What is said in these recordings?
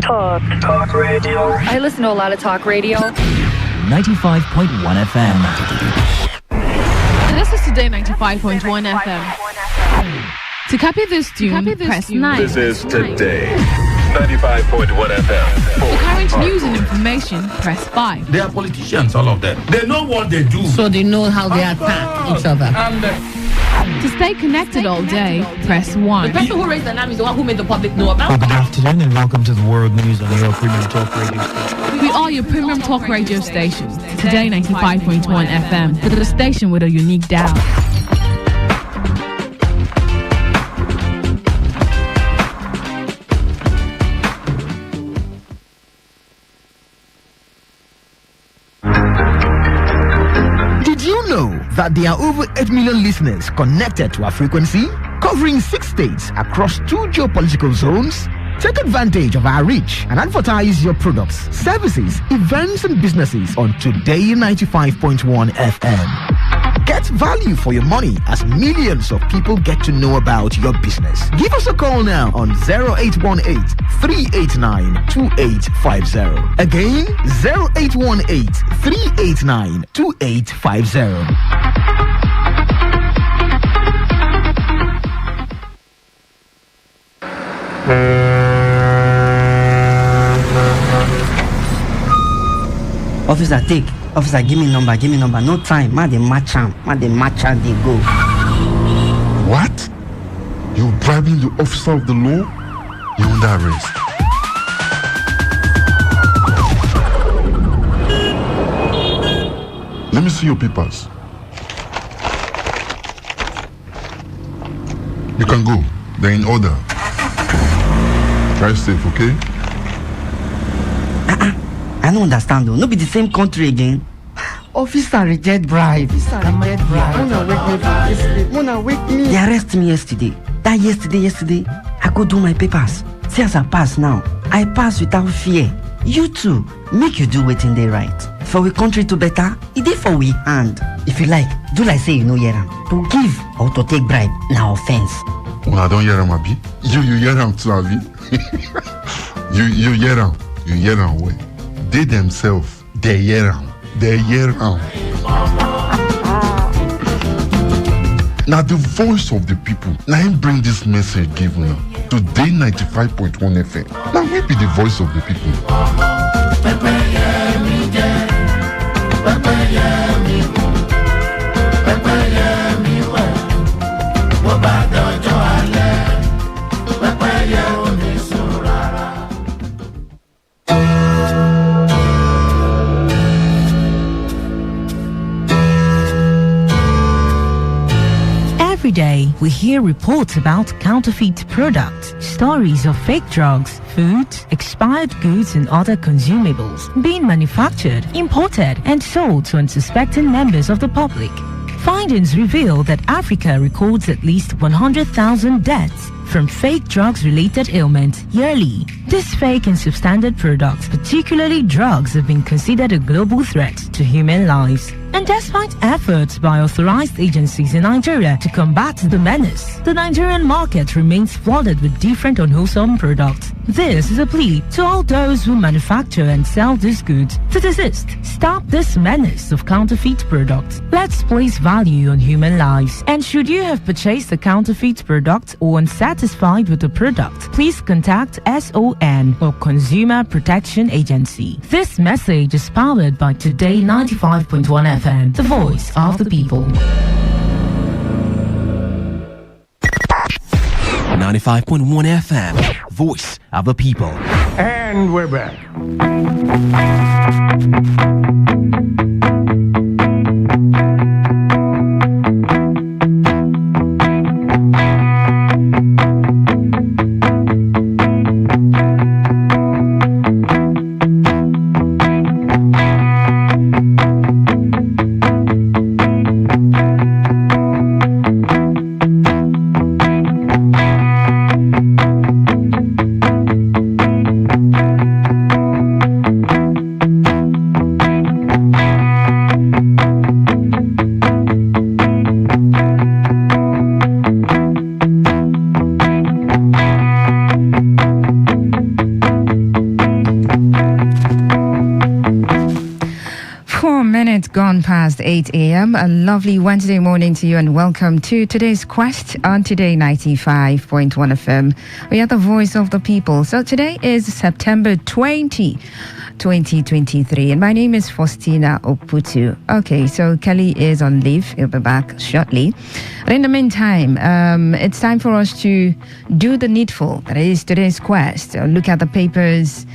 Talk radio. I listen to a lot of talk radio. 95.1 FM. This is Today 95.1 FM. To copy this tune, press 9. This is Today 95.1 FM. For current news and information, press 5. They are politicians, all of them. They know what they do. So they know how they attack each other. To stay connected all day, press 1. The person who raised the name is the one who made the public know about it. Good afternoon and welcome to the World News on your premium talk radio station. We are your premium talk radio station. Today 95.1 FM, the station with a unique dial. That there are over 8 million listeners connected to our frequency, covering 6 states across 2 geopolitical zones. Take advantage of our reach and advertise your products, services, events, and businesses on Today 95.1 FM. Get value for your money as millions of people get to know about your business. Give us a call now on 0818 389 2850. Again, 0818 389 2850. Officer, take. Officer, give me number. No time. Ma, they match am, they go. What? You bribing the officer of the law? You're under arrest. Let me see your papers. You can go. They're in order. Drive safe, okay? I don't understand though. No be the same country again. Officer reject bribe. Wanna wake me. They arrested me yesterday. That yesterday, I go do my papers. See as I pass now. I pass without fear. You too, make you do wetin dey right. For we country to better, it dey for we hand. If you like, do like say you know hear am. To give or to take bribe, na offense. Una don hear am, abi? You hear am too, abi? You hear am. You hear am well. They themselves, they hear am. Now the voice of the people. Now him bring this message give now. Today 95.1 FM. Now we be the voice of the people. Every day, we hear reports about counterfeit products, stories of fake drugs, food, expired goods and other consumables being manufactured, imported and sold to unsuspecting members of the public. Findings reveal that Africa records at least 100,000 deaths from fake drugs-related ailments yearly. These fake and substandard products, particularly drugs, have been considered a global threat to human lives. And despite efforts by authorized agencies in Nigeria to combat the menace, the Nigerian market remains flooded with different unwholesome products. This is a plea to all those who manufacture and sell these goods to desist. Stop this menace of counterfeit products. Let's place value on human lives. And should you have purchased a counterfeit product or unsatisfied with the product, please contact SON or Consumer Protection Agency. This message is powered by Today 95.1 FM, the voice of the people. 95.1 FM, voice of the people. And we're back. gone past 8 a.m. A lovely Wednesday morning to you and welcome to today's Quest on Today 95.1 FM. We are the voice of the people. So today is September 20, 2023 and my name is Faustina Oputu. Okay, so Kelly is on leave. He'll be back shortly. But in the meantime, it's time for us to do the needful. That is today's Quest. Look at the papers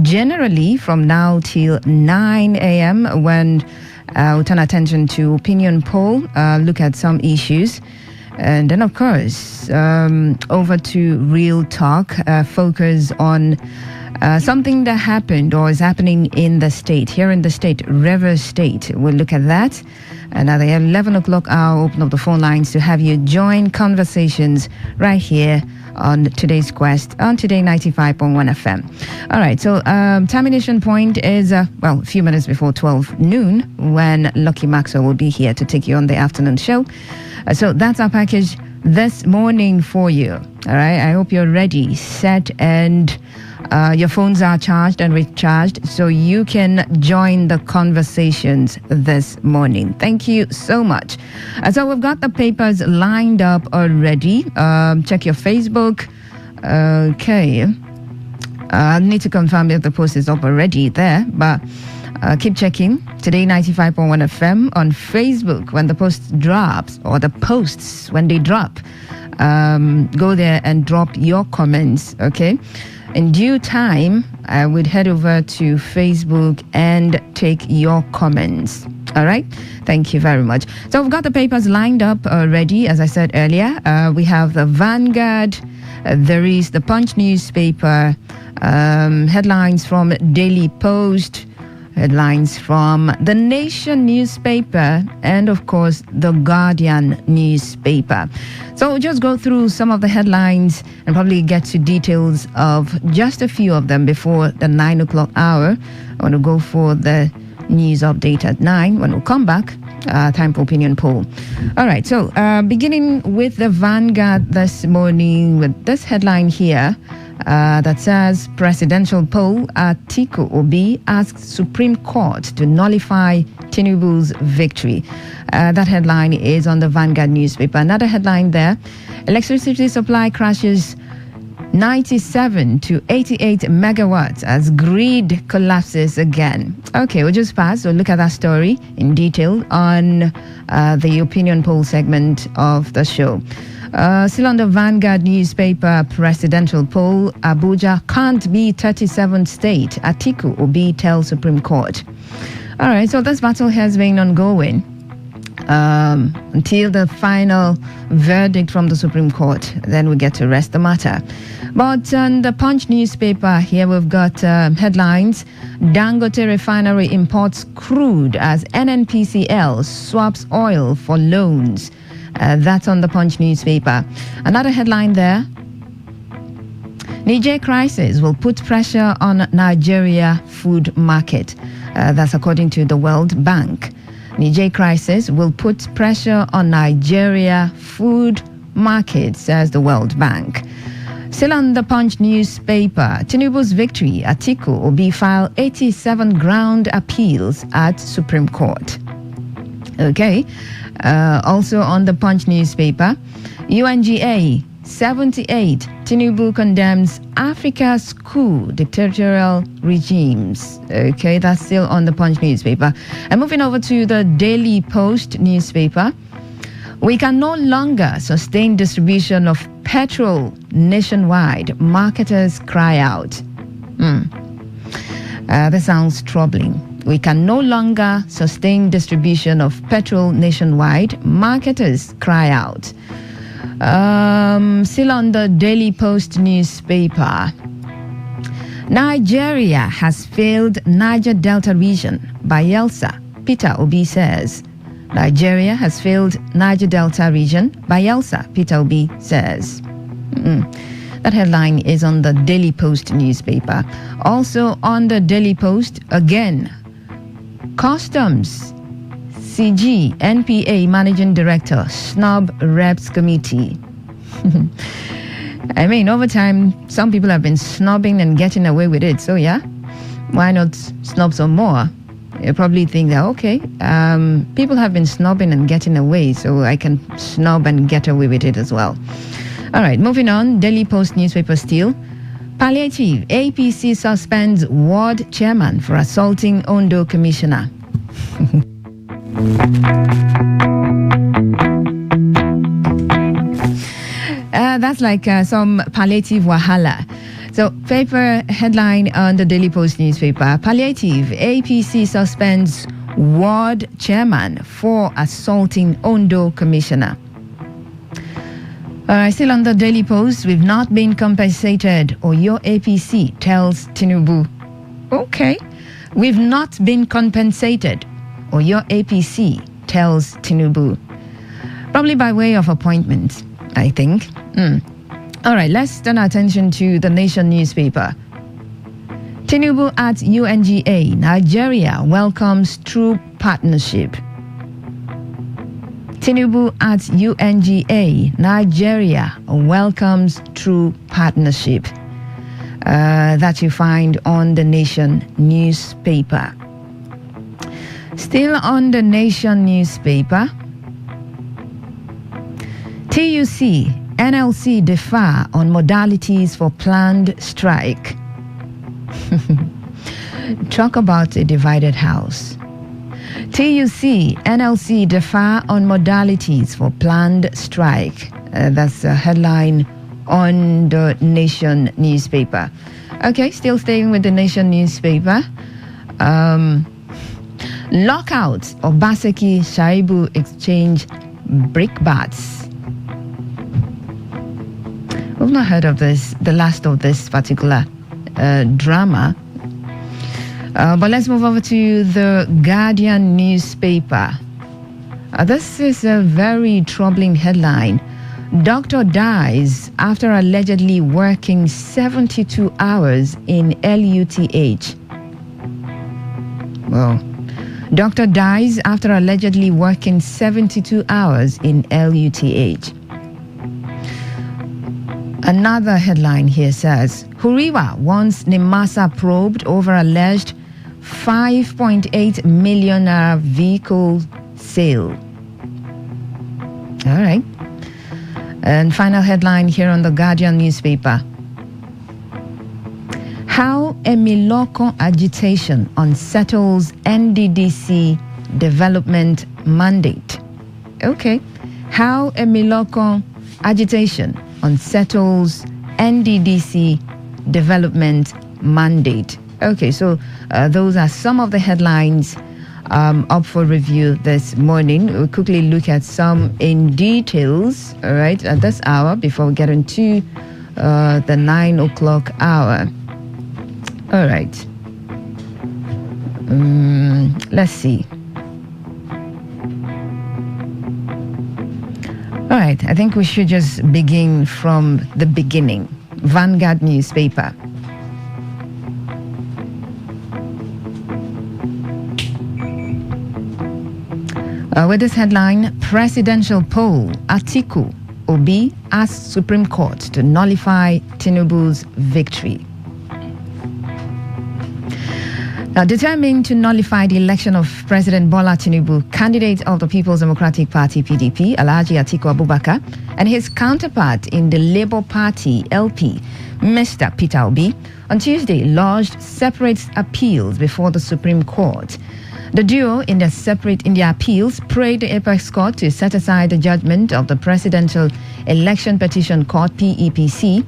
generally from now till 9 a.m. when we'll turn attention to opinion poll, look at some issues, and then of course over to Real Talk, focus on something that happened or is happening in the state, here in the state, River State. We'll look at that. And at the 11 o'clock hour, open up the phone lines to have you join conversations right here on today's Quest on Today 95.1 FM. All right, so termination point is, a few minutes before 12 noon when Lucky Maxwell will be here to take you on the afternoon show. So that's our package this morning for you. All right, I hope you're ready, set, and your phones are charged and recharged so you can join the conversations this morning. Thank you so much. So we've got the papers lined up already. Check your Facebook. Okay. I need to confirm if the post is up already there, but keep checking. Today 95.1 FM on Facebook when the post drops, or the posts when they drop. Go there and drop your comments, okay? In due time, I would head over to Facebook and take your comments. All right? Thank you very much. So we've got the papers lined up already, as I said earlier. We have the Vanguard. There is the Punch newspaper. Headlines from Daily Post. Headlines from the Nation newspaper, and of course the Guardian newspaper. So we'll just go through some of the headlines and probably get to details of just a few of them before the 9 o'clock hour. I want to go for the news update at 9. When we come back, time for opinion poll. All right, so beginning with the Vanguard this morning with this headline here. That says presidential poll, Atiku Obi asks Supreme Court to nullify Tinubu's victory. That headline is on the Vanguard newspaper. Another headline there, electricity supply crashes 97 to 88 megawatts as grid collapses again. Okay, we'll just pass. We'll look at that story in detail on the opinion poll segment of the show. Still on the Vanguard newspaper, presidential poll, Abuja can't be 37th state. Atiku Obi tells Supreme Court. All right, so this battle has been ongoing until the final verdict from the Supreme Court. Then we get to rest the matter. But on the Punch newspaper, here we've got headlines. Dangote refinery imports crude as NNPCL swaps oil for loans. That's on the Punch newspaper. Another headline there. Niger crisis will put pressure on Nigeria food market. That's according to the World Bank. Niger crisis will put pressure on Nigeria food market, says the World Bank. Still on the Punch newspaper, Tinubu's victory, Atiku Obi file 87 ground appeals at Supreme Court. Okay. Also on the Punch newspaper, UNGA 78, Tinubu condemns Africa's coup dictatorial regimes. Okay, that's still on the Punch newspaper. And moving over to the Daily Post newspaper, we can no longer sustain distribution of petrol nationwide. Marketers cry out. This sounds troubling. We can no longer sustain distribution of petrol nationwide. Marketers cry out. Still on the Daily Post newspaper. Nigeria has failed Niger Delta region. Bayelsa, Peter Obi says. Nigeria has failed Niger Delta region. Bayelsa, Peter Obi says. That headline is on the Daily Post newspaper. Also on the Daily Post, again, Customs, CG, NPA Managing Director, snub Reps Committee. I mean, over time, some people have been snubbing and getting away with it. So, yeah, why not snub some more? You probably think that, okay, people have been snubbing and getting away, so I can snub and get away with it as well. All right, moving on. Daily Post newspaper still. Palliative. APC suspends ward chairman for assaulting Ondo commissioner. That's like some palliative wahala. So, paper headline on the Daily Post newspaper. Palliative. APC suspends ward chairman for assaulting Ondo commissioner. Still on the Daily Post, we've not been compensated, or your APC tells Tinubu. Okay. We've not been compensated, or your APC tells Tinubu. Probably by way of appointment, I think. All right, let's turn our attention to the Nation newspaper. Tinubu at UNGA, Nigeria welcomes true partnership. Tinubu at UNGA, Nigeria welcomes true partnership. That you find on the Nation newspaper. Still on the Nation newspaper. TUC, NLC differ on modalities for planned strike. Talk about a divided house. TUC, NLC differ on modalities for planned strike. That's a headline on the Nation newspaper. Okay, still staying with the Nation newspaper. Lockout of Baseki Shaibu exchange brickbats. We've not heard of this, the last of this particular drama. But let's move over to the Guardian newspaper. This is a very troubling headline. Doctor dies after allegedly working 72 hours in LUTH. Well, doctor dies after allegedly working 72 hours in LUTH. Another headline here says, Huriwa wants Nimasa probed over alleged 5.8 million naira vehicle sale. All right. And final headline here on the Guardian newspaper. How Emiloko agitation unsettles NDDC development mandate. Okay. How Emiloko agitation unsettles NDDC development mandate. Okay, so those are some of the headlines up for review this morning. We'll quickly look at some in details, all right, at this hour before we get into the 9 o'clock hour. All right. Let's see. All right, I think we should just begin from the beginning. Vanguard newspaper. With this headline, presidential poll, Atiku Obi asks Supreme Court to nullify Tinubu's victory. Now, determined to nullify the election of President Bola Tinubu, candidate of the People's Democratic Party (PDP), Alhaji Atiku Abubakar, and his counterpart in the Labour Party (LP), Mr. Peter Obi, on Tuesday lodged separate appeals before the Supreme Court. The duo, in their appeals, prayed the Apex Court to set aside the judgment of the Presidential Election Petition Court (PEPC),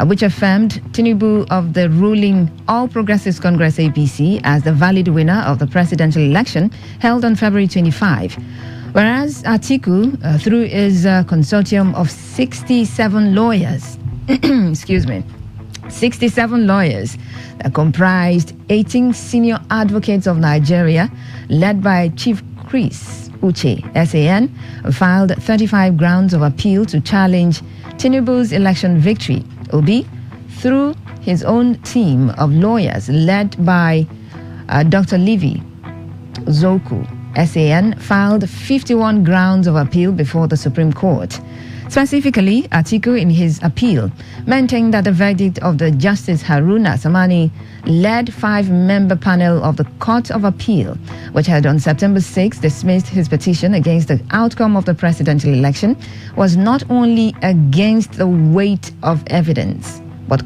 which affirmed Tinubu of the ruling All Progressives Congress (APC) as the valid winner of the presidential election held on February 25. Whereas Atiku, through his consortium of 67 lawyers, 67 lawyers that comprised 18 senior advocates of Nigeria, led by Chief Chris Uche, SAN, filed 35 grounds of appeal to challenge Tinubu's election victory. Obi, through his own team of lawyers led by Dr. Levi Zoku, SAN, filed 51 grounds of appeal before the Supreme Court. Specifically, Atiku, in his appeal, maintained that the verdict of the Justice Haruna Samani led 5-member panel of the Court of Appeal, which had on September 6 dismissed his petition against the outcome of the presidential election, was not only against the weight of evidence, but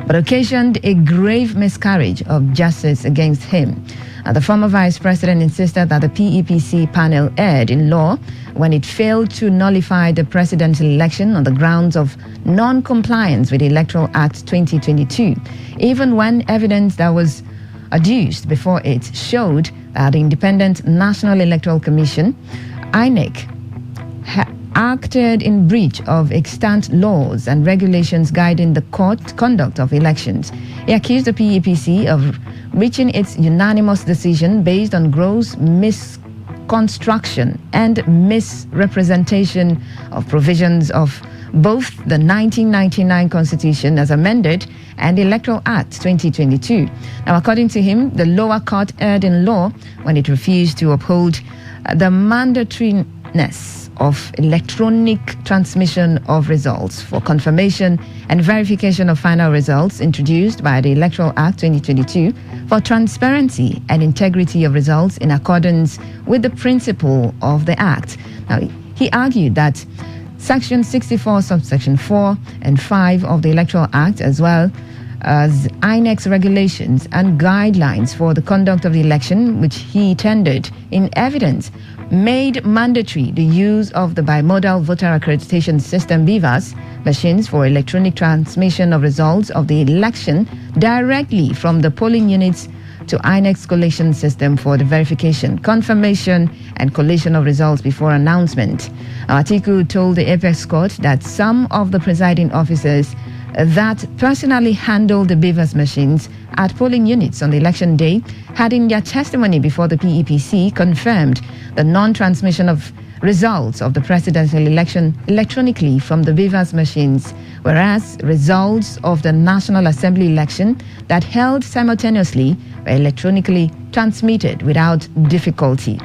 occasioned a grave miscarriage of justice against him. The former vice president insisted that the PEPC panel erred in law when it failed to nullify the presidential election on the grounds of non-compliance with the Electoral Act 2022, even when evidence that was adduced before it showed that the Independent National Electoral Commission, INEC, acted in breach of extant laws and regulations guiding the conduct of elections. He accused the PEPC of reaching its unanimous decision based on gross misconstruction and misrepresentation of provisions of both the 1999 Constitution as amended and the Electoral Act 2022. Now, according to him, the lower court erred in law when it refused to uphold the mandatoriness of electronic transmission of results for confirmation and verification of final results introduced by the Electoral Act 2022 for transparency and integrity of results in accordance with the principle of the Act. Now, he argued that Section 64, subsection 4 and 5 of the Electoral Act, as well as INEC's regulations and guidelines for the conduct of the election, which he tendered in evidence, made mandatory the use of the bimodal voter accreditation system BVAS machines for electronic transmission of results of the election directly from the polling units to INEC's collation system for the verification, confirmation, and collation of results before announcement. Atiku told the Apex Court that some of the presiding officers that personally handled the BVAS machines at polling units on the election day had in their testimony before the PEPC confirmed the non-transmission of results of the presidential election electronically from the BVAS machines, whereas results of the National Assembly election that held simultaneously were electronically transmitted without difficulty.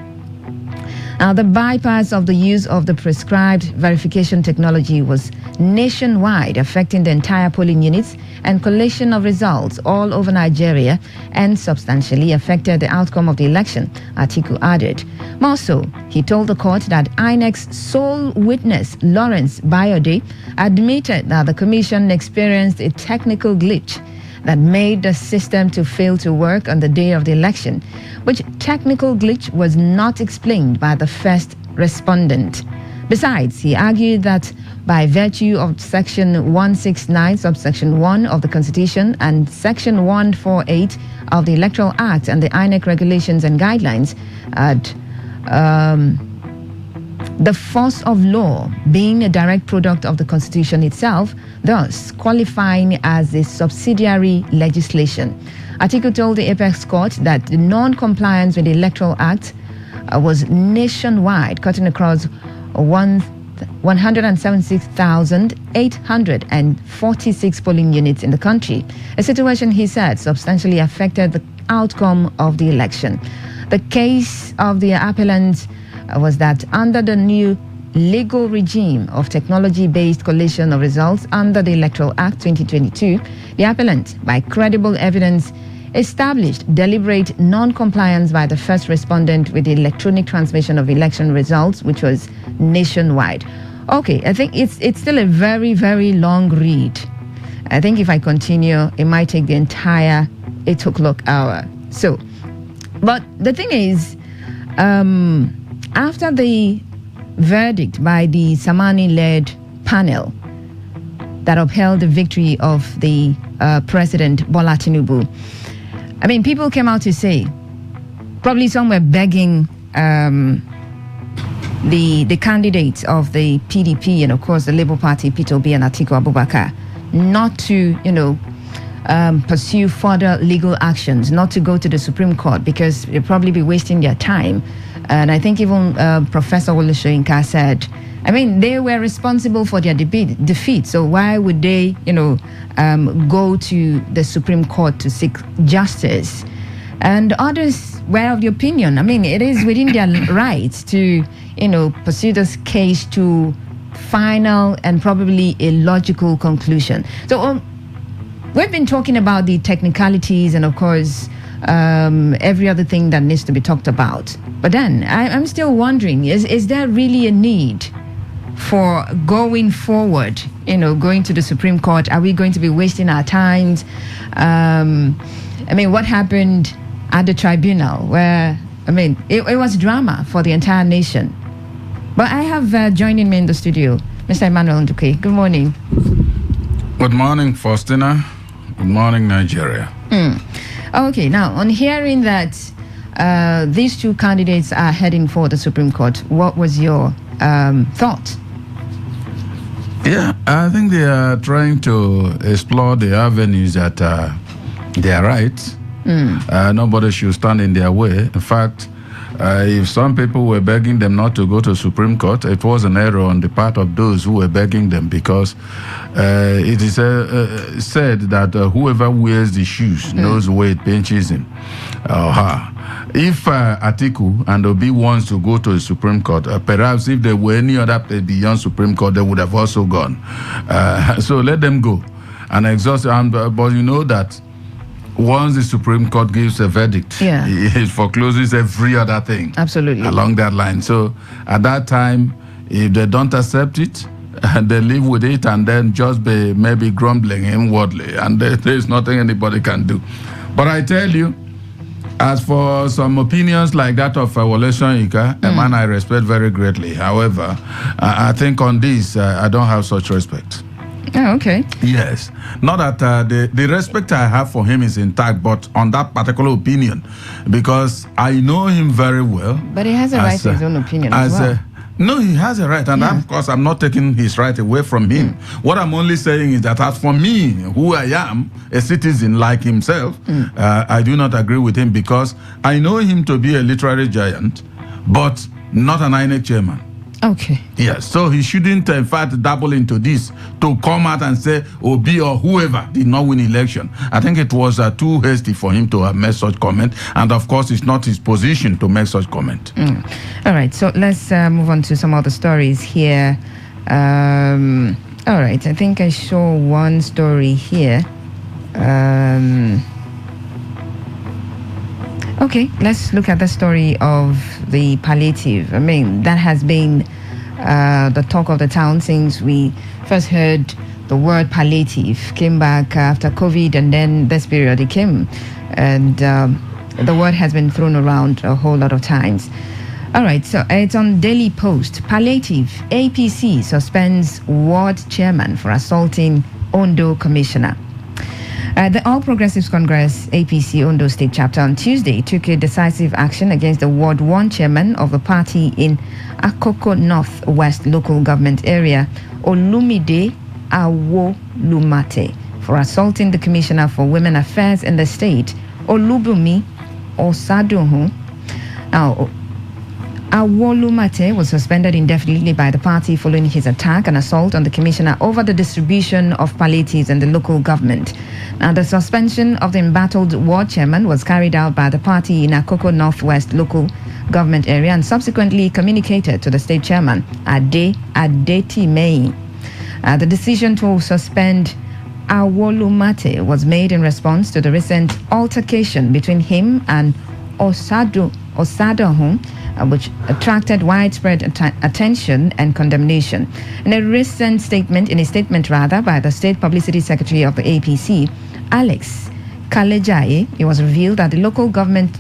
Now, the bypass of the use of the prescribed verification technology was nationwide, affecting the entire polling units and collation of results all over Nigeria, and substantially affected the outcome of the election, Atiku added. More so, he told the court that INEC's sole witness, Lawrence Bayode, admitted that the commission experienced a technical glitch that made the system to fail to work on the day of the election, which technical glitch was not explained by the first respondent. Besides, he argued that by virtue of Section 169, subsection 1 of the Constitution and Section 148 of the Electoral Act and the INEC regulations and guidelines, the force of law being a direct product of the Constitution itself, thus qualifying as a subsidiary legislation. Atiku told the Apex Court that the non-compliance with the Electoral Act was nationwide, cutting across 176,846 polling units in the country, a situation, he said, substantially affected the outcome of the election. The case of the appellant was that under the new legal regime of technology-based collation of results under the Electoral Act 2022, the appellant, by credible evidence, established deliberate non-compliance by the first respondent with the electronic transmission of election results, which was nationwide. Okay, I think it's still a very, very long read. I think if I continue, it might take the entire 8 o'clock hour. So, but the thing is, after the verdict by the Samani-led panel that upheld the victory of the President Bola Tinubu, I mean, people came out to say, probably some were begging the candidates of the PDP and, of course, the Labour Party, Peter Obi and Atiku Abubakar, not to, pursue further legal actions, not to go to the Supreme Court, because they'll probably be wasting their time. And I think even Professor Wole Soyinka said, I mean, they were responsible for their defeat. So why would they, go to the Supreme Court to seek justice? And others were of the opinion, I mean, it is within their rights to, pursue this case to final and probably a logical conclusion. So we've been talking about the technicalities and, of course, every other thing that needs to be talked about. But then I'm still wondering, is there really a need for going forward, going to the Supreme Court? Are we going to be wasting our times? What happened at the tribunal where, it was drama for the entire nation. But I have joining me in the studio, Mr. Emmanuel Nduke. Good morning. Good morning, Faustina. Good morning, Nigeria. Okay, now, on hearing that these two candidates are heading for the Supreme Court, what was your thought? Yeah, I think they are trying to explore the avenues that they are right. Nobody should stand in their way. In fact, if some people were begging them not to go to Supreme Court, it was an error on the part of those who were begging them, because it is said that whoever wears the shoes knows where it pinches him or her. If Atiku and Obi wants to go to the Supreme Court, perhaps if there were any other place beyond Supreme Court, they would have also gone. So let them go and exhaust. But you know that once the Supreme Court gives a verdict, it forecloses every other thing. Absolutely. Along that line. So at that time, if they don't accept it, they live with it and then just be maybe grumbling inwardly, and there's nothing anybody can do. But I tell you, as for some opinions like that of Wole Soyinka, a man I respect very greatly. However, I think on this, I don't have such respect. Oh, okay. Yes. Not that the respect I have for him is intact, but on that particular opinion, because I know him very well. But he has a right to his own opinion as well. No, he has a right, and of course I'm not taking his right away from him. What I'm only saying is that as for me, who I am, a citizen like himself, I do not agree with him, because I know him to be a literary giant, but not an INEC chairman. Okay. Yes, so he shouldn't, in fact, dabble into this to come out and say Obi or whoever did not win election. I think it was too hasty for him to have made such comment, and of course, it's not his position to make such comment. All right, so let's move on to some other stories here. All right, I think I saw one story here. Okay, let's look at the story of the palliative. That has been the talk of the town since we first heard the word palliative. Came back after COVID, and then this period it came. And the word has been thrown around a whole lot of times. All right, so it's on Daily Post. Palliative, APC suspends ward chairman for assaulting Ondo commissioner. The All Progressives Congress APC Ondo State Chapter on Tuesday took a decisive action against the Ward 1 chairman of the party in Akoko North West local government area, Olumide Awolumate, for assaulting the Commissioner for Women Affairs in the state, Olubumi Osadohun. Now, Awolumate was suspended indefinitely by the party following his attack and assault on the commissioner over the distribution of palliatives in the local government. Now, the suspension of the embattled ward chairman was carried out by the party in Akoko Northwest local government area and subsequently communicated to the state chairman, Adeti May. The decision to suspend Awolumate was made in response to the recent altercation between him and Osadohun, which attracted widespread attention and condemnation. In a statement by the State Publicity Secretary of the APC, Alex Kalejaye, it was revealed that the local government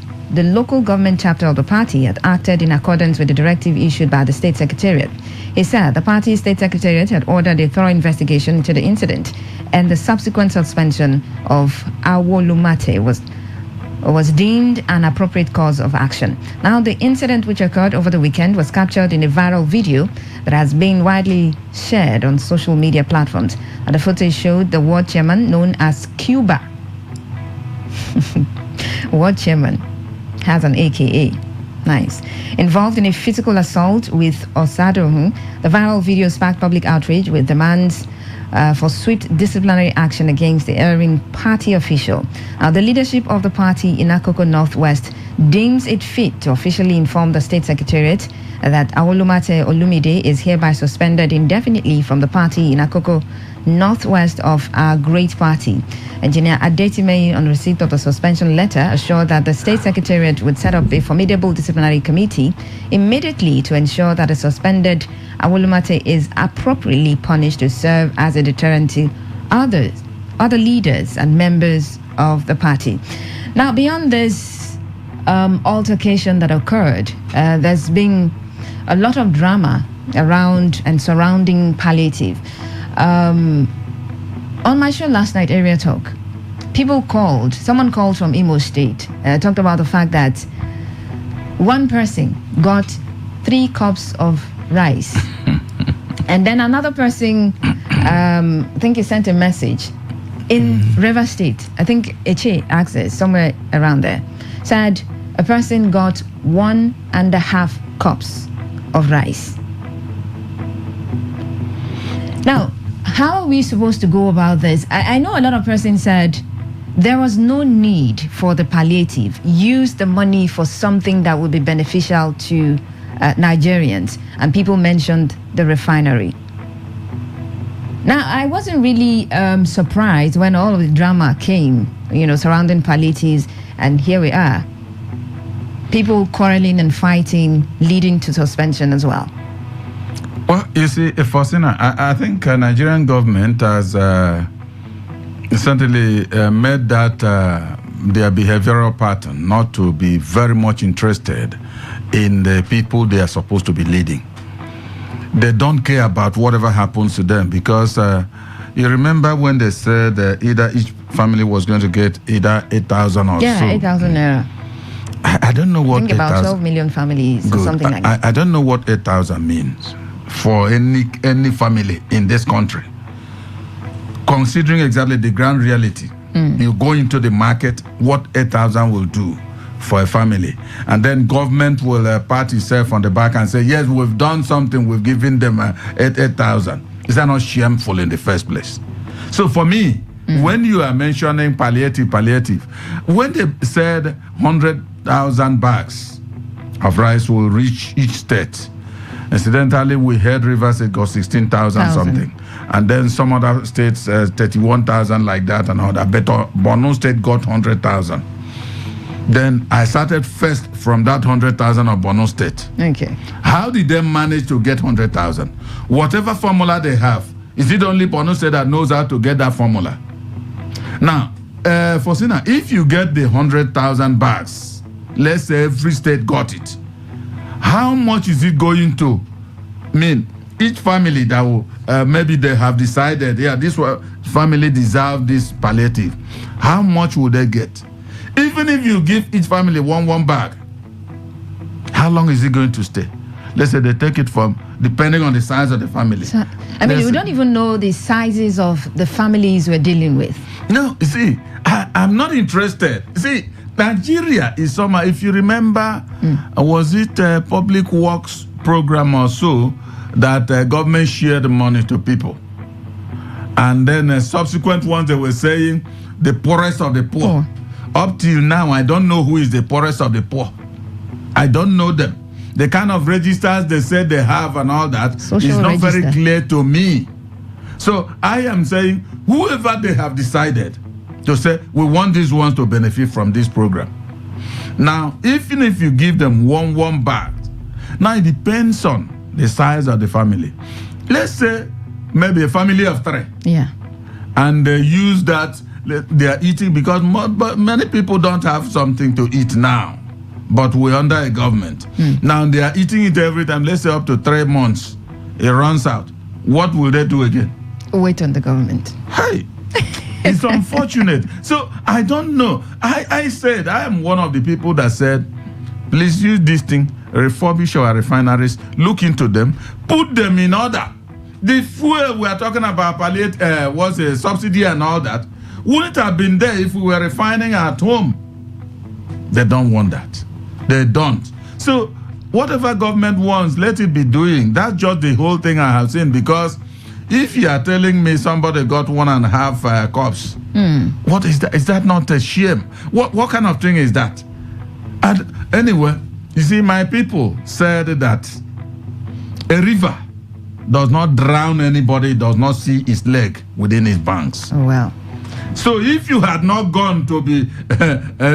chapter of the party had acted in accordance with the directive issued by the State Secretariat. He said the party's State Secretariat had ordered a thorough investigation into the incident, and the subsequent suspension of Awolumate was deemed an appropriate cause of action. Now, the incident which occurred over the weekend was captured in a viral video that has been widely shared on social media platforms. And the footage showed the ward chairman, known as Cuba. Ward chairman has an AKA. Nice. Involved in a physical assault with Osadohun. The viral video sparked public outrage with demands for swift disciplinary action against the erring party official. The leadership of the party in Akoko Northwest deems it fit to officially inform the State Secretariat that Awolumate Olumide is hereby suspended indefinitely from the party in Akoko, northwest of our great party. Engineer Adetime, on receipt of the suspension letter, assured that the State Secretariat would set up a formidable disciplinary committee immediately to ensure that the suspended Awolumate is appropriately punished to serve as a deterrent to other leaders and members of the party. Now, beyond this altercation that occurred, there's been a lot of drama around and surrounding palliative. On my show last night, Area Talk, someone called from Imo State, talked about the fact that one person got 3 cups of rice. And then another person, I think he sent a message in River State, I think Eche Access, somewhere around there, said a person got 1.5 cups of rice. Now, how are we supposed to go about this? I know a lot of persons said there was no need for the palliative. Use the money for something that would be beneficial to Nigerians. And people mentioned the refinery. Now, I wasn't really surprised when all of the drama came, surrounding palliatives, and here we are. People quarreling and fighting, leading to suspension as well. Well, you see, Faustina, I think Nigerian government has certainly made that their behavioral pattern not to be very much interested in the people they are supposed to be leading. They don't care about whatever happens to them because you remember when they said either each family was going to get either 8,000 or so. Yeah, 8,000 naira. I don't know what 8,000... I think about 12 million families or something like that. I don't know what 8,000 means for any family in this country. Considering exactly the ground reality, you go into the market, what 8,000 will do for a family. And then government will pat itself on the back and say, yes, we've done something, we've given them 8,000. Is that not shameful in the first place? So for me, when you are mentioning palliative, when they said 100,000 bags of rice will reach each state, incidentally, we heard Rivers State got 16,000 something. And then some other states, 31,000 like that and all that. But Borno State got 100,000. Then I started first from that 100,000 of Borno State. Okay. How did they manage to get 100,000? Whatever formula they have, is it only Borno State that knows how to get that formula? Now, Faustina, if you get the 100,000 bags, let's say every state got it, how much is it going to mean? Each family that will, maybe they have decided, this family deserve this palliative. How much would they get? Even if you give each family one bag, how long is it going to stay? Let's say they take it from, depending on the size of the family. So, we don't even know the sizes of the families we're dealing with. No, you see, I'm not interested. See, Nigeria is somehow, if you remember, was it a public works program or so that government shared the money to people? And then subsequent ones, they were saying the poorest of the poor. Up till now, I don't know who is the poorest of the poor. I don't know them. The kind of registers they said they have and all that is not very clear to me. So I am saying, whoever they have decided to say, we want these ones to benefit from this program. Now, even if you give them one bag, now it depends on the size of the family. Let's say maybe a family of 3. Yeah. And they use that, they are eating because many people don't have something to eat now. But we're under a government. Now they are eating it every time, let's say up to 3 months. It runs out. What will they do again? Wait on the government. Hey, it's unfortunate. So I don't know. I said, I am one of the people that said, please use this thing, refurbish our refineries, look into them, put them in order. The fuel we are talking about, was a subsidy and all that, wouldn't have been there if we were refining at home. They don't want that. They don't. So whatever government wants, let it be doing. That's just the whole thing I have seen. Because if you are telling me somebody got 1.5 cups, what is that? Is that not a shame? What kind of thing is that? And anyway, you see, my people said that a river does not drown anybody, does not see its leg within its banks. Oh, well. So if you had not gone to be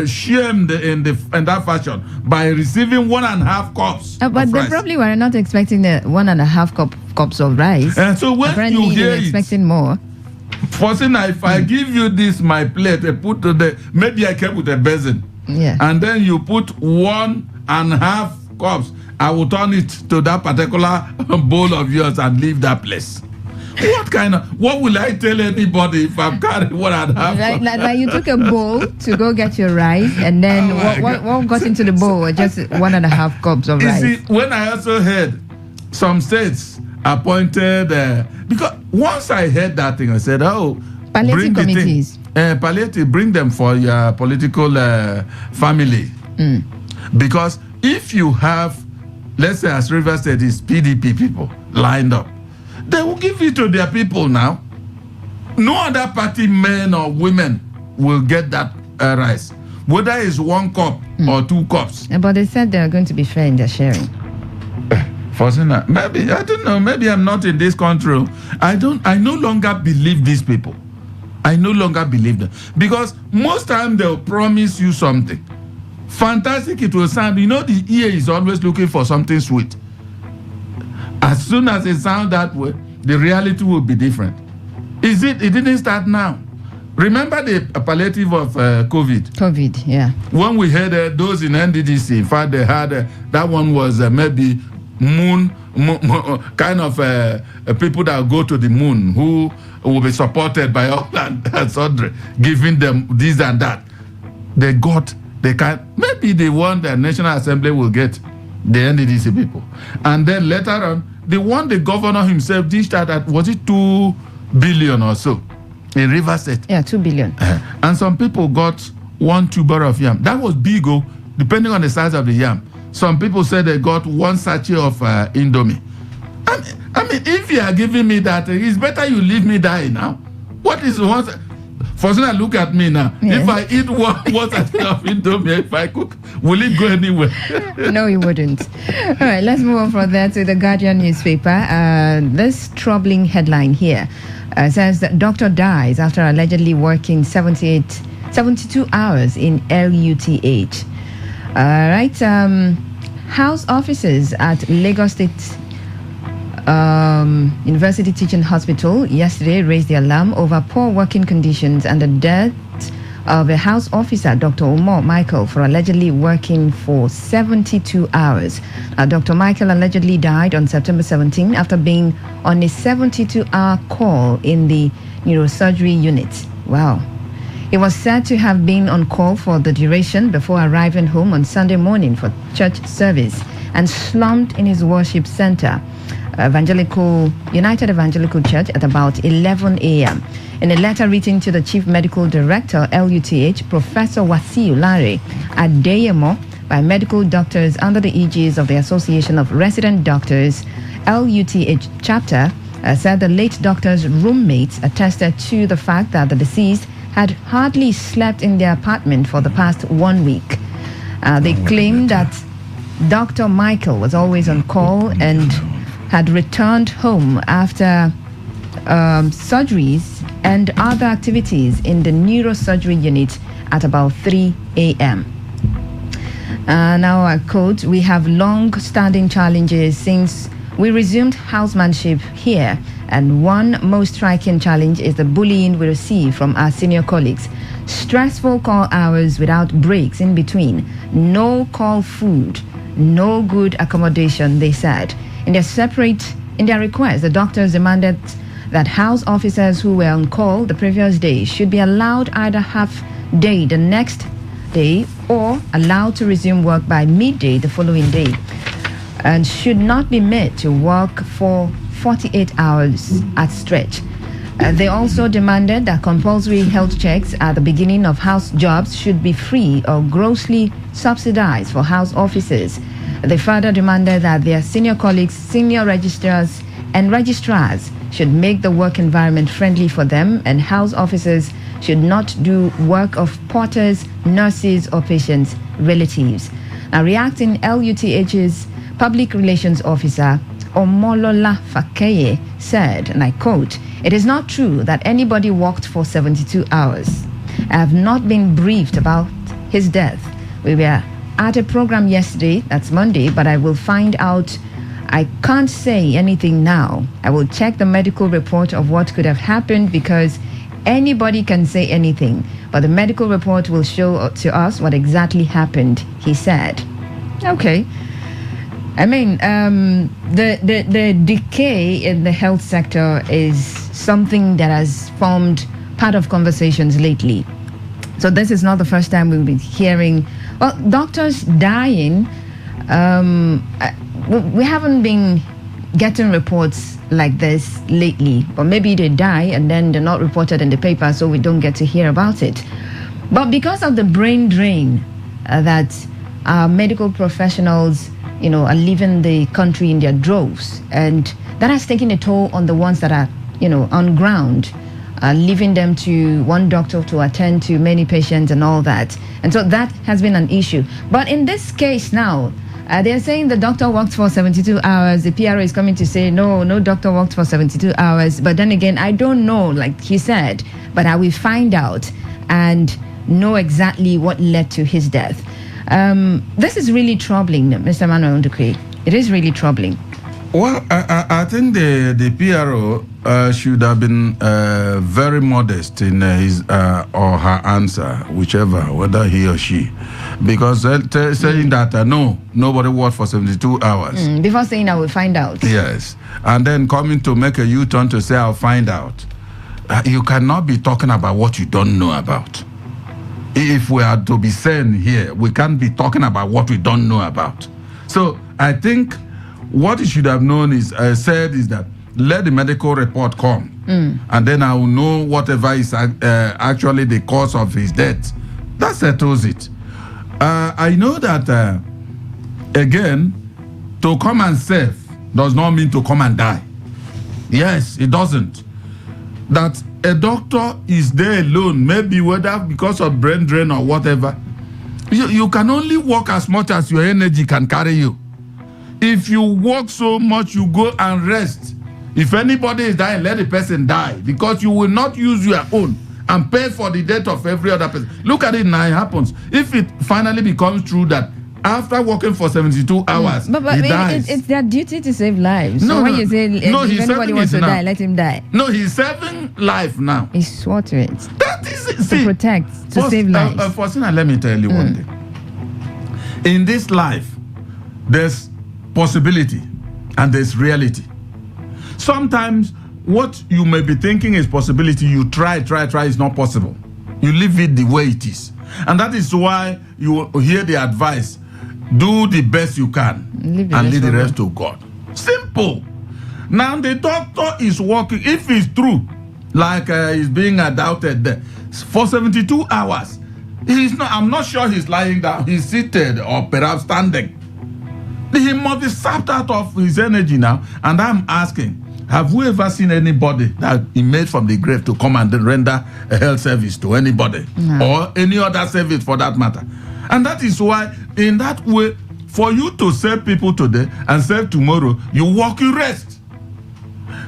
shamed in that fashion by receiving 1.5 cups but of they rice, probably were not expecting the 1.5 cups of rice. and so when Apparently you they hear were expecting more. Fosina, if I give you this, my plate, I put maybe I came with a basin. Yeah. And then you put 1.5 cups, I will turn it to that particular bowl of yours and leave that place. What will I tell anybody if I'm carrying 1.5? Like you took a bowl to go get your rice, and then what got into the bowl was just 1.5 cups of rice. You see, when I also heard some states appointed, because once I heard that thing, I said, palliative committees. Palliative, bring them for your political family. Because if you have, let's say as River State is PDP people lined up, they will give it to their people now. No other party men or women will get that rice, whether it's 1 cup or 2 cups. But they said they are going to be fair in their sharing. Fosina, maybe, I don't know, maybe I'm not in this country. I no longer believe these people. I no longer believe them. Because most time they'll promise you something. Fantastic it will sound. You know, the ear is always looking for something sweet. As soon as it sounds that way, the reality will be different. It didn't start now. Remember the palliative of COVID? COVID, yeah. When we had those in NDDC, in fact, they had, that one was maybe moon kind of people that go to the moon who will be supported by all and sundry, giving them this and that. Maybe the one the National Assembly will get, the NDDC people. And then later on, the governor himself dished out at, was it 2 billion or so in River State? Yeah, 2 billion. And some people got 1 tuber of yam. That was big, depending on the size of the yam. Some people said they got 1 sachet of Indomie. I mean, if you are giving me that, it's better you leave me die now. What is one? Fosina, look at me now. Yes. If I eat one sachet of Indomie, if I cook, will it go anywhere? No, it wouldn't. All right, let's move on from there to the Guardian newspaper. This troubling headline here says that doctor dies after allegedly working 72 hours in LUTH. All right. House officers at Lagos State University Teaching Hospital yesterday raised the alarm over poor working conditions and the death of a house officer, Dr. Umar Michael, for allegedly working for 72 hours. Dr. Michael allegedly died on September 17 after being on a 72-hour call in the neurosurgery unit. Wow. He was said to have been on call for the duration before arriving home on Sunday morning for church service and slumped in his worship center, United Evangelical Church, at about 11 a.m. In a letter written to the Chief Medical Director, LUTH, Professor Wasiu Lare Adeyemo, by medical doctors under the aegis of the Association of Resident Doctors, LUTH chapter, said the late doctor's roommates attested to the fact that the deceased had hardly slept in their apartment for the past 1 week. They claimed that Dr. Michael was always on call and had returned home after surgeries and other activities in the neurosurgery unit at about 3 a.m. Now I quote, "We have long-standing challenges since we resumed housemanship here, and one most striking challenge is the bullying we receive from our senior colleagues. Stressful call hours without breaks in between, no call food, no good accommodation," they said. In their request, the doctors demanded that house officers who were on call the previous day should be allowed either half day the next day or allowed to resume work by midday the following day, and should not be made to work for 48 hours at stretch. They also demanded that compulsory health checks at the beginning of house jobs should be free or grossly subsidized for house officers. They further demanded that their senior colleagues, senior registrars, and registrars should make the work environment friendly for them, and house officers should not do work of porters, nurses, or patients' relatives. Now, reacting, LUTH's public relations officer, Omolola Fakeye, said, and I quote, "It is not true that anybody walked for 72 hours. I have not been briefed about his death. We were at a program yesterday, that's Monday, but I will find out. I can't say anything now. I will check the medical report of what could have happened because anybody can say anything, but the medical report will show to us what exactly happened," he said. Okay. I mean, the decay in the health sector is something that has formed part of conversations lately. So this is not the first time we'll be hearing, well, doctors dying. We haven't been getting reports like this lately, but maybe they die and then they're not reported in the paper, so we don't get to hear about it. But because of the brain drain that medical professionals, are leaving the country in their droves, and that has taken a toll on the ones that are, on ground, leaving them to one doctor to attend to many patients and all that. And so that has been an issue. But in this case now, they're saying the doctor worked for 72 hours. The PRO is coming to say, no doctor worked for 72 hours. But then again, I don't know, like he said, but I will find out and know exactly what led to his death. This is really troubling, Mr. Manuel Ndukwe. It is really troubling. Well, I think the PRO should have been very modest in his or her answer, whichever, whether he or she, because saying that no, nobody worked for 72 hours. Before saying I will find out. Yes, and then coming to make a U-turn to say I'll find out. You cannot be talking about what you don't know about. If we are to be sane here, we can't be talking about what we don't know about. So I think what he should have known is that let the medical report come, and then I will know whatever is actually the cause of his death. That settles it. I know that again, to come and save does not mean to come and die. Yes, it doesn't. That a doctor is there alone, maybe whether because of brain drain or whatever. You can only work as much as your energy can carry you. If you work so much, you go and rest. If anybody is dying, let the person die, because you will not use your own and pay for the death of every other person. Look at it now, it happens. If it finally becomes true that after working for 72 hours, but he dies. It's their duty to save lives. No, so when you say if anybody wants to now. die, let him die. No, he's saving life now. He swore to it. That is it. To protect, to save lives. Faustina, let me tell you one thing. In this life, there's possibility and there's reality. Sometimes what you may be thinking is possibility, you try, it's not possible. You leave it the way it is. And that is why you hear the advice, do the best you can and leave the rest to God. Simple. Now the doctor is working, if it's true, like he's being doubted there, for 72 hours. I'm not sure he's lying down, he's seated or perhaps standing. He must be sapped out of his energy now. And I'm asking, have we ever seen anybody that he made from the grave to come and render a health service to anybody? No. Or any other service for that matter? And that is why, in that way, for you to save people today and save tomorrow, you work, you rest.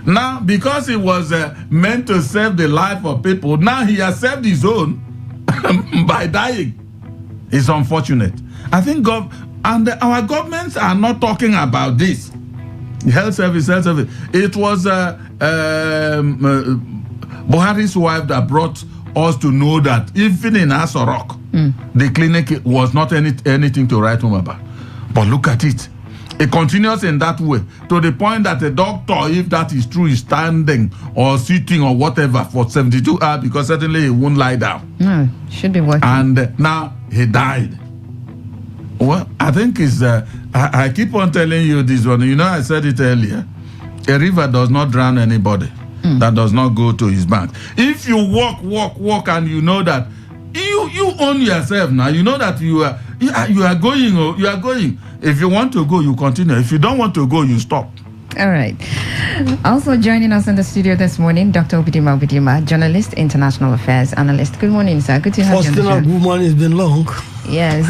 Now, because he was meant to save the life of people, now he has saved his own by dying. It's unfortunate. I think our governments are not talking about this. Health service. It was Buhari's wife that brought us to know that even in Asorok, the clinic was not anything to write home about. But look at it. It continues in that way, to the point that a doctor, if that is true, is standing or sitting or whatever for 72 hours, because certainly he won't lie down. No, should be working. And now he died. Well, I think it's, I keep on telling you this one. You know, I said it earlier. A river does not drown anybody that does not go to his bank. If you walk, and you know that you own yourself now, you know that you are going. If you want to go, you continue. If you don't want to go, you stop. All right. Also joining us in the studio this morning, Dr. Obidima, journalist, international affairs analyst. Good morning, sir. Good to have you on the show. Good morning. It's been long. Yes.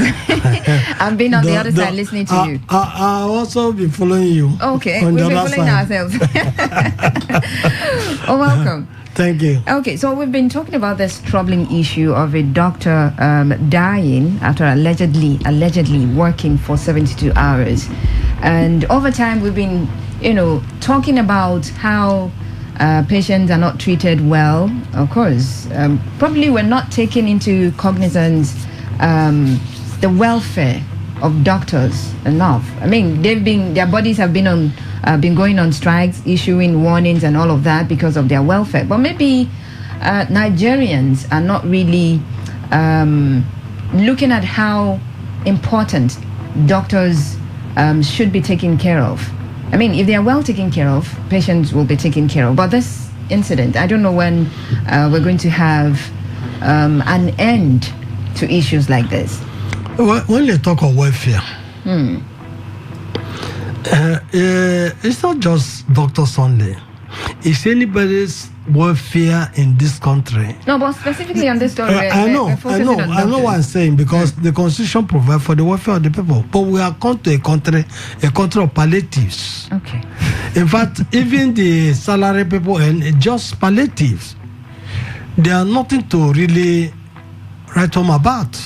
I've been on the other side listening to you. I'll also be following you. Okay, we'll be following ourselves. Oh, welcome. Thank you. Okay, so we've been talking about this troubling issue of a doctor dying after allegedly working for 72 hours. And over time, we've been, talking about how patients are not treated well. Of course, probably we're not taking into cognizance the welfare of doctors enough. I mean, their bodies have been going on strikes, issuing warnings and all of that because of their welfare. But maybe Nigerians are not really looking at how important doctors should be taken care of. I mean, if they are well taken care of, patients will be taken care of. But this incident, I don't know when we're going to have an end to issues like this. When you talk of welfare, it's not just doctors only. It's anybody's welfare in this country. No, but specifically on this story, I know what I'm saying, because the Constitution provides for the welfare of the people. But we are come to a country of palliatives. Okay. In fact, even the salary people and just palliatives, they are nothing to really write home about.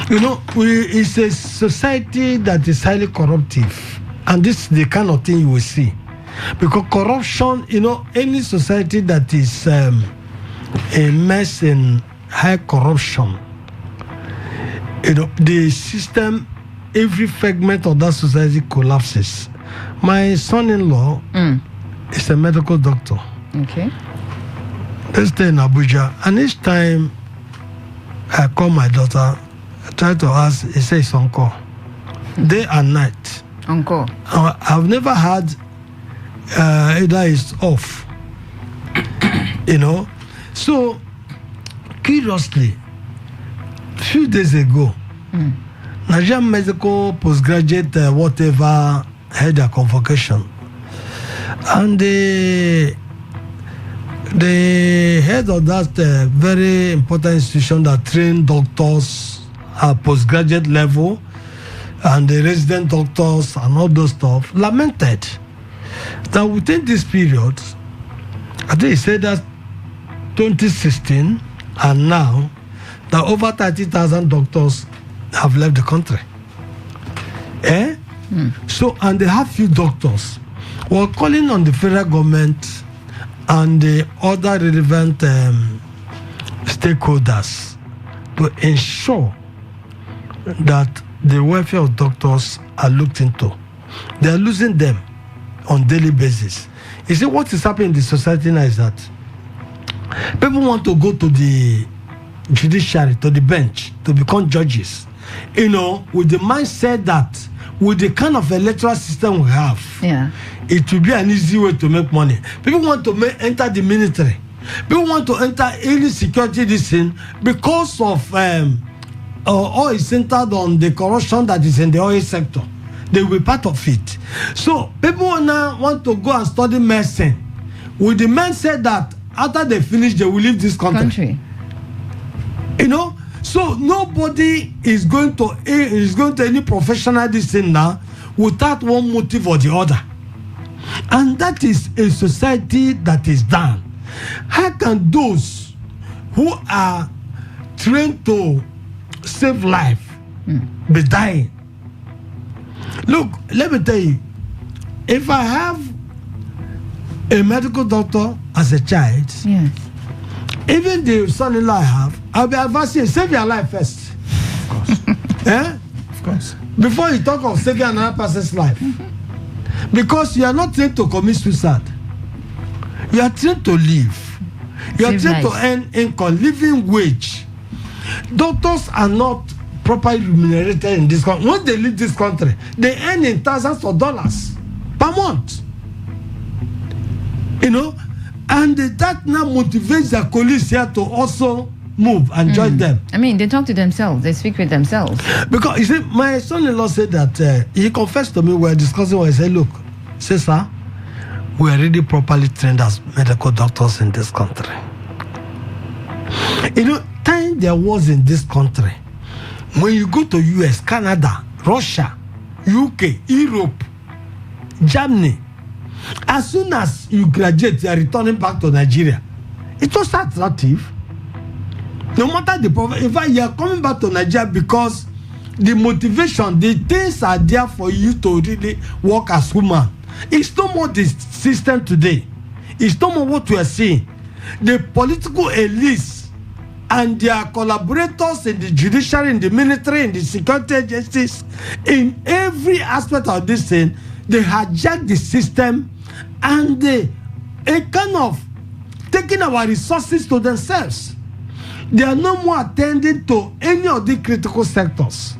It's a society that is highly corruptive, and this is the kind of thing you will see. Because corruption, any society that is immersed in high corruption, the system, every fragment of that society collapses. My son-in-law is a medical doctor. Okay. They stay in Abuja, and each time I call my daughter, I try to ask, he says on call, day and night. On call. I've never had either it's off. So curiously, a few days ago, Nigerian medical postgraduate whatever had a convocation, and the head of that very important institution that train doctors at postgraduate level and the resident doctors and all those stuff lamented that within this period, I think he said that 2016 and now, that over 30,000 doctors have left the country. So, and they have few doctors. We're calling on the federal government and the other relevant stakeholders to ensure that the welfare of doctors are looked into. They are losing them on daily basis. You see, what is happening in the society now is that people want to go to the judiciary, to the bench, to become judges, with the mindset that with the kind of electoral system we have, it will be an easy way to make money. People want to enter the military. People want to enter any security this thing because of oil is centered on the corruption that is in the oil sector. They will be part of it. So people now want to go and study medicine with the mindset that after they finish, they will leave this country. So nobody is going to any professional this thing now without one motive or the other. And that is a society that is down. How can those who are trained to save life be dying? Look, let me tell you, if I have a medical doctor as a child, even the son-in-law I have, I'll be advising, save your life first. Of course. Of course. Before you talk of saving another person's life. Because you are not trained to commit suicide. You are trained to live. You are trained to earn income, living wage. Doctors are not properly remunerated in this country. Once they leave this country, they earn in thousands of dollars per month. And that now motivates their colleagues here to also move and join them. I mean, they talk to themselves, they speak with themselves. Because, you see, my son-in-law said that, he confessed to me, we were discussing, he said, look, sir, we are really properly trained as medical doctors in this country. Time there was in this country, When you go to US, Canada, Russia, UK, Europe, Germany, as soon as you graduate, you are returning back to Nigeria. It's just attractive. No matter the problem, in fact, you are coming back to Nigeria because the motivation, the things are there for you to really work as human. It's no more the system today. It's no more what we are seeing. The political elites and their collaborators in the judiciary, in the military, in the security agencies, in every aspect of this thing, they hijack the system and they kind of taking our resources to themselves. They are no more attending to any of the critical sectors.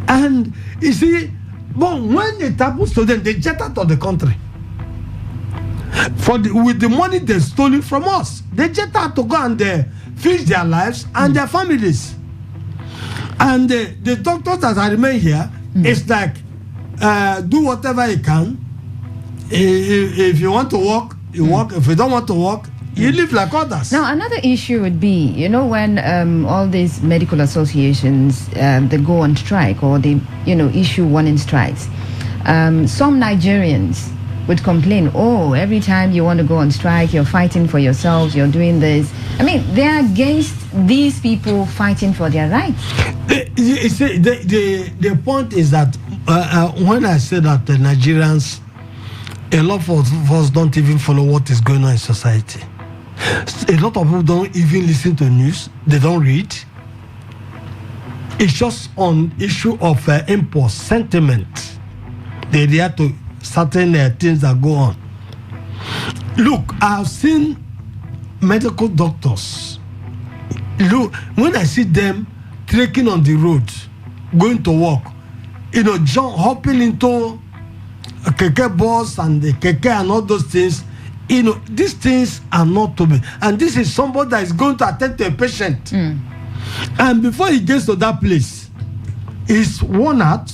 And you see, but when it happens to them, they jet out of the country. With the money they stole from us, they jet out to go and fix their lives and their families. And the doctors that are remain here, it's like do whatever you can. If you want to work, you work. If you don't want to work, you live like others. Now, another issue would be, when all these medical associations they go on strike or they, issue warning strikes. Some Nigerians would complain, every time you want to go on strike, you're fighting for yourselves, you're doing this. I mean, they're against these people fighting for their rights. You see, the point is that when I say that the Nigerians, a lot of us don't even follow what is going on in society. A lot of people don't even listen to news. They don't read. It's just on issue of impulse, sentiment. They react to certain things that go on. Look, I've seen medical doctors. Look, when I see them trekking on the road, going to work, hopping into a keke bus and the keke and all those things, these things are not to be. And this is somebody that is going to attend to a patient. And before he gets to that place, he's worn out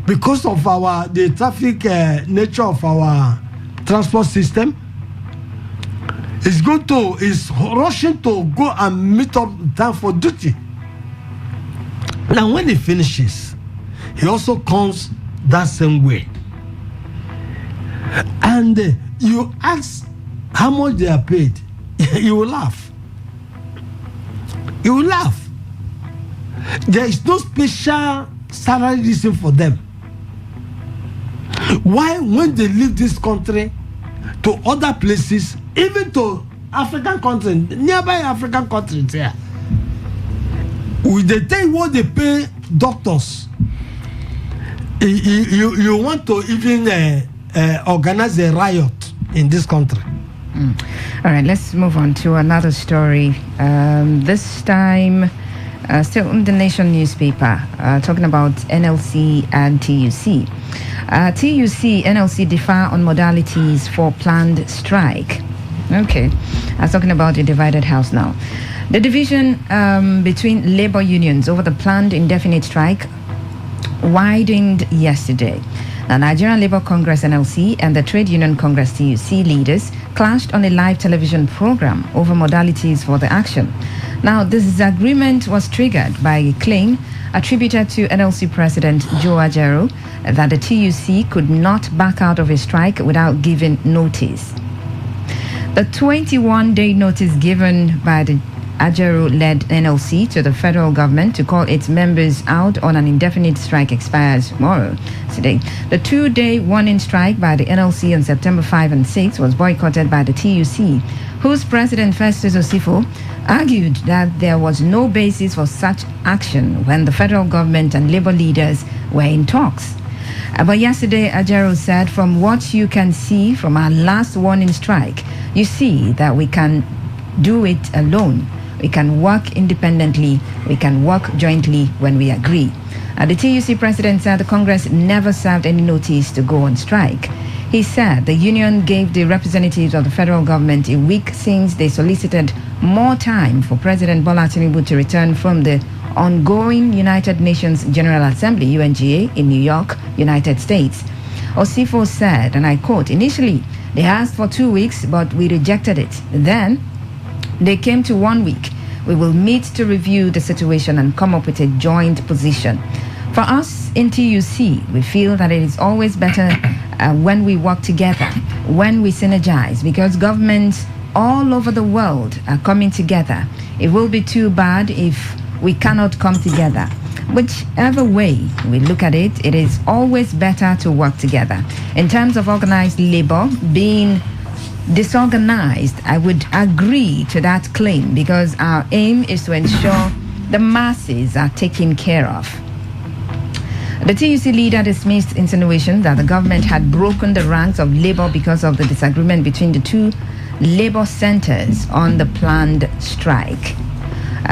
because of the traffic nature of our transport system. He's rushing to go and meet up time for duty. Now, when he finishes, he also comes that same way. And you ask how much they are paid, you will laugh. You will laugh. There is no special salary reason for them. Why, when they leave this country to other places, even to African countries, nearby African countries here, they tell you what they pay doctors. You want to even organize a riot in this country. All right, let's move on to another story. This time, still in the Nation newspaper, talking about NLC and TUC. TUC, NLC differ on modalities for planned strike. Okay, I was talking about the divided house now. The division between labor unions over the planned indefinite strike widened yesterday. The Nigerian Labour Congress NLC and the Trade Union Congress TUC leaders clashed on a live television program over modalities for the action. Now, this disagreement was triggered by a claim attributed to NLC President Joe Ajaero that the TUC could not back out of a strike without giving notice. The 21-day notice given by the Ajaero-led NLC to the federal government to call its members out on an indefinite strike expires tomorrow. Today, the 2-day warning strike by the NLC on September 5 and 6 was boycotted by the TUC, whose president Festus Osifo argued that there was no basis for such action when the federal government and labor leaders were in talks. But yesterday, Ajaero said, from what you can see from our last warning strike, you see that we can do it alone. We can work independently. We can work jointly when we agree. The TUC president said the Congress never served any notice to go on strike. He said the union gave the representatives of the federal government a week since they solicited more time for President Bola Tinubu to return from the ongoing United Nations General Assembly, UNGA, in New York, United States. Osifo said, and I quote, initially, they asked for 2 weeks, but we rejected it. Then they came to 1 week. We will meet to review the situation and come up with a joint position. For us in TUC, we feel that it is always better when we work together, when we synergize, because governments all over the world are coming together. It will be too bad if we cannot come together. Whichever way we look at it, it is always better to work together. In terms of organized labor being disorganized, I would agree to that claim, because our aim is to ensure the masses are taken care of. The TUC leader dismissed insinuations that the government had broken the ranks of labor because of the disagreement between the two labor centers on the planned strike.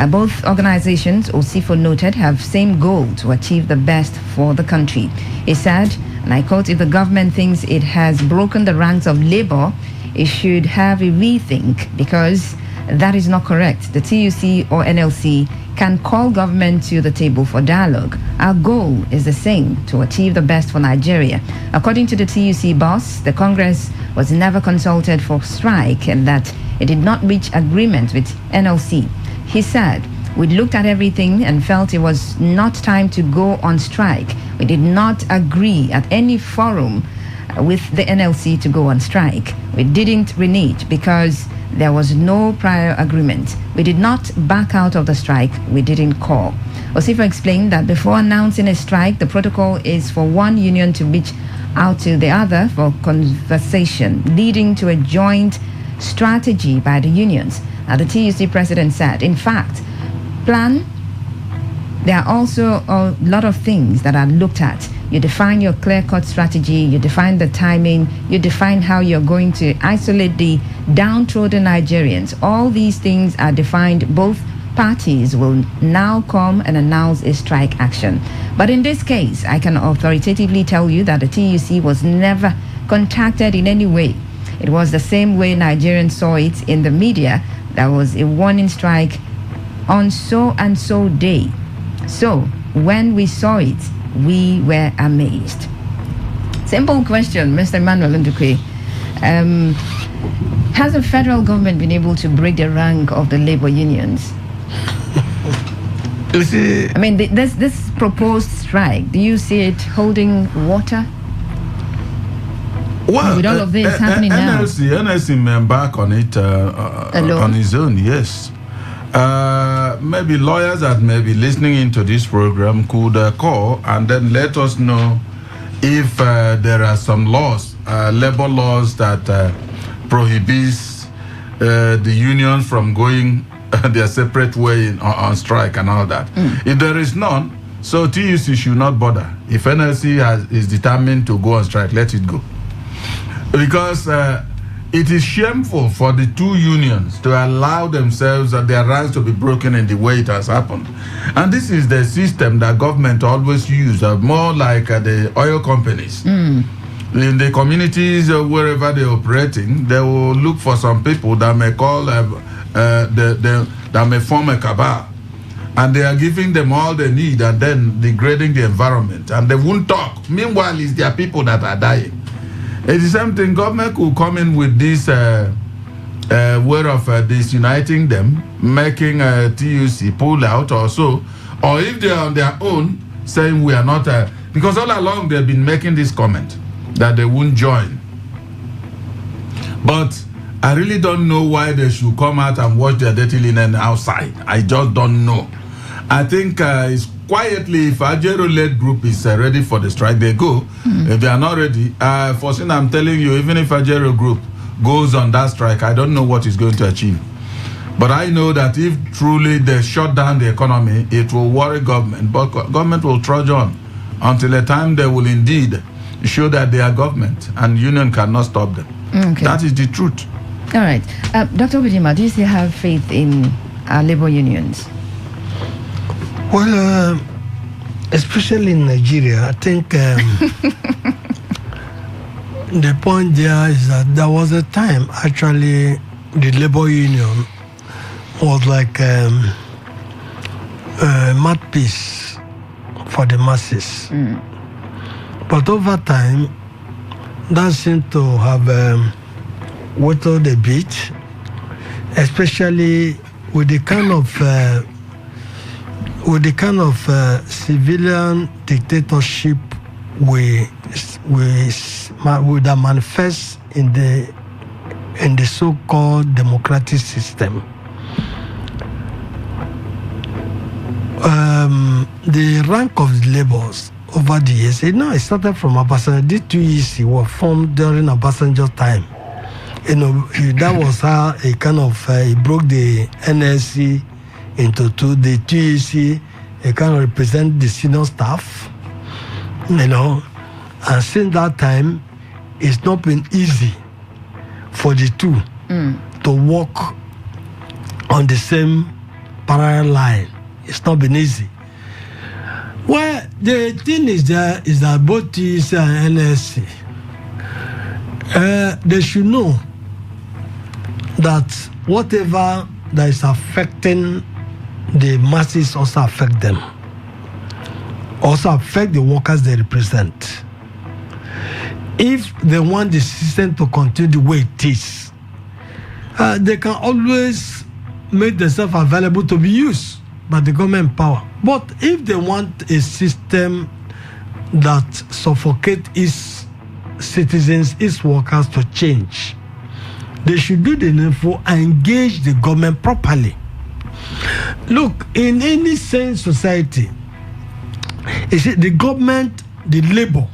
Both organizations, OSIFO noted, have same goal to achieve the best for the country. He said, and I quote, "If the government thinks it has broken the ranks of labor, it should have a rethink, because that is not correct. The TUC or NLC can call government to the table for dialogue. Our goal is the same, to achieve the best for Nigeria." According to the TUC boss, the Congress was never consulted for strike and that it did not reach agreement with NLC. He said, "We looked at everything and felt it was not time to go on strike. We did not agree at any forum with the NLC to go on strike. We didn't renege because there was no prior agreement. We did not back out of the strike. We didn't call." OSIFO explained that before announcing a strike, the protocol is for one union to reach out to the other for conversation, leading to a joint strategy by the unions. Now, the TUC president said, in fact, there are also a lot of things that are looked at. You define your clear-cut strategy, you define the timing, you define how you're going to isolate the downtrodden Nigerians. All these things are defined. Both parties will now come and announce a strike action. But in this case, I can authoritatively tell you that the TUC was never contacted in any way. It was the same way Nigerians saw it in the media. There was a warning strike on so and so day. So when we saw it, we were amazed. Simple question, Mr. Emmanuel Ndukwe. Has the federal government been able to break the rank of the labor unions? You see, I mean, this proposed strike, do you see it holding water? Well, with all of this happening now, NLC may embark on it on his own, yes. Maybe lawyers that may be listening into this program could call and then let us know if there are some laws, labor laws that prohibits the union from going their separate way on strike and all that. If there is none, so TUC should not bother. If NLC is determined to go on strike, let it go. Because it is shameful for the two unions to allow themselves their ranks to be broken in the way it has happened. And this is the system that government always use, more like the oil companies. In the communities wherever they're operating, they will look for some people that may call, that may form a cabal. And they are giving them all they need and then degrading the environment. And they won't talk. Meanwhile, it's their people that are dying. It's the same thing. Government could come in with this way of disuniting them, making TUC pull out or so, or if they are on their own, saying we are not, because all along they've been making this comment that they won't join. But I really don't know why they should come out and wash their dirty linen outside. I just don't know. I think it's quietly, if Ajero-led group is ready for the strike, they go. If they are not ready, for sin, I'm telling you, even if Ajero group goes on that strike, I don't know what it's going to achieve. But I know that if truly they shut down the economy, it will worry government. But government will trudge on until a time they will indeed show that they are government and union cannot stop them. Okay. That is the truth. All right. Dr. Obidima, do you still have faith in our labor unions? Well, especially in Nigeria, I think the point there is that there was a time, actually, the labor union was like a mouthpiece for the masses. But over time, that seemed to have whittled a bit, especially with the kind of civilian dictatorship that manifests in the so-called democratic system. The rank of the labors over the years, it started from Obasanjo. The 2EC were formed during Obasanjo's time. That was how he broke the NSC into two. The 2EC, it kind of represent the senior staff, and since that time, it's not been easy for the two to work on the same parallel line. It's not been easy. Well, the thing is that both TEC and NSC, they should know that whatever that is affecting the masses also affect them, also affect the workers they represent. If they want the system to continue the way it is, they can always make themselves available to be used by the government power. But if they want a system that suffocates its citizens, its workers to change, they should do the needful and engage the government properly. Look, in any sane society, the government, the labor,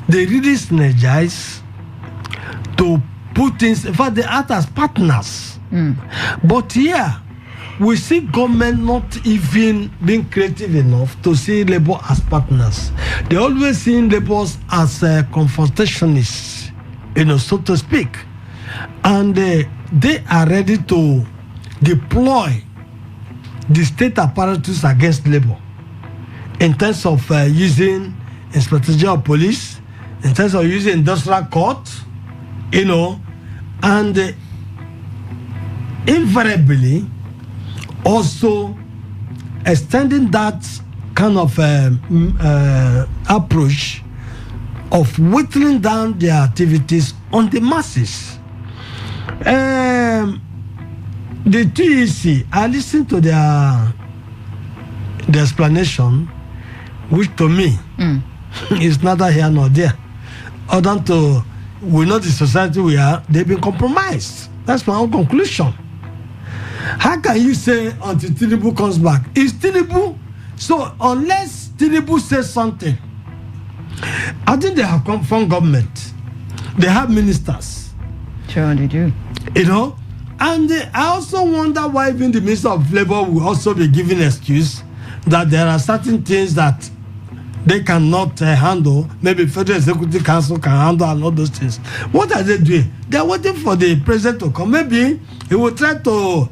they really synergize to put things, in fact, they act as partners. But here, we see government not even being creative enough to see labor as partners. They always see labor as confrontationists, so to speak. And they are ready to deploy the state apparatus against labor in terms of using Inspector General of Police, in terms of using industrial court, and invariably also extending that kind of approach of whittling down their activities on the masses. The TEC, I listened to their explanation, which to me is neither here nor there. Other than to, we know the society we are, they've been compromised. That's my own conclusion. How can you say until Tinubu comes back? It's Tinubu. So unless Tinubu says something, I think they have come from government. They have ministers. Sure, they do. And I also wonder why even the Minister of Labor will also be giving excuse that there are certain things that they cannot handle. Maybe Federal Executive Council can handle and all those things. What are they doing? They are waiting for the president to come. Maybe he will try to,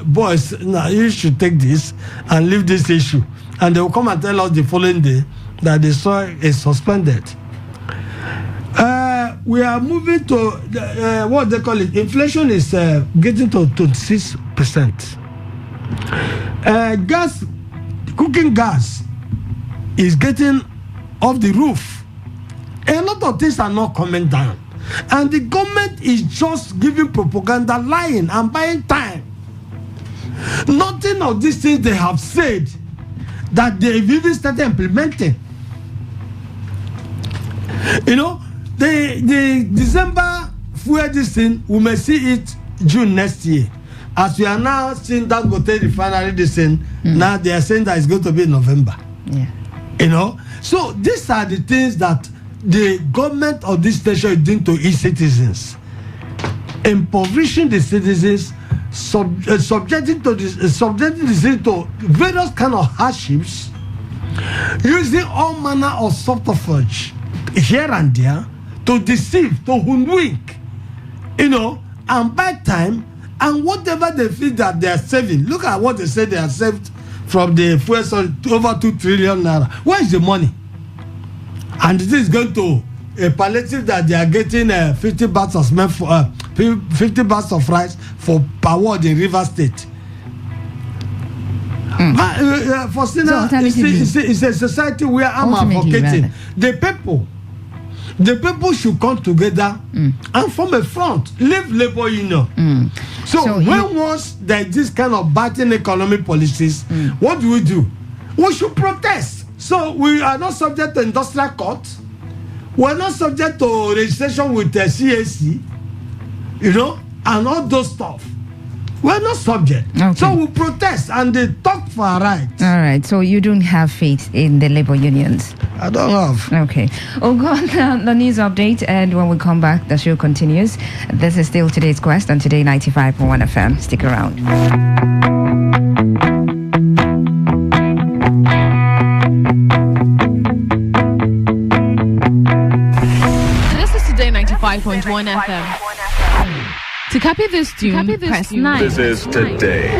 boys, you should take this and leave this issue. And they will come and tell us the following day that the soil is suspended. We are moving to what they call it. Inflation is getting to 26%. Cooking gas is getting off the roof. A lot of things are not coming down. And the government is just giving propaganda, lying and buying time. Nothing of these things they have said that they've even started implementing. The December fuel this thing, we may see it June next year. As we are now seeing that Dangote refinery this thing, now they are saying that it's going to be in November. Yeah. So these are the things that the government of this nation is doing to its citizens. Impoverishing the citizens, subjecting the citizens to various kind of hardships, using all manner of subterfuge here and there to deceive, to hoodwink, and buy time, and whatever they feel that they are saving. Look at what they say they have saved from the fuel over 2 trillion naira. Where is the money? And this is going to a palliative that they are getting 50 bags of cement for 50 bags of rice for per ward in River State. For it's a society where I'm advocating the people. The people should come together and form a front. Leave labor union. So when once there is this kind of biting economic policies, what do? We should protest. So we are not subject to industrial court. We are not subject to registration with the CAC, and all those stuff. We are not subject. Okay. So we protest and they talk for our rights. All right. So you don't have faith in the labor unions? I don't have. Okay. We'll go on the news update, and when we come back, the show continues. This is still Today's Quest on Today 95.1 FM. Stick around. This is Today 95.1 FM. To copy this tune, press 9. This is Today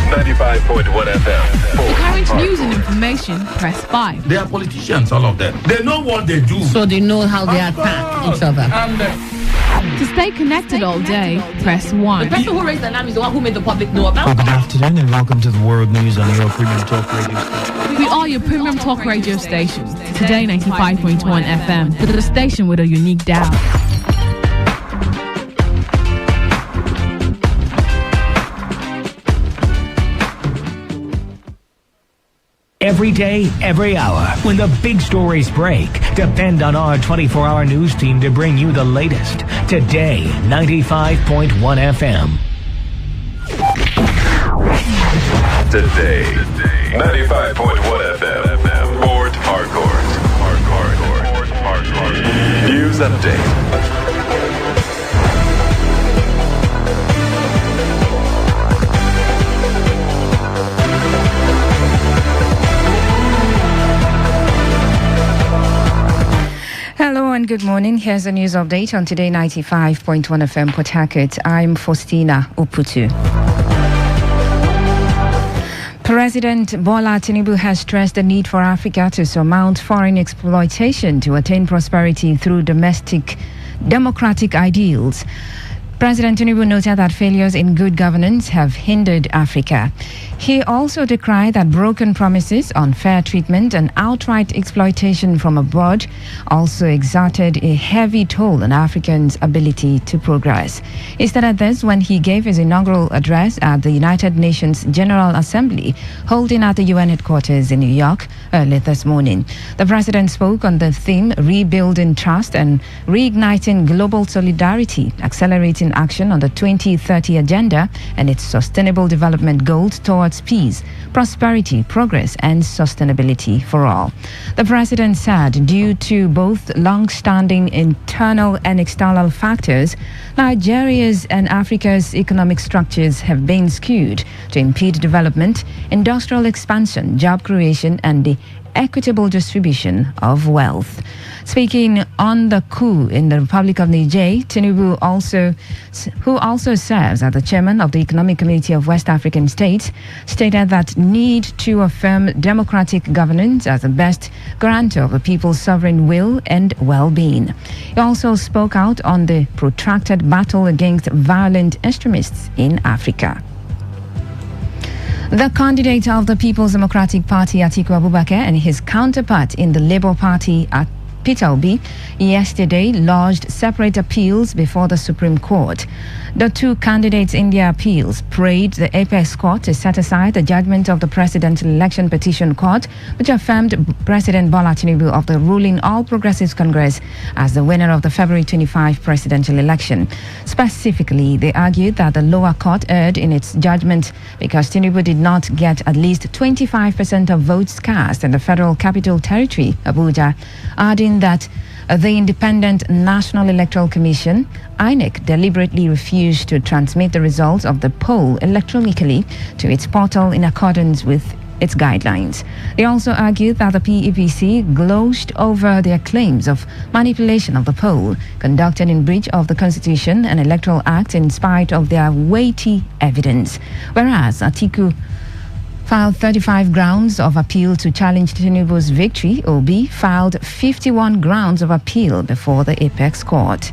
95.1 FM. For current news and information, press 5. They are politicians, all of them. They know what they do. So they know how they attack each other. To stay connected all day, press 1. The person who raised the name is the one who made the public know about Good afternoon and welcome to the world news on your premium talk radio station. We are your premium talk radio station. Today 95.1 FM, the station with a unique dial. Every day, every hour, when the big stories break, depend on our 24-hour news team to bring you the latest. Today, 95.1 FM. Today, 95.1 FM. Port Harcourt. News update. Hello and good morning. Here's a news update on Today 95.1 FM Port Harcourt. I'm Faustina Uputu. President Bola Tinubu has stressed the need for Africa to surmount foreign exploitation to attain prosperity through domestic democratic ideals. President Tinubu noted that failures in good governance have hindered Africa. He also decried that broken promises, unfair treatment, and outright exploitation from abroad also exerted a heavy toll on Africans' ability to progress. He stated this when he gave his inaugural address at the United Nations General Assembly, holding at the UN headquarters in New York early this morning. The president spoke on the theme Rebuilding Trust and Reigniting Global Solidarity, accelerating action on the 2030 Agenda and its sustainable development goals towards peace, prosperity, progress, and sustainability for all. The president said due to both long-standing internal and external factors, Nigeria's and Africa's economic structures have been skewed to impede development, industrial expansion, job creation, and the equitable distribution of wealth. Speaking on the coup in the Republic of Niger, Tinubu, who also serves as the chairman of the Economic Community of West African States, stated that need to affirm democratic governance as the best guarantor of the people's sovereign will and well-being. He also spoke out on the protracted battle against violent extremists in Africa. The candidate of the People's Democratic Party, Atiku Abubakar, and his counterpart in the Labour Party, Peter Obi, yesterday lodged separate appeals before the Supreme Court. The two candidates in their appeals prayed the Apex Court to set aside the judgment of the Presidential Election Petition Court, which affirmed President Bola Tinubu of the ruling All Progressives Congress as the winner of the February 25 presidential election. Specifically, they argued that the lower court erred in its judgment because Tinubu did not get at least 25% of votes cast in the Federal Capital Territory, Abuja, adding that the Independent National Electoral Commission, INEC, deliberately refused to transmit the results of the poll electronically to its portal in accordance with its guidelines. They also argued that the PEPC glozed over their claims of manipulation of the poll conducted in breach of the Constitution and Electoral Act in spite of their weighty evidence. Whereas Atiku filed 35 grounds of appeal to challenge Tinubu's victory, Obi filed 51 grounds of appeal before the Apex Court.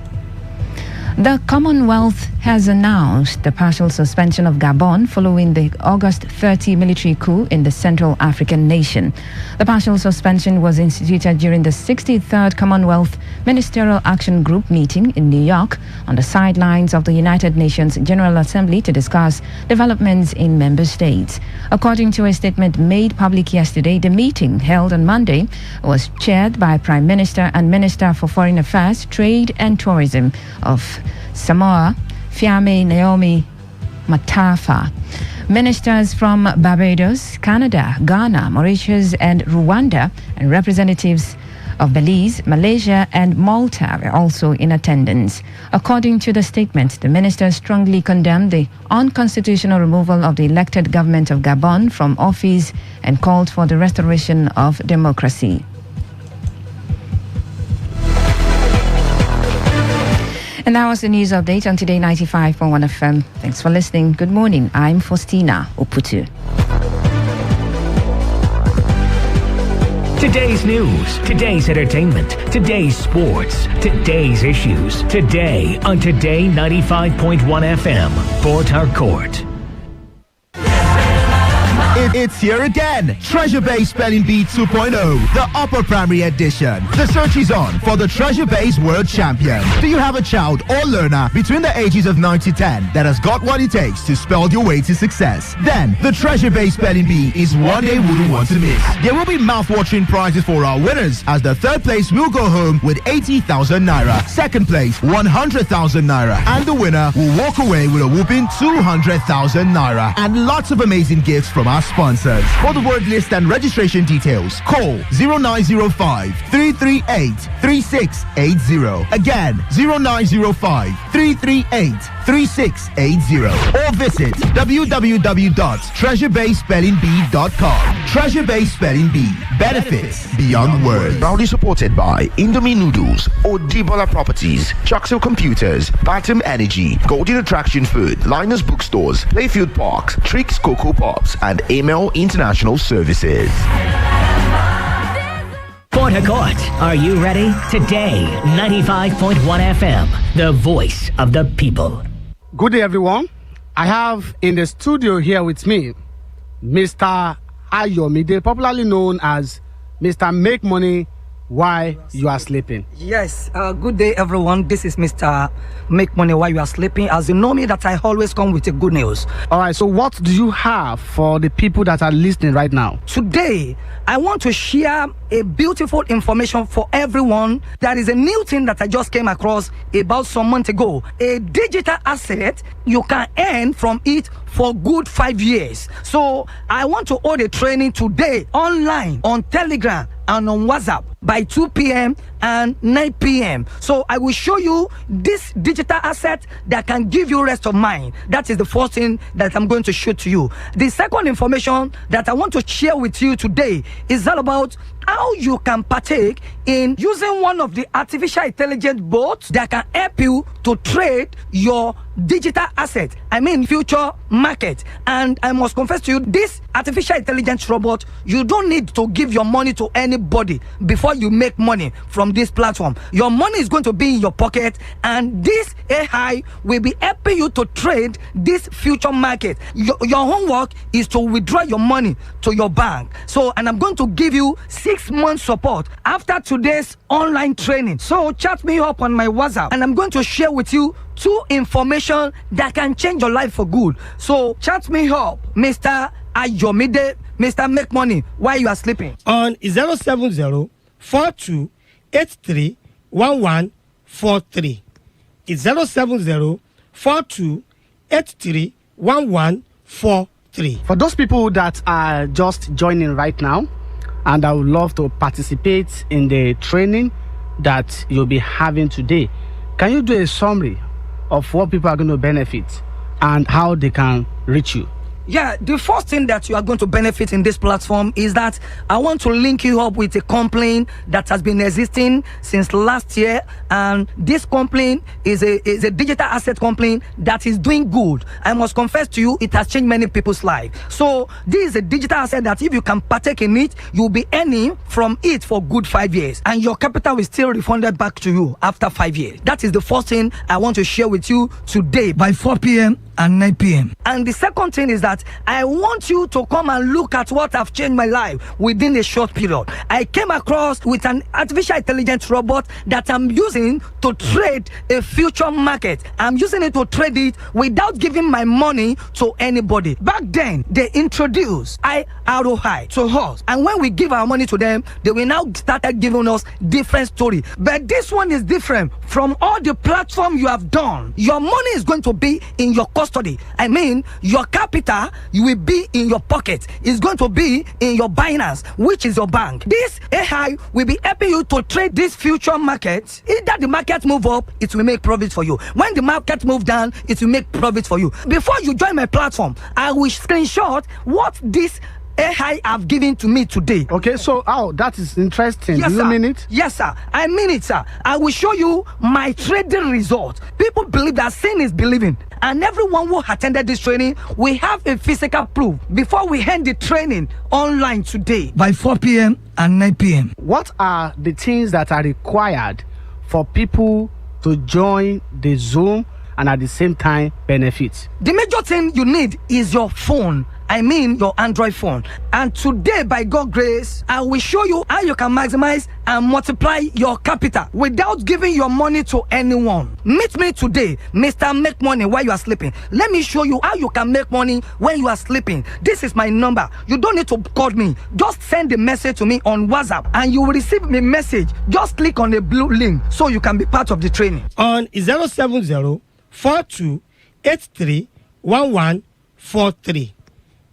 The Commonwealth has announced the partial suspension of Gabon following the August 30 military coup in the Central African nation. The partial suspension was instituted during the 63rd Commonwealth Ministerial Action Group meeting in New York on the sidelines of the United Nations General Assembly to discuss developments in member states. According to a statement made public yesterday, the meeting held on Monday was chaired by Prime Minister and Minister for Foreign Affairs, Trade and Tourism of Samoa, Fiame Naomi Matafa. Ministers from Barbados, Canada, Ghana, Mauritius and Rwanda, and representatives of Belize, Malaysia and Malta were also in attendance. According to the statement, the ministers strongly condemned the unconstitutional removal of the elected government of Gabon from office and called for the restoration of democracy. And that was the news update on Today 95.1 FM. Thanks for listening. Good morning. I'm Faustina Oputu. Today's news, today's entertainment, today's sports, today's issues. Today on Today 95.1 FM, Port Harcourt. It's here again. Treasure Bay Spelling Bee 2.0, the upper primary edition. The search is on for the Treasure Bay's World Champion. Do you have a child or learner between the ages of 9 to 10 that has got what it takes to spell your way to success? Then the Treasure Bay Spelling Bee is one they wouldn't want to miss. There will be mouth-watering prizes for our winners, as the third place will go home with 80,000 naira, second place 100,000 naira, and the winner will walk away with a whooping 200,000 naira and lots of amazing gifts from our sponsors. For the word list and registration details, call 0905 338 3680. Again, 0905 338 3680. Or visit www.treasurebayspellingbee.com. Treasure Bay Spelling Bee. Benefits beyond words. Proudly supported by Indomie Noodles, Odibola Properties, Chuxo Computers, Batum Energy, Golden Attraction Food, Linus Bookstores, Playfield Parks, Tricks Cocoa Pops, and Amel International Services. Port Harcourt, are you ready? Today, 95.1 FM, the voice of the people. Good day, everyone. I have in the studio here with me Mr. Ayomide, popularly known as Mr. Make Money While You Are Sleeping. Yes, good day, everyone. This is Mr. Make Money While You Are Sleeping. As you know me, that I always come with the good news. All right, so what do you have for the people that are listening right now? Today, I want to share a beautiful information for everyone. There is a new thing that I just came across about some months ago. A digital asset, you can earn from it for good 5 years. So I want to hold a training today online on Telegram and on WhatsApp by 2 p.m. and 9 p.m. So I will show you this digital asset that can give you rest of mind. That is the first thing that I'm going to show to you. The second information that I want to share with you today is all about how you can partake in using one of the artificial intelligence bots that can help you to trade your digital asset, I mean future market. And I must confess to you, this artificial intelligence robot, you don't need to give your money to anybody before you make money from this platform. Your money is going to be in your pocket, and this AI will be helping you to trade this future market. Your homework is to withdraw your money to your bank. So, and I'm going to give you 6 months support after today's online training. So chat me up on my WhatsApp, and I'm going to share with you 2 information that can change your life for good. So chat me up, Mr. Ayomide, Mr. Make Money While You Are Sleeping, on 070-4283-1143. It's 070-4283-1143. For those people that are just joining right now and I would love to participate in the training that you'll be having today, can you do a summary of what people are going to benefit and how they can reach you? Yeah, the first thing that you are going to benefit in this platform is that I want to link you up with a complaint that has been existing since last year, and this complaint is a digital asset complaint that is doing good. I must confess to you, it has changed many people's life. So this is a digital asset that if you can partake in it, you'll be earning from it for good 5 years, and your capital is still refunded back to you after 5 years. That is the first thing I want to share with you today by 4 p.m. and 9 p.m. And the second thing is that I want you to come and look at what have changed my life within a short period. I came across with an artificial intelligence robot that I'm using to trade a future market. I'm using it to trade it without giving my money to anybody. Back then, they introduced ROI to us. And when we give our money to them, they will now start giving us different story. But this one is different from all the platform you have done. Your money is going to be in your custody. I mean, your capital will be in your pocket. It's going to be in your Binance, which is your bank. This AI will be helping you to trade this future market. Either the market move up, it will make profit for you. When the market move down, it will make profit for you. Before you join my platform, I will screenshot what this AI have given to me today. Okay, so that is interesting. Yes, Do you sir. mean it? Yes, sir. I mean it, sir. I will show you my trading result. People believe that seeing is believing, and everyone who attended this training, we have a physical proof before we end the training online today by 4 p.m. and 9 p.m. What are the things that are required for people to join the Zoom and at the same time benefit? The major thing you need is your phone. I mean your Android phone. And today, by God's grace, I will show you how you can maximize and multiply your capital without giving your money to anyone. Meet me today, Mr. Make Money while you are sleeping. Let me show you how you can make money when you are sleeping. This is my number. You don't need to call me. Just send a message to me on WhatsApp and you will receive a message. Just click on the blue link so you can be part of the training. On 070-4283-1143.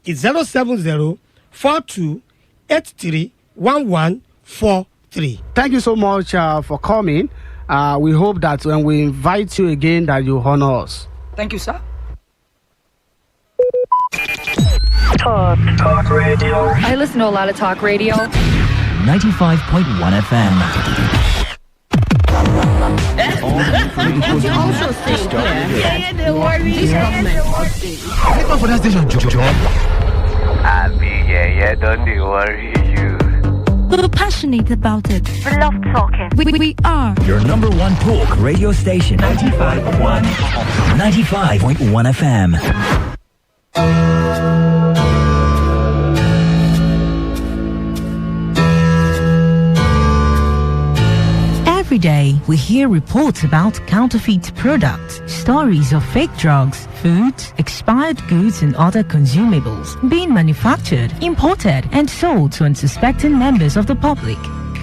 It's 070-4283-1143. Thank you so much for coming. We hope that when we invite you again that you honor us. Thank you, sir. Talk radio. I listen to a lot of talk radio. 95.1 FM. You also sing. Yeah, the word is For that station, John. Yeah, don't worry you. We're passionate about it. We love talking. We are Your number one talk radio station. 95.1 FM. Every day, we hear reports about counterfeit products, stories of fake drugs, food, expired goods, and other consumables being manufactured, imported, and sold to unsuspecting members of the public.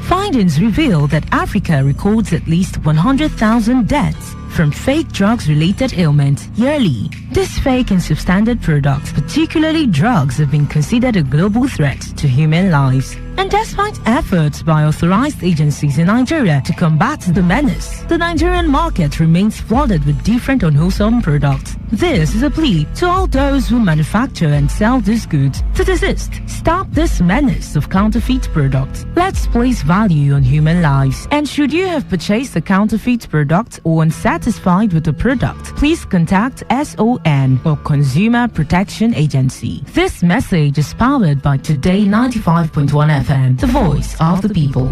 Findings reveal that Africa records at least 100,000 deaths from fake drugs-related ailments yearly. These fake and substandard products, particularly drugs, have been considered a global threat to human lives. And despite efforts by authorized agencies in Nigeria to combat the menace, the Nigerian market remains flooded with different unwholesome products. This is a plea to all those who manufacture and sell these goods to desist. Stop this menace of counterfeit products. Let's place value on human lives. And should you have purchased a counterfeit product or unsatisfied with the product, please contact SON or Consumer Protection Agency. This message is powered by Today 95.1 FM, the voice of the people.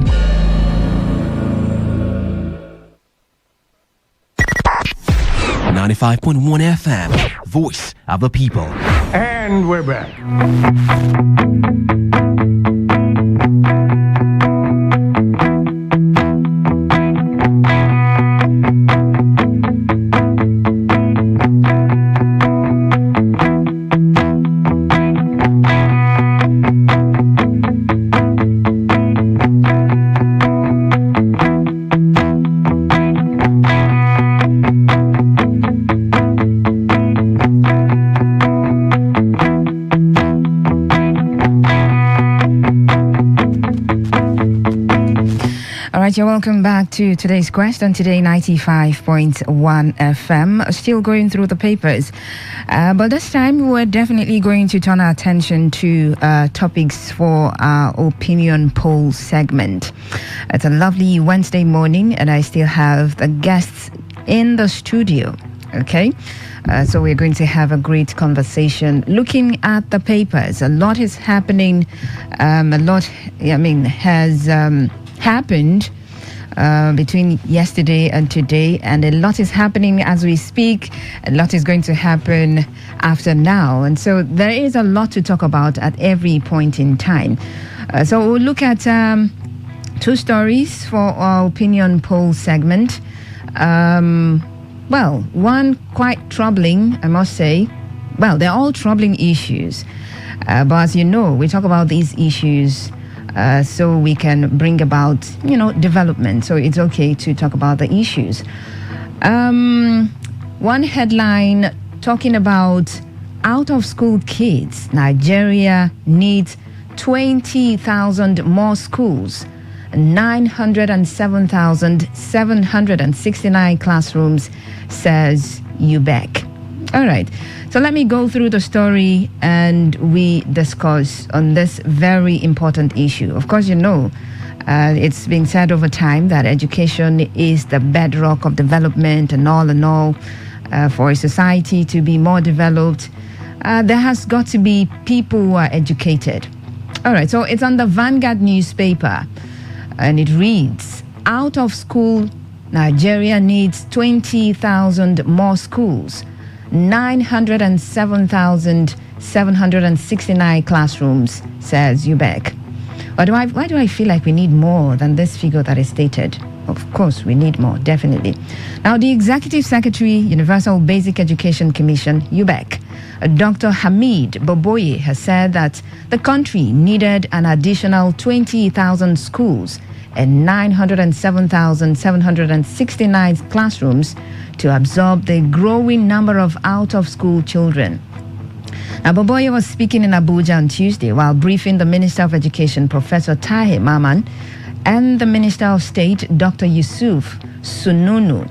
.1 FM, voice of the people. And we're back. right, you're welcome back to today's quest on Today 95.1 FM. Still going through the papers. But this time we're definitely going to turn our attention to topics for our opinion poll segment. It's a lovely Wednesday morning and I still have the guests in the studio. Okay? So we're going to have a great conversation looking at the papers. A lot is happening. Has happened between yesterday and today, and a lot is happening as we speak. A lot is going to happen after now, and so there is a lot to talk about at every point in time. So we'll look at two stories for our opinion poll segment. Well, one quite troubling, I must say. Well, they're all troubling issues, but as you know, we talk about these issues so we can bring about, development. So it's okay to talk about the issues. One headline talking about out-of-school kids. Nigeria needs 20,000 more schools. 907,769 classrooms, says UBEC. All right, so let me go through the story and we discuss on this very important issue. Of course, it's been said over time that education is the bedrock of development and all, for a society to be more developed, there has got to be people who are educated. All right, so it's on the Vanguard newspaper. And it reads, out of school, Nigeria needs 20,000 more schools, 907,769 classrooms, says UBEC. Why do I feel like we need more than this figure that is stated? Of course, we need more, definitely. Now, the Executive Secretary, Universal Basic Education Commission, UBEC, Dr. Hamid Boboye, has said that the country needed an additional 20,000 schools and 907,769 classrooms to absorb the growing number of out-of-school children. Now, Boboye was speaking in Abuja on Tuesday while briefing the Minister of Education, Professor Tahe Maman, and the Minister of State, Dr. Yusuf Sununu.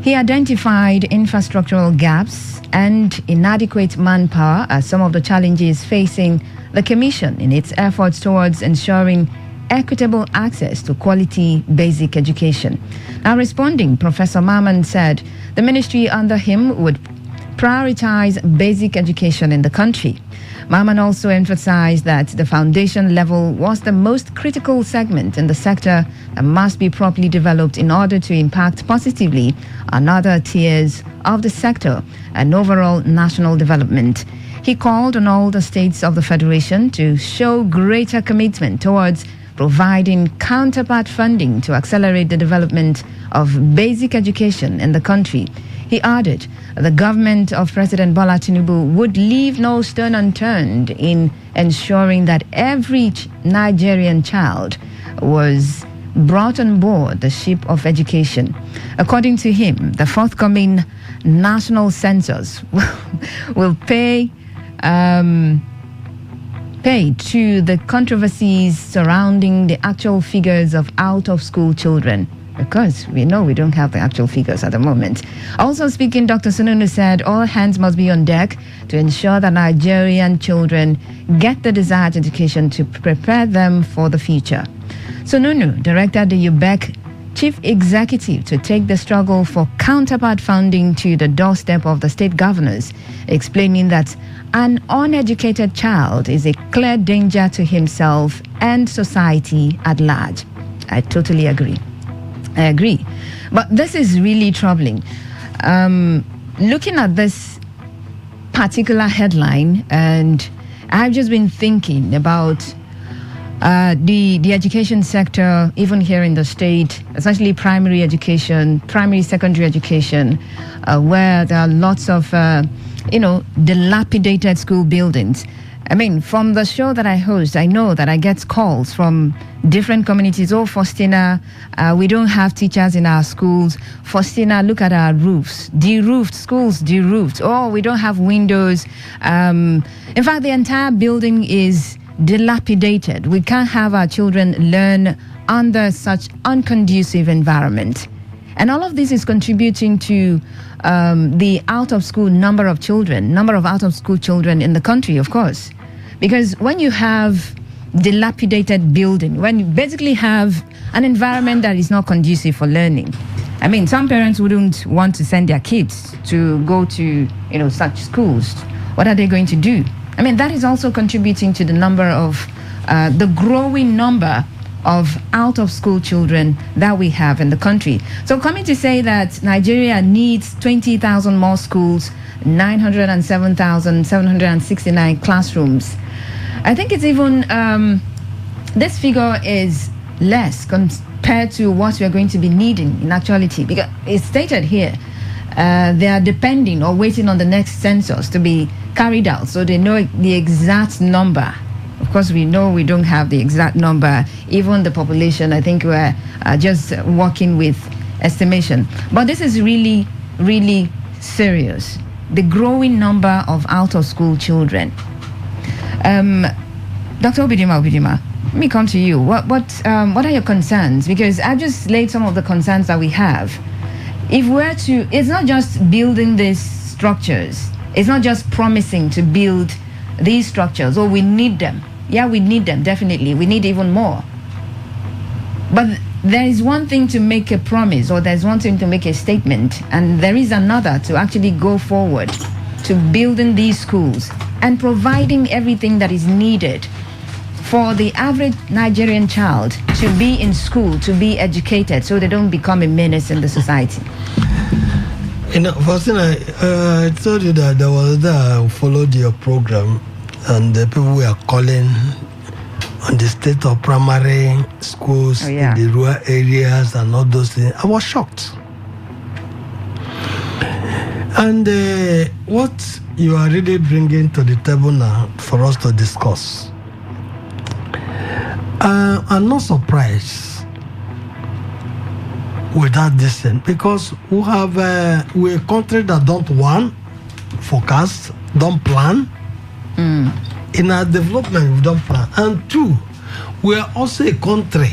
He identified infrastructural gaps and inadequate manpower as some of the challenges facing the Commission in its efforts towards ensuring equitable access to quality basic education. Now, responding, Professor Maman said the ministry under him would prioritize basic education in the country. Maman also emphasized that the foundation level was the most critical segment in the sector that must be properly developed in order to impact positively on other tiers of the sector and overall national development. He called on all the states of the Federation to show greater commitment towards providing counterpart funding to accelerate the development of basic education in the country. He added the government of President Bola Tinubu would leave no stone unturned in ensuring that every Nigerian child was brought on board the ship of education. According to him, the forthcoming national census will pay to the controversies surrounding the actual figures of out-of-school children, because we know we don't have the actual figures at the moment. Also speaking, Dr. Sununu said all hands must be on deck to ensure that Nigerian children get the desired education to prepare them for the future. Sununu directed the UBEC chief executive to take the struggle for counterpart funding to the doorstep of the state governors, explaining that an uneducated child is a clear danger to himself and society at large. I totally agree. But this is really troubling. Looking at this particular headline, and I've just been thinking about the education sector, even here in the state, especially primary education, primary secondary education, where there are lots of, dilapidated school buildings. I mean, from the show that I host, I know that I get calls from different communities. Oh, Faustina, we don't have teachers in our schools. Faustina, look at our roofs. De-roofed, schools de-roofed. Oh, we don't have windows. In fact, the entire building is dilapidated. We can't have our children learn under such unconducive environment. And all of this is contributing to the out-of-school number of out-of-school children in the country, of course. Because when you have dilapidated building, when you basically have an environment that is not conducive for learning, I mean, some parents wouldn't want to send their kids to go to, such schools. What are they going to do? I mean, that is also contributing to the the growing number of out-of-school children that we have in the country. So coming to say that Nigeria needs 20,000 more schools, 907,769 classrooms, I think it's even, this figure is less compared to what we are going to be needing in actuality, because it's stated here, they are depending or waiting on the next census to be carried out, so they know the exact number. Of course, we know we don't have the exact number. Even the population, I think we're just working with estimation. But this is really, really serious. The growing number of out-of-school children. Dr. Obidima, let me come to you. What are your concerns? Because I've just laid some of the concerns that we have. If we're to, it's not just building these structures. It's not just promising to build these structures. Oh, we need them. Yeah, we need them, definitely. We need even more. But there is one thing to make a promise, or there's one thing to make a statement, and there is another to actually go forward to building these schools and providing everything that is needed for the average Nigerian child to be in school, to be educated, so they don't become a menace in the society. First thing, I told you that there was that followed your program, and the people were calling on the state of primary schools in the rural areas and all those things. I was shocked. And what you are really bringing to the table now for us to discuss, I'm not surprised with that decision, because we have we're a country that don't forecast, don't plan. In our development, we don't plan. And two, we are also a country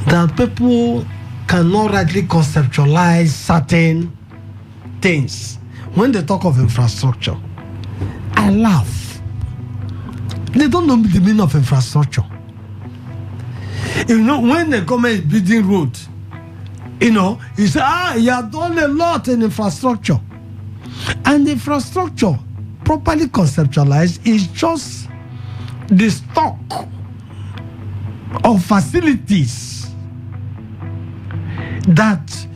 that people cannot rightly conceptualize certain things. When they talk of infrastructure, I laugh. They don't know the meaning of infrastructure. When the government is building road, you say, you have done a lot in infrastructure. And infrastructure, properly conceptualized, is just the stock of facilities that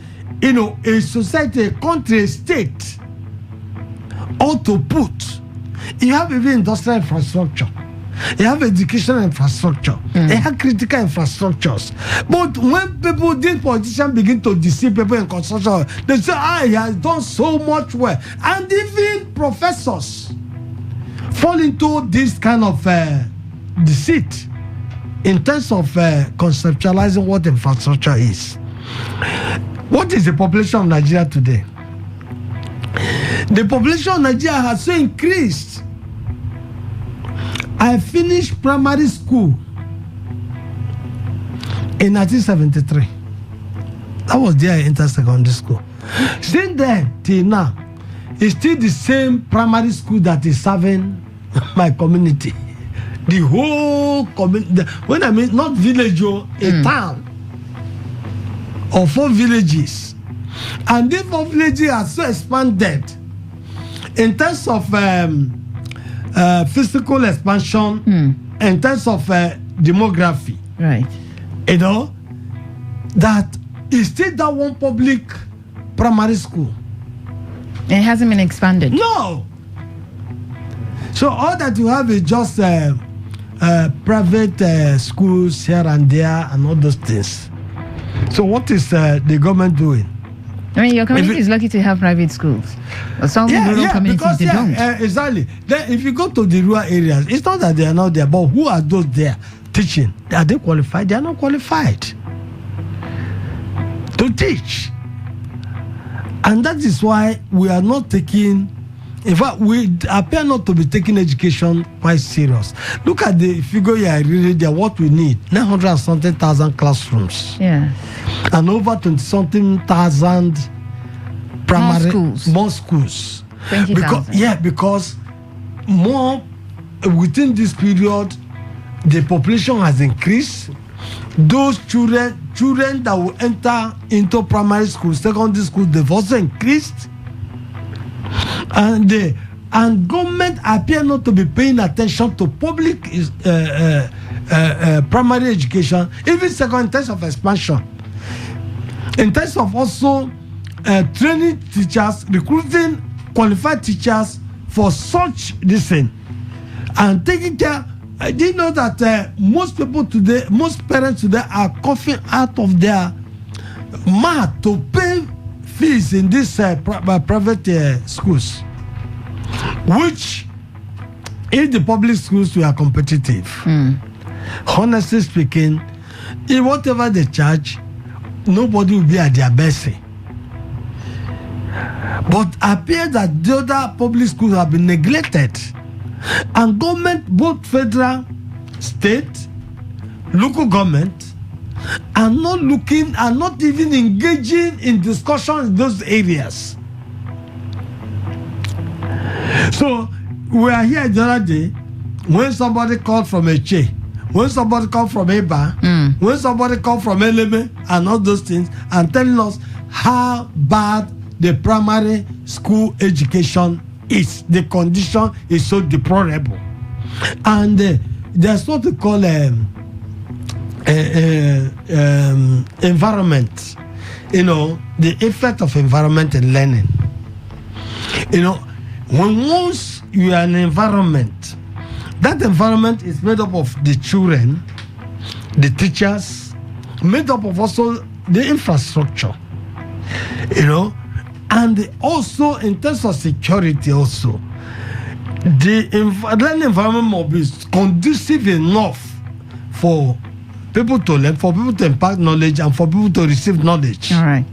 a society, a country, a state ought to put. You have even industrial infrastructure, you have educational infrastructure, you have critical infrastructures. But when these politicians begin to deceive people in construction, they say, he has done so much work. And even professors fall into this kind of deceit in terms of conceptualizing what infrastructure is. What is the population of Nigeria today? The population of Nigeria has so increased. I finished primary school in 1973. That was there I entered secondary school. Since then till now, it's still the same primary school that is serving my community. The whole community. When I mean not village, a town of 4 villages. And these 4 villages are so expanded in terms of physical expansion, in terms of demography. Right. That is still that one public primary school. It hasn't been expanded. No. So all that you have is just private schools here and there and all those things. So what is the government doing? I mean, your community is lucky to have private schools. But some rural communities, because, they don't. Exactly. Then if you go to the rural areas, it's not that they are not there, but who are those there teaching? Are they qualified? They are not qualified to teach. And that is why we are not taking In fact, we appear not to be taking education quite serious. Look at the figure here, really there. What we need: 900-something thousand classrooms. Yeah. And over 20-something thousand primary more schools. 20,000. Because more within this period, the population has increased. Those children that will enter into primary school, secondary school, they've also increased. And government appear not to be paying attention to public primary education, even second, in terms of expansion, in terms of also training teachers, recruiting qualified teachers for such listen, and taking care. I did know that most parents today are coughing out of their mouth to pay fees in these private schools, which, if the public schools were competitive, honestly speaking, in whatever they charge, nobody will be at their mercy. But appears that the other public schools have been neglected, and government, both federal, state, local government, are not even engaging in discussion in those areas. So we are here the other day when somebody called from Eche, when somebody called from Eba, when somebody called from Eleme, and all those things, and telling us how bad the primary school education is. The condition is so deplorable, and there's what we call environment. You know, the effect of environment and learning. You know, once you are in an environment, that environment is made up of the children, the teachers, made up of also the infrastructure. You know, and also in terms of security also, the learning environment must be conducive enough for people to learn, for people to impart knowledge, and for people to receive knowledge. All right.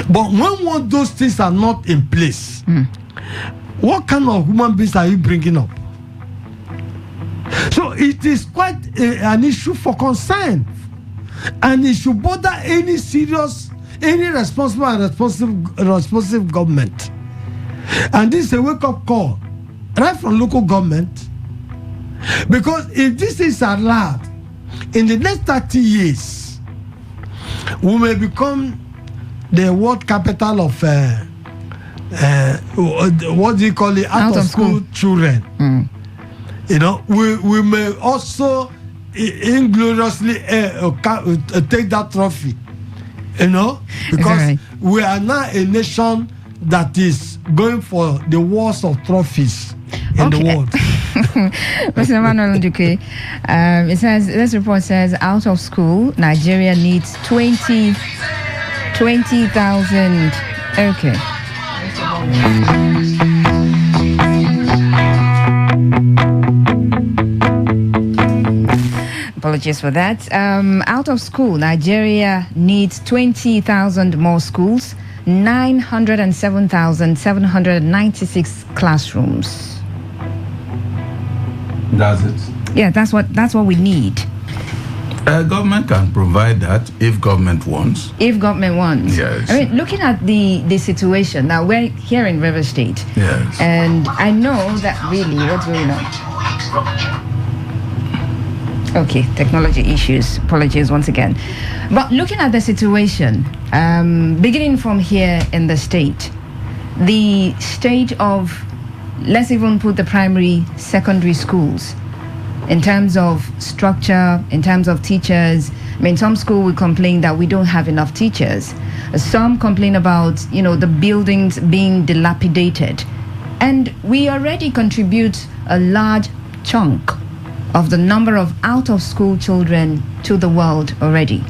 But when those things are not in place, what kind of human beings are you bringing up? So it is quite an issue for concern, and it should bother any responsible and responsive government. And this is a wake-up call right from local government, because if this is allowed, in the next 30 years we may become the world capital of what do you call it, out of school children. You know, we may also ingloriously take that trophy. You know, because we are now a nation that is going for the wars of trophies in the world. Mr. Emmanuel Nduke, it says, this report says, out of school, Nigeria needs 20,000. Okay. Apologies for that. Out of school, Nigeria needs 20,000 more schools, 907,796 classrooms. That's it. Yeah, that's what we need. Government can provide that if government wants. If government wants. Yes. I mean, looking at the situation now, we're here in River State. Yes. And I know that really what's going on. Okay, technology issues. Apologies once again. But looking at the situation, beginning from here in the state of, let's even put the primary, secondary schools, in terms of structure, in terms of teachers. I mean, some school will complain that we don't have enough teachers. Some complain about, the buildings being dilapidated. And we already contribute a large chunk of the number of out-of-school children to the world already.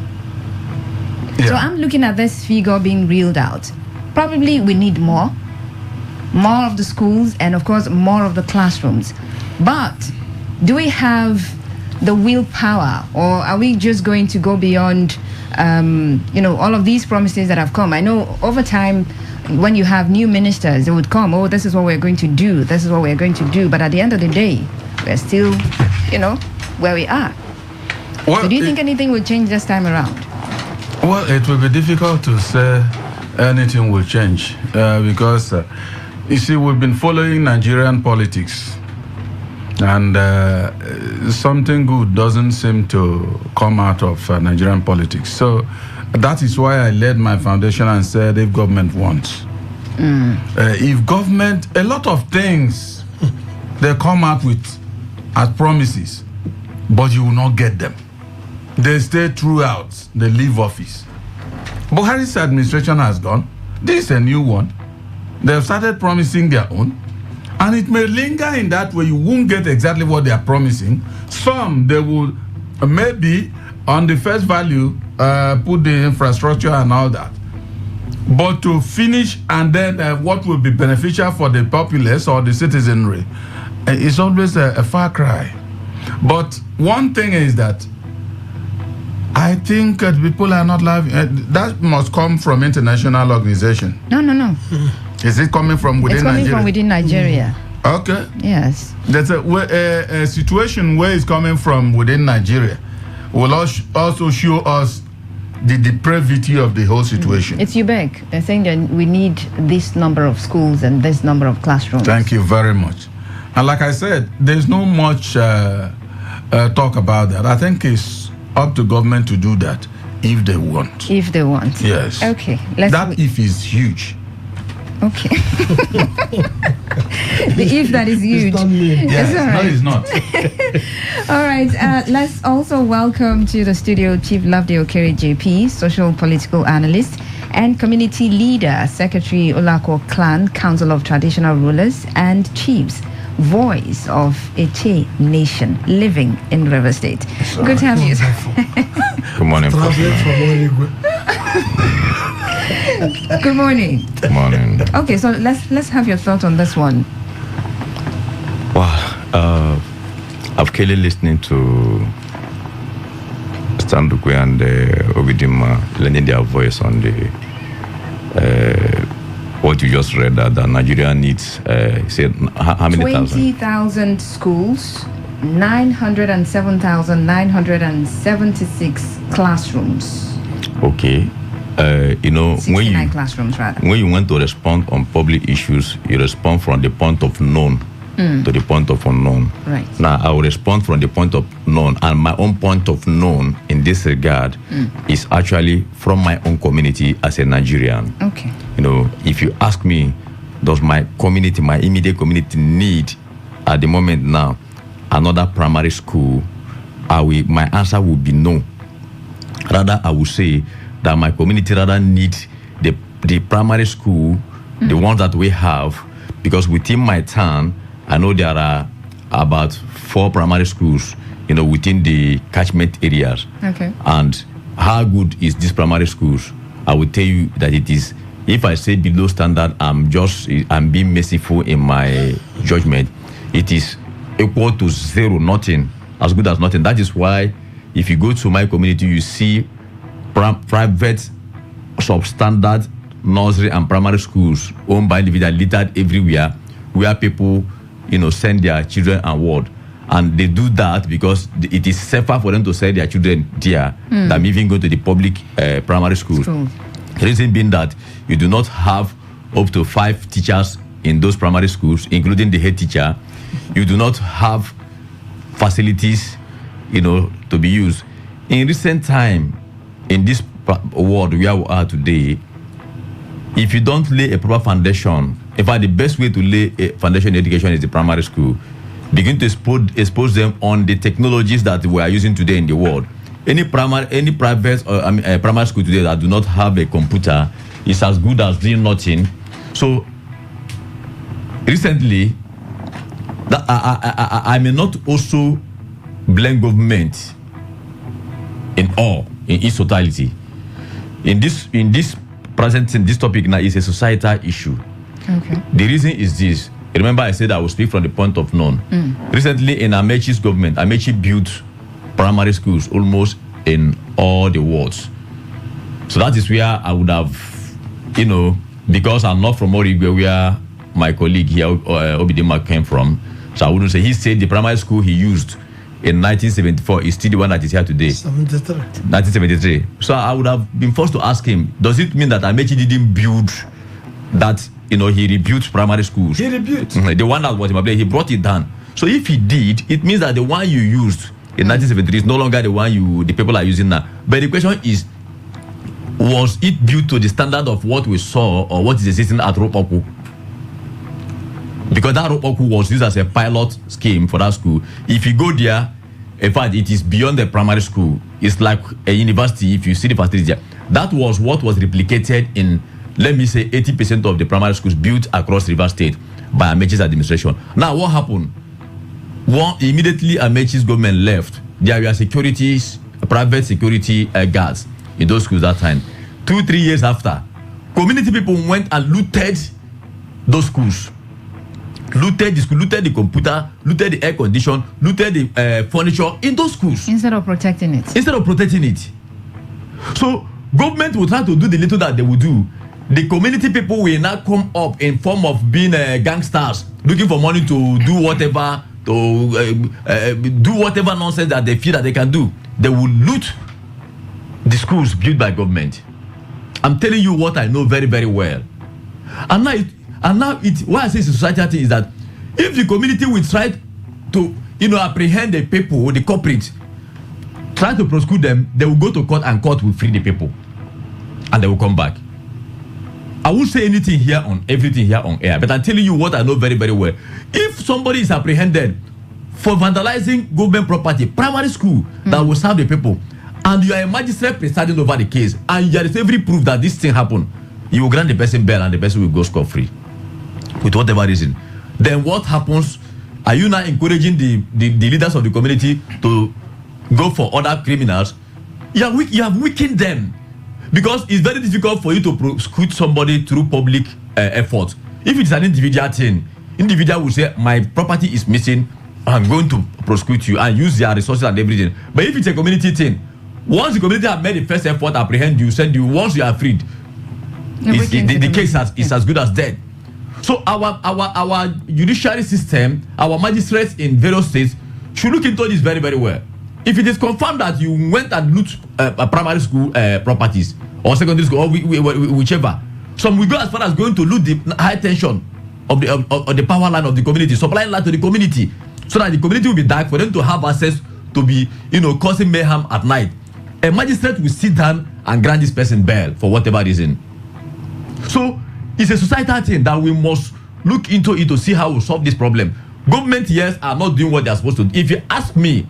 Yeah. So I'm looking at this figure being reeled out. Probably we need more of the schools, and of course more of the classrooms. But do we have the willpower, or are we just going to go beyond all of these promises that have come. I know over time, when you have new ministers, they would come, oh, this is what we're going to do, this is what we're going to do. But at the end of the day, we're still, where we are. Well, so do you think anything will change this time around? Well, it will be difficult to say anything will change because, you see, we've been following Nigerian politics, and something good doesn't seem to come out of Nigerian politics. So that is why I led my foundation and said, if government wants, if government, a lot of things they come out with as promises, but you will not get them. They stay throughout, they leave office. Buhari's administration has gone. This is a new one. They've started promising their own, and it may linger in that way. You won't get exactly what they are promising. Some, they will maybe on the first value put the infrastructure and all that. But to finish and then what will be beneficial for the populace or the citizenry is always a far cry. But one thing is that I think people are not loving that must come from international organization. No. Is it coming from within Nigeria? It's coming from within Nigeria. Okay. Yes. There's a situation where it's coming from within Nigeria will also show us the depravity of the whole situation. It's UBEC. They're saying that we need this number of schools and this number of classrooms. Thank you very much. And like I said, there's no much talk about that. I think it's up to government to do that if they want. If they want. Yes. Okay. That if is huge. Okay. The if that is huge. Yes, all right. No, it's not. All right. Let's also welcome to the studio Chief Loveday Okere JP, social political analyst, and community leader, Secretary Olako Clan, Council of Traditional Rulers and Chiefs, voice of Eche Nation, living in River State. Good to have you. Good morning. Good morning. Good morning. Okay, so let's have your thought on this one. Wow, I've clearly listening to Standukwe and Obidima lending their voice on the what you just read that Nigeria needs. Said how many 20,000 schools, 907,976 classrooms. Okay. When classrooms, rather. When you want to respond on public issues, you respond from the point of known to the point of unknown. Right. Now, I will respond from the point of known, and my own point of known in this regard is actually from my own community as a Nigerian. Okay. If you ask me, does my community, my immediate community need at the moment now another primary school? My answer would be no. Rather, I would say that my community rather need the primary school, the ones that we have, because within my town, I know there are about 4 primary schools, within the catchment areas. Okay. And how good is these primary schools? I will tell you that it is, if I say below standard, I'm being merciful in my judgment. It is equal to zero, nothing, as good as nothing. That is why if you go to my community, you see private, substandard nursery and primary schools owned by individuals littered everywhere, where people, send their children and and they do that because it is safer for them to send their children there than even go to the public primary schools. The reason being that you do not have up to 5 teachers in those primary schools, including the head teacher. You do not have facilities, to be used. In recent time, in this world where we are today, if you don't lay a proper foundation, in fact, the best way to lay a foundation in education is the primary school. Begin to expose them on the technologies that we are using today in the world. Any private or primary school today that do not have a computer is as good as doing nothing. So recently, that I may not also blame government in its totality. In this topic now is a societal issue. Okay. The reason is this. Remember, I said I will speak from the point of known. Recently, in Amechi's government, Amechi built primary schools almost in all the wards. So that is where I would have, because I'm not from Origwe, where my colleague here, Obidima, came from. So I wouldn't say. He said the primary school he used in 1974 is still the one that is here today. 1973. So I would have been forced to ask him, does it mean that Amechi didn't build that, he rebuilt primary schools? He rebuilt. The one that was in my place, he brought it down. So if he did, it means that the one you used in 1973 is no longer the one the people are using now. But the question is, was it built to the standard of what we saw or what is existing at Ropoku? Because that Ropoku was used as a pilot scheme for that school. If you go there, in fact, it is beyond the primary school. It's like a university. If you see the facilities there, that was what was replicated in, let me say, 80% of the primary schools built across River State by Amechi's administration. Now, what happened? Immediately Amechi's government left, there were securities, private security guards in those schools that time. 2-3 years after, community people went and looted those schools. Looted the school, looted the computer, looted the air condition, looted the furniture in those schools. Instead of protecting it. So government will try to do the little that they will do. The community people will now come up in form of being gangsters, looking for money to do whatever, do whatever nonsense that they feel that they can do. They will loot the schools built by government. I'm telling you what I know very, very well. And now why I say it's a society thing is that if the community will try to apprehend the people, the culprits, try to prosecute them, they will go to court and court will free the people. And they will come back. I won't say everything here on air, but I'm telling you what I know very, very well. If somebody is apprehended for vandalizing government property, primary school that will serve the people, and you are a magistrate presiding over the case, and there is every proof that this thing happened, you will grant the person bail and the person will go scot-free with whatever reason. Then what happens? Are you now encouraging the leaders of the community to go for other criminals? You have weakened them, because it's very difficult for you to prosecute somebody through public effort. If it's an individual thing, individual will say, my property is missing, I'm going to prosecute you and use their resources and everything. But if it's a community thing, once the community have made the first effort, apprehend you, send you, once you are freed, the case is as good as dead. So our judiciary system, our magistrates in various states should look into this very, very well. If it is confirmed that you went and loot primary school properties or secondary school or whichever, some will go as far as going to loot the high tension of the power line of the community, supplying light to the community, so that the community will be dark for them to have access to be, causing mayhem at night. A magistrate will sit down and grant this person bail for whatever reason. So it's a societal thing that we must look into it to see how we solve this problem. Government, yes, are not doing what they are supposed to do. If you ask me,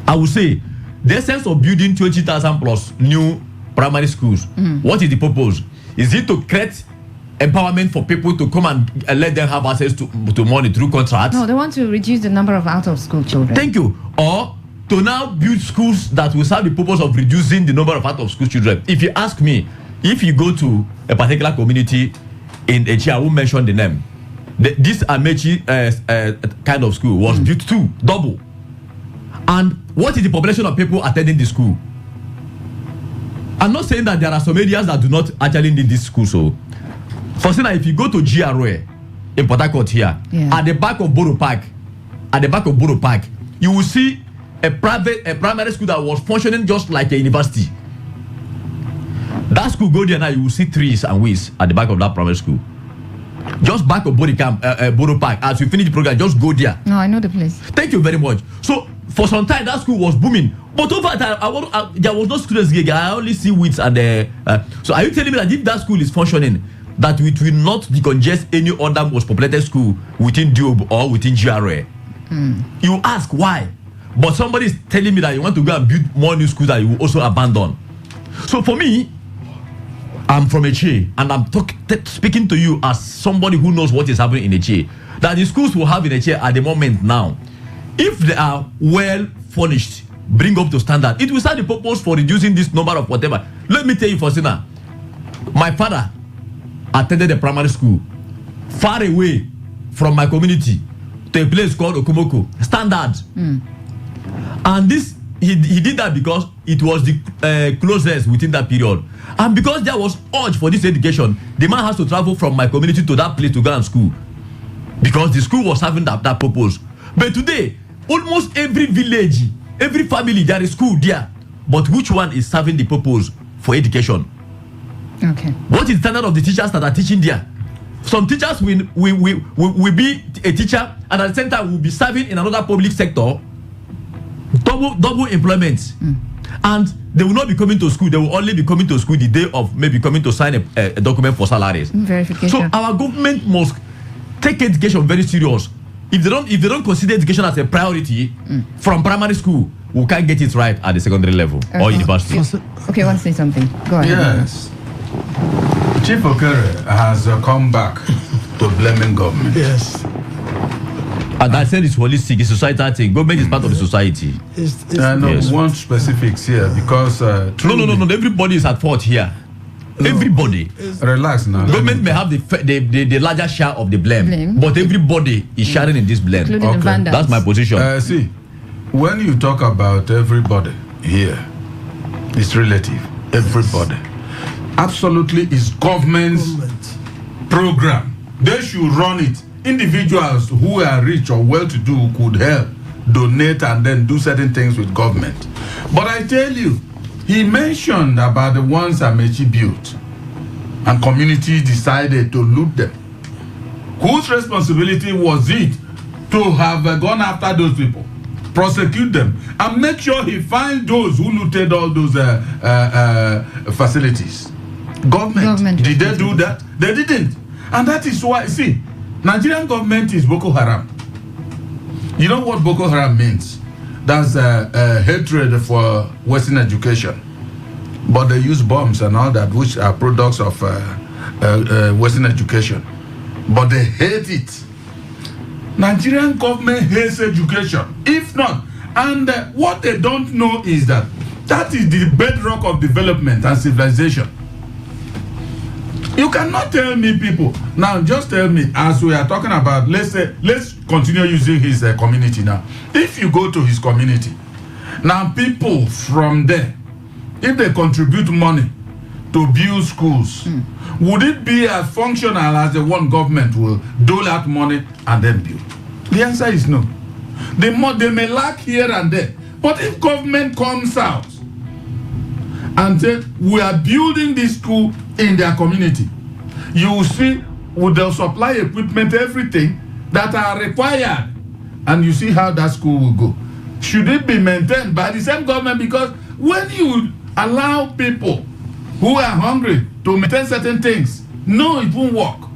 I would say the essence of building 20,000 plus new primary schools, what is the purpose? Is it to create empowerment for people to come and let them have access to money through contracts? No, they want to reduce the number of out-of-school children. Thank you. Or to now build schools that will serve the purpose of reducing the number of out-of-school children. If you ask me, if you go to a particular community in Echi, I won't mention the name. This Amechi kind of school was built too, double. And what is the population of people attending the school? I'm not saying that there are some areas that do not actually need this school. So, for example, if you go to GRA in Port Harcourt here, at the back of Borough Park, you will see a primary school that was functioning just like a university. That school, go there now, you will see trees and weeds at the back of that primary school. Just back of Borough Park. As we finish the program, just go there. No, I know the place. Thank you very much. So, for some time, that school was booming. But over time, there was no students gig. I only see weeds and so are you telling me that if that school is functioning, that it will not decongest any other most populated school within Diob or within GRA? You ask why. But somebody is telling me that you want to go and build more new schools that you will also abandon. So for me, I'm from Eche, and I'm speaking to you as somebody who knows what is happening in Eche. That the schools will have in Eche at the moment now, if they are well furnished, bring up to standard, it will serve the purpose for reducing this number of whatever. Let me tell you, Fosina, my father attended a primary school far away from my community to a place called Okomoko, standard. And this he did that because it was the closest within that period, and because there was urge for this education, the man has to travel from my community to that place to go and school, because the school was having that purpose. But today, almost every village, every family, there is school there, but which one is serving the purpose for education? Okay. What is the standard of the teachers that are teaching there? Some teachers will be a teacher, and at the same time will be serving in another public sector. Double employment, and they will not be coming to school. They will only be coming to school the day of maybe coming to sign a document for salaries. Verification. So our government must take education very serious. If they don't consider education as a priority from primary school, we can't get it right at the secondary level or university. Okay, I want to say something. Go ahead. Yes. Chief Okere has come back to blaming government. Yes. And I said it's holistic, it's societal thing. Government is part of the society. We want specifics here because no. Everybody is at fault here. No. Everybody. Relax now. Government may have the larger share of the blame, but everybody is sharing in this blame. Okay. That's my position. See, when you talk about everybody here, it's relative. Everybody. Absolutely is government's program. They should run it. Individuals who are rich or well-to-do could help, donate, and then do certain things with government. But I tell you, he mentioned about the ones Amechi built, and community decided to loot them. Whose responsibility was it to have gone after those people, prosecute them, and make sure he finds those who looted all those facilities? Government. Did they do that? They didn't. And that is why, see, Nigerian government is Boko Haram. You know what Boko Haram means? That's hatred for Western education. But they use bombs and all that, which are products of Western education. But they hate it. Nigerian government hates education. If not, and what they don't know is that is the bedrock of development and civilization. You cannot tell me people. Now, just tell me, as we are talking about, let's continue using his community now. If you go to his community, now people from there, if they contribute money to build schools, would it be as functional as the one government will dole out money and then build? The answer is no. They may lack here and there. But if government comes out and says, we are building this school in their community, you will see they'll supply equipment, everything that are required, and you see how that school will go. Should it be maintained by the same government? Because when you allow people who are hungry to maintain certain things, no, it won't work.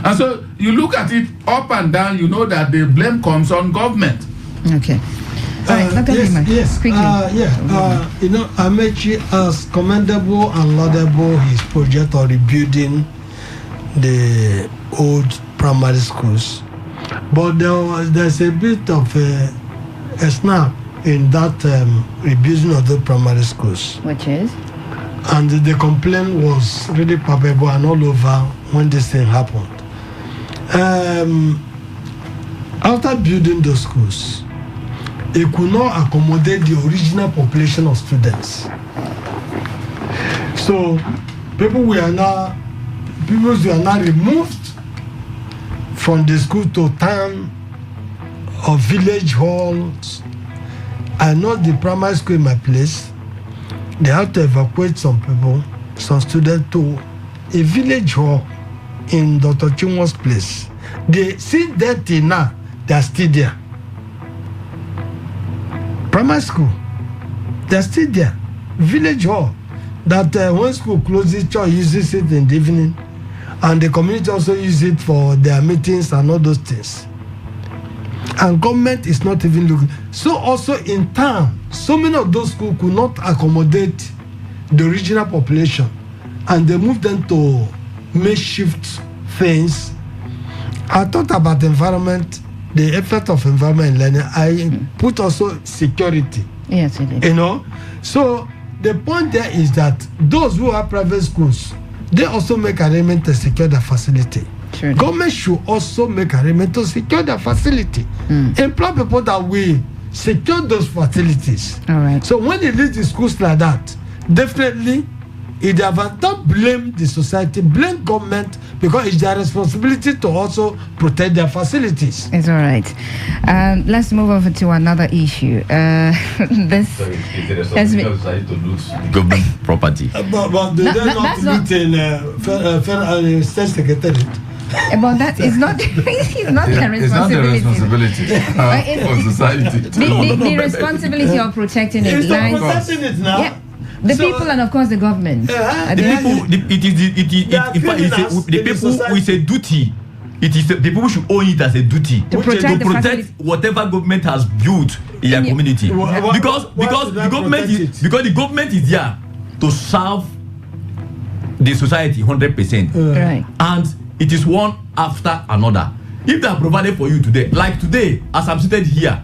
And so you look at it up and down, you know that the blame comes on government. Okay. Yes. You know, Amechi has commendable and laudable his project of rebuilding the old primary schools, but there's a bit of a snap in that rebuilding of the primary schools, which is, and the complaint was really palpable and all over when this thing happened. After building those schools, it could not accommodate the original population of students. So people were now removed from the school to town or village halls. I know the primary school in my place, they had to evacuate some people, some students, to a village hall in Dr. Chinwo's place. They see that till now, they are still there. Primary school, they're still there. Village hall, that when school closes, church uses it in the evening, and the community also uses it for their meetings and all those things. And government is not even looking. So also in town, so many of those schools could not accommodate the original population, and they moved them to makeshift things. I thought about environment, the effect of environment learning. I put also security. Yes, it is. You know, so the point there is that those who have private schools, they also make arrangement to secure the facility. Sure. Government should also make arrangement to secure the facility. Employ people that will secure those facilities. All right. So when they leave the schools like that, definitely, if they have, don't blame the society, blame government, because it's their responsibility to also protect their facilities. It's all right. Let's move over to another issue. This has been to loot government property. But they not loot in state secretariat. But that is not, it's not their responsibility. It's not the responsibility for society. The responsibility of protecting it. It's not protecting it now. Yeah. The people and of course the government. The people, the people with a duty. It is the people should own it as a duty to protect whatever government has built in their community. Because the government is there to serve the society 100%. Right. And it is one after another. If they are provided for you today, like today, as I'm seated here,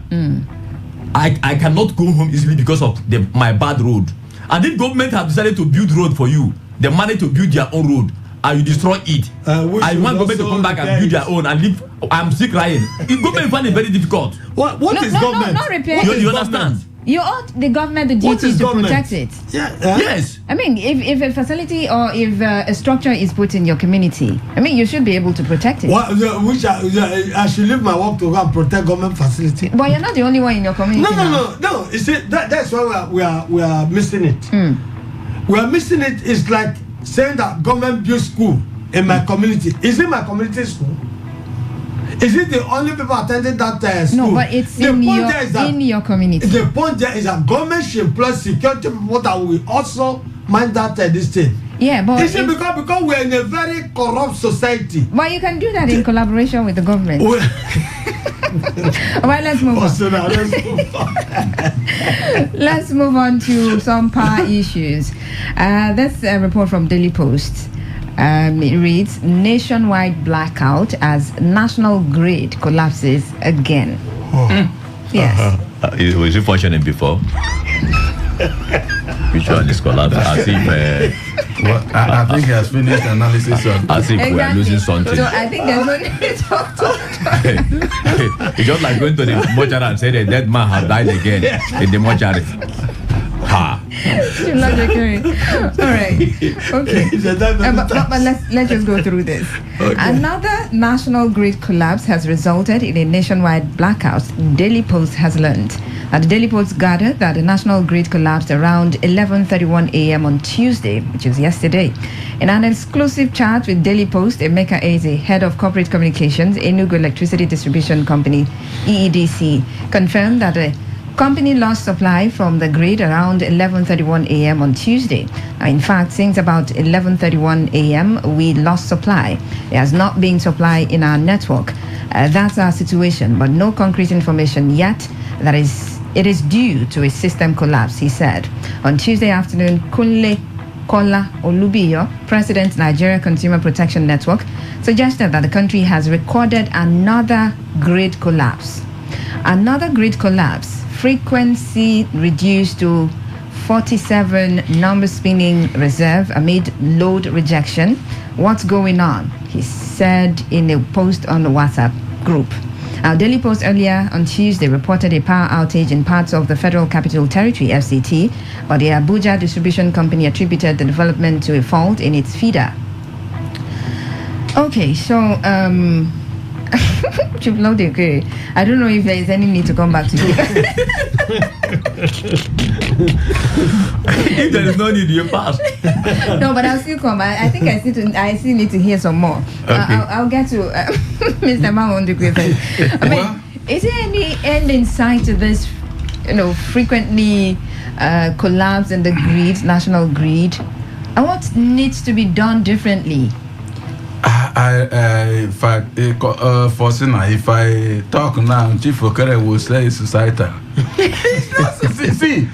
I cannot go home easily because of my bad road. And if government have decided to build road for you, they manage to build their own road, and you destroy it. I want government to come back and build their own and live. I'm still crying. If government find it very difficult. What is government? Not repair. You understand? You owe the government the duty to protect it. Yes. I mean, if a facility or if a structure is put in your community, I mean, you should be able to protect it. I should leave my work to go and protect government facility. But you're not the only one in your community. No. You see, that's why we are missing it. We are missing it. It's like saying that government build school in my community. Is it my community school? Is it the only people attending that school? No, but it's in your community. The point there is that government should employ security people that will also mind that this thing. Yeah, but is it because we're in a very corrupt society? But you can do that in collaboration with the government. Well, let's move on. Let's move on to some power issues. That's a report from Daily Post. It reads, nationwide blackout as national grid collapses again. Yes. Was it fortunate before? Which one is collapsing? As if I think he has finished analysis on as if we are losing something. So I think there's no need to talk. It's just like going to the mortuary and say the dead man has died again in the mortuary. You're not agreeing. All right. Okay. But let's just go through this. Okay. Another national grid collapse has resulted in a nationwide blackout. Daily Post has learned. The Daily Post gathered that the national grid collapsed around 11:31 a.m. on Tuesday, which is yesterday. In an exclusive chat with Daily Post, Emeka Eze, head of corporate communications, Enugu Electricity Distribution Company, EEDC, confirmed that the company lost supply from the grid around 11:31 a.m. on Tuesday. Now, in fact, since about 11:31 a.m., we lost supply. There has not been supply in our network. That's our situation, but no concrete information yet. It is due to a system collapse, he said. On Tuesday afternoon, Kunle Kola Olubiyo, President Nigeria Consumer Protection Network, suggested that the country has recorded another grid collapse. Another grid collapse. Frequency reduced to 47 number spinning reserve amid load rejection. What's going on? He said in a post on the WhatsApp group. Our Daily Post earlier on Tuesday reported a power outage in parts of the Federal Capital Territory, FCT, but the Abuja Distribution Company attributed the development to a fault in its feeder. Okay, so I don't know if there is any need to come back to you. If there is no need, you pass. No, but I'll still come. I think I still need to hear some more. Okay. I'll get to Mr. Mahondukwe first. I mean, is there any end in sight to this, frequently collapse in the grid, national grid? And what needs to be done differently? If I talk now, Chief Okere will say it's societal. See,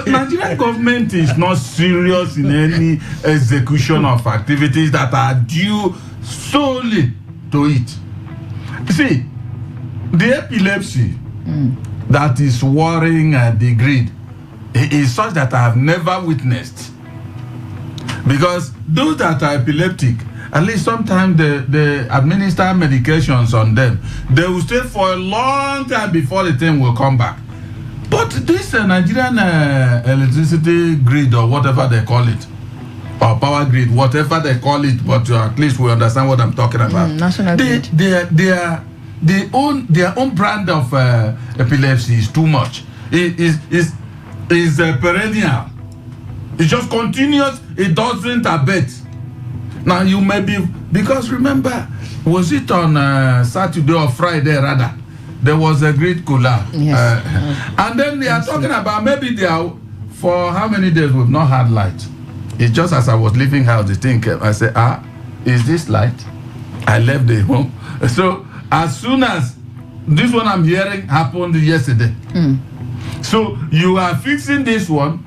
Nigerian government is not serious in any execution of activities that are due solely to it. See, the epilepsy that is worrying the grid is such that I have never witnessed. Because those that are epileptic, at least sometimes they administer medications on them. They will stay for a long time before the thing will come back. But this Nigerian electricity grid or whatever they call it, or power grid, whatever they call it, but at least we understand what I'm talking about. National grid. Their own brand of epilepsy is too much. It is perennial. It just continues. It doesn't abate. Now you may be, because remember, was it on Saturday or Friday rather? There was a great collapse. Yes. And then they are talking about maybe they are, for how many days we've not had light. It's just as I was leaving house, the thing came. I said, is this light? I left the home. So as soon as this one I'm hearing happened yesterday. So you are fixing this one.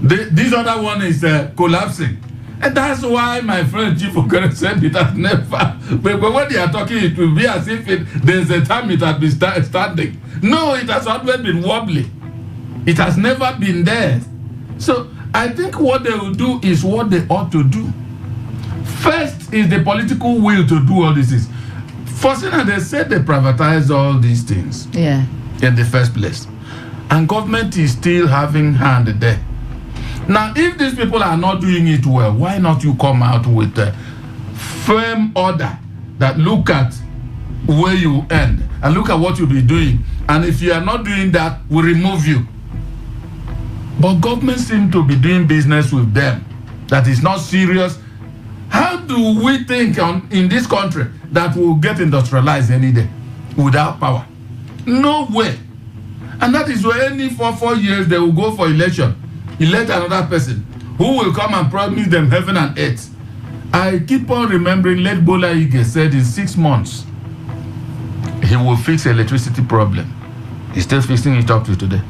This other one is collapsing. And that's why my friend Chief Okere said it has never. But when they are talking, it will be as if there's a time it has been standing. No, it has always been wobbly. It has never been there. So I think what they will do is what they ought to do. First is the political will to do all these things. First, they said they privatize all these things. Yeah. In the first place. And government is still having hand there. Now, if these people are not doing it well, why not you come out with a firm order that look at where you end and look at what you'll be doing. And if you are not doing that, we'll remove you. But government seem to be doing business with them that is not serious. How do we think in this country that we'll get industrialized any day without power? No way. And that is where any 4 years they will go for election. Elect another person who will come and promise them heaven and earth. I keep on remembering late Bola Ige said in 6 months he will fix electricity problem. He's still fixing it up to today.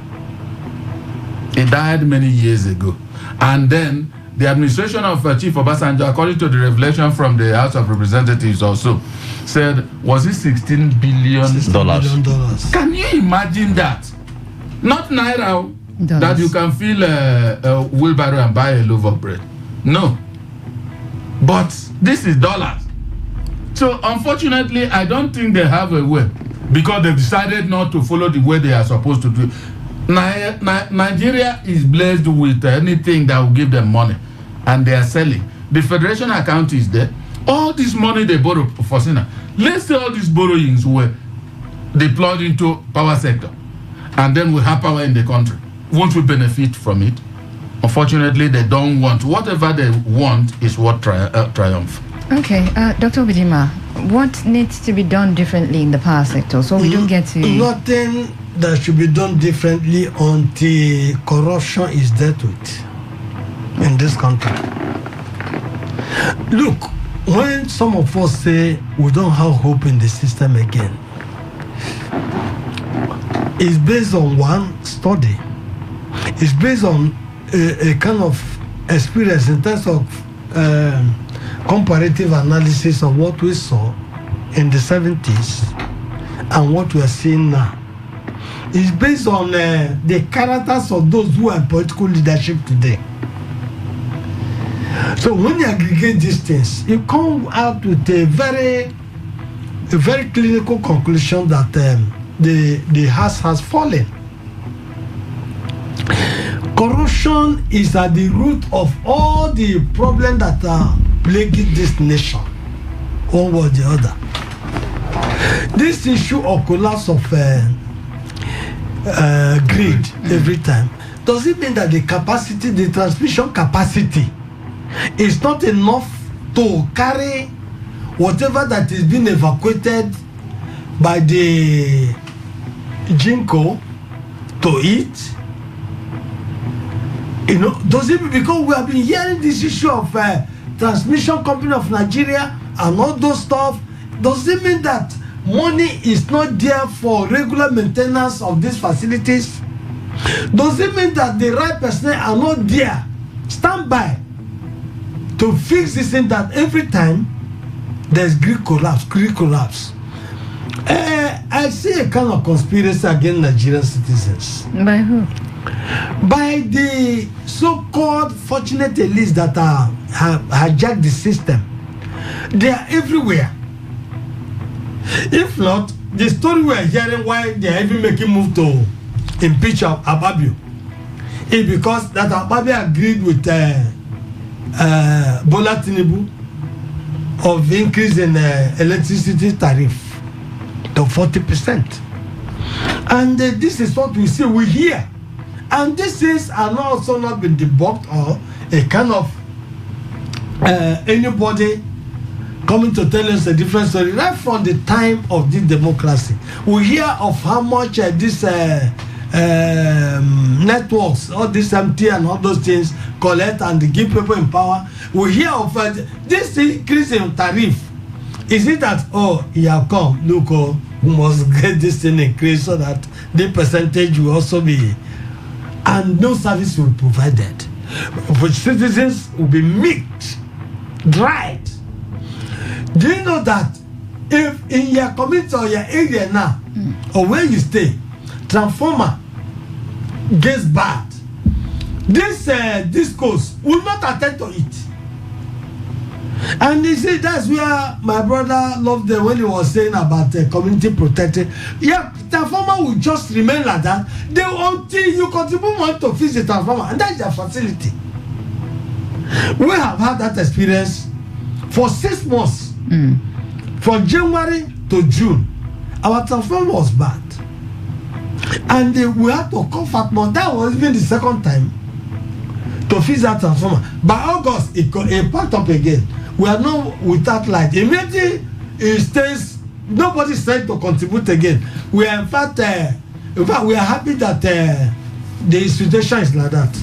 He died many years ago. And then the administration of Chief Obasanjo, according to the revelation from the House of Representatives also, said, was it $16 billion? $16 billion. Can you imagine that? Not naira, that you can fill a wheelbarrow and buy a loaf of bread. No. But this is dollars. So unfortunately, I don't think they have a way because they've decided not to follow the way they are supposed to do. Nigeria is blessed with anything that will give them money, and they are selling. The federation account is there. All this money they borrow for Sina. Let's say all these borrowings were deployed into power sector, and then we have power in the country. Won't we benefit from it? Unfortunately, they don't want. Whatever they want is what triumph. Okay, Dr. Obidima, what needs to be done differently in the power sector so we don't get to... Nothing that should be done differently until corruption is dealt with in this country. Look, when some of us say we don't have hope in the system again, it's based on one study. It's based on a kind of experience in terms of comparative analysis of what we saw in the 70s and what we are seeing now. It's based on the characters of those who are in political leadership today. So when you aggregate these things, you come out with a very clinical conclusion that the house has fallen. Corruption is at the root of all the problems that are plaguing this nation, one way or the other. This issue of collapse of grid every time, does it mean that the capacity, the transmission capacity, is not enough to carry whatever that is being evacuated by the Jinko to it? You know, does it, because we have been hearing this issue of transmission company of Nigeria and all those stuff, does it mean that money is not there for regular maintenance of these facilities? Does it mean that the right personnel are not there, stand by to fix this thing that every time there's grid collapse? I see a kind of conspiracy against Nigerian citizens. By who? By the so-called fortunate elites that have hijacked the system. They are everywhere. If not, the story we are hearing why they are even making move to impeach Ababio is because that Ababio agreed with Bola Tinubu of increase in electricity tariff to 40%. And this is what we see, we hear. And these things are also not been debunked or a kind of anybody coming to tell us a different story. Right from the time of this democracy, we hear of how much this networks, all this MT and all those things collect and give people in power. We hear of this increase in tariff. Is it that, oh, he have come, look, oh, we must get this thing increased so that the percentage will also be, and no service will be provided, which citizens will be milked, dried. Do you know that if in your community or your area now, or where you stay, transformer gets bad, this discourse will not attend to it. And you see, that's where my brother loved them when he was saying about community protecting. Yeah, transformer will just remain like that. They until you contribute money to fix the transformer, and that's their facility. We have had that experience for 6 months. From January to June, our transformer was bad. And we had to comfort more. That was even the second time to fix that transformer. By August, it packed up again. We are not without light. Immediately it stays, nobody's trying to contribute again. We are in fact we are happy that the situation is like that.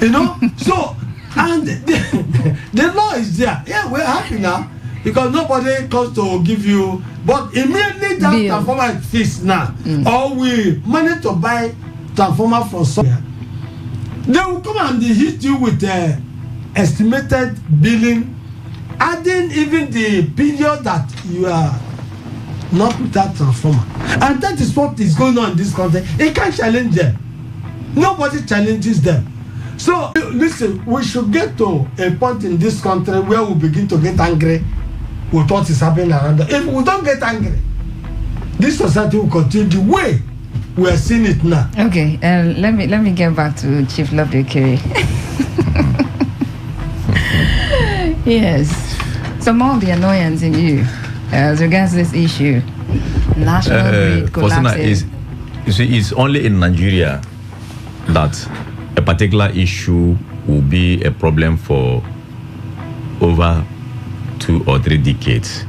You know? So, and the law is there. Yeah, we're happy now because nobody comes to give you, but immediately that transformer is fixed now, or we manage to buy transformer from somewhere, they will come and they hit you with estimated billing, adding even the period that you are not with that transformer. And that is what is going on in this country. They can't challenge them. Nobody challenges them. So listen, we should get to a point in this country where we begin to get angry with what is happening around us. If we don't get angry, this society will continue the way we are seeing it now. Okay, let me get back to Chief Lovely Kiri. Yes, some more of the annoyance in you as regards this issue. National grid collapsing. You see, it's only in Nigeria that a particular issue will be a problem for over 2 or 3 decades,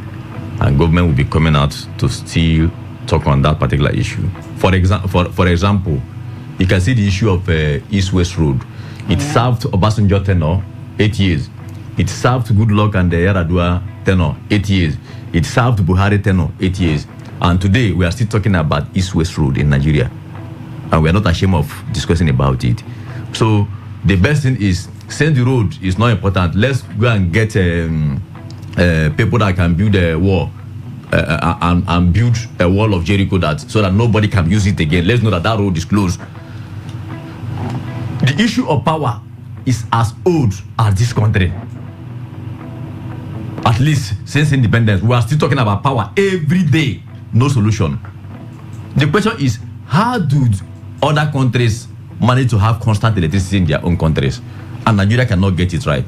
and government will be coming out to still talk on that particular issue. For example, you can see the issue of East-West Road. It served Obasanjo tenure 8 years. It served Goodluck and the Yar'Adua tenure 8 years. It served Buhari tenure 8 years. And today we are still talking about East-West Road in Nigeria, and we are not ashamed of discussing about it. So the best thing is, since the road is not important, let's go and get people that can build a wall and build a wall of Jericho so that nobody can use it again. Let's know that that road is closed. The issue of power is as old as this country. At least since independence, we are still talking about power every day. No solution. The question is, how do other countries manage to have constant electricity in their own countries, and Nigeria cannot get it right?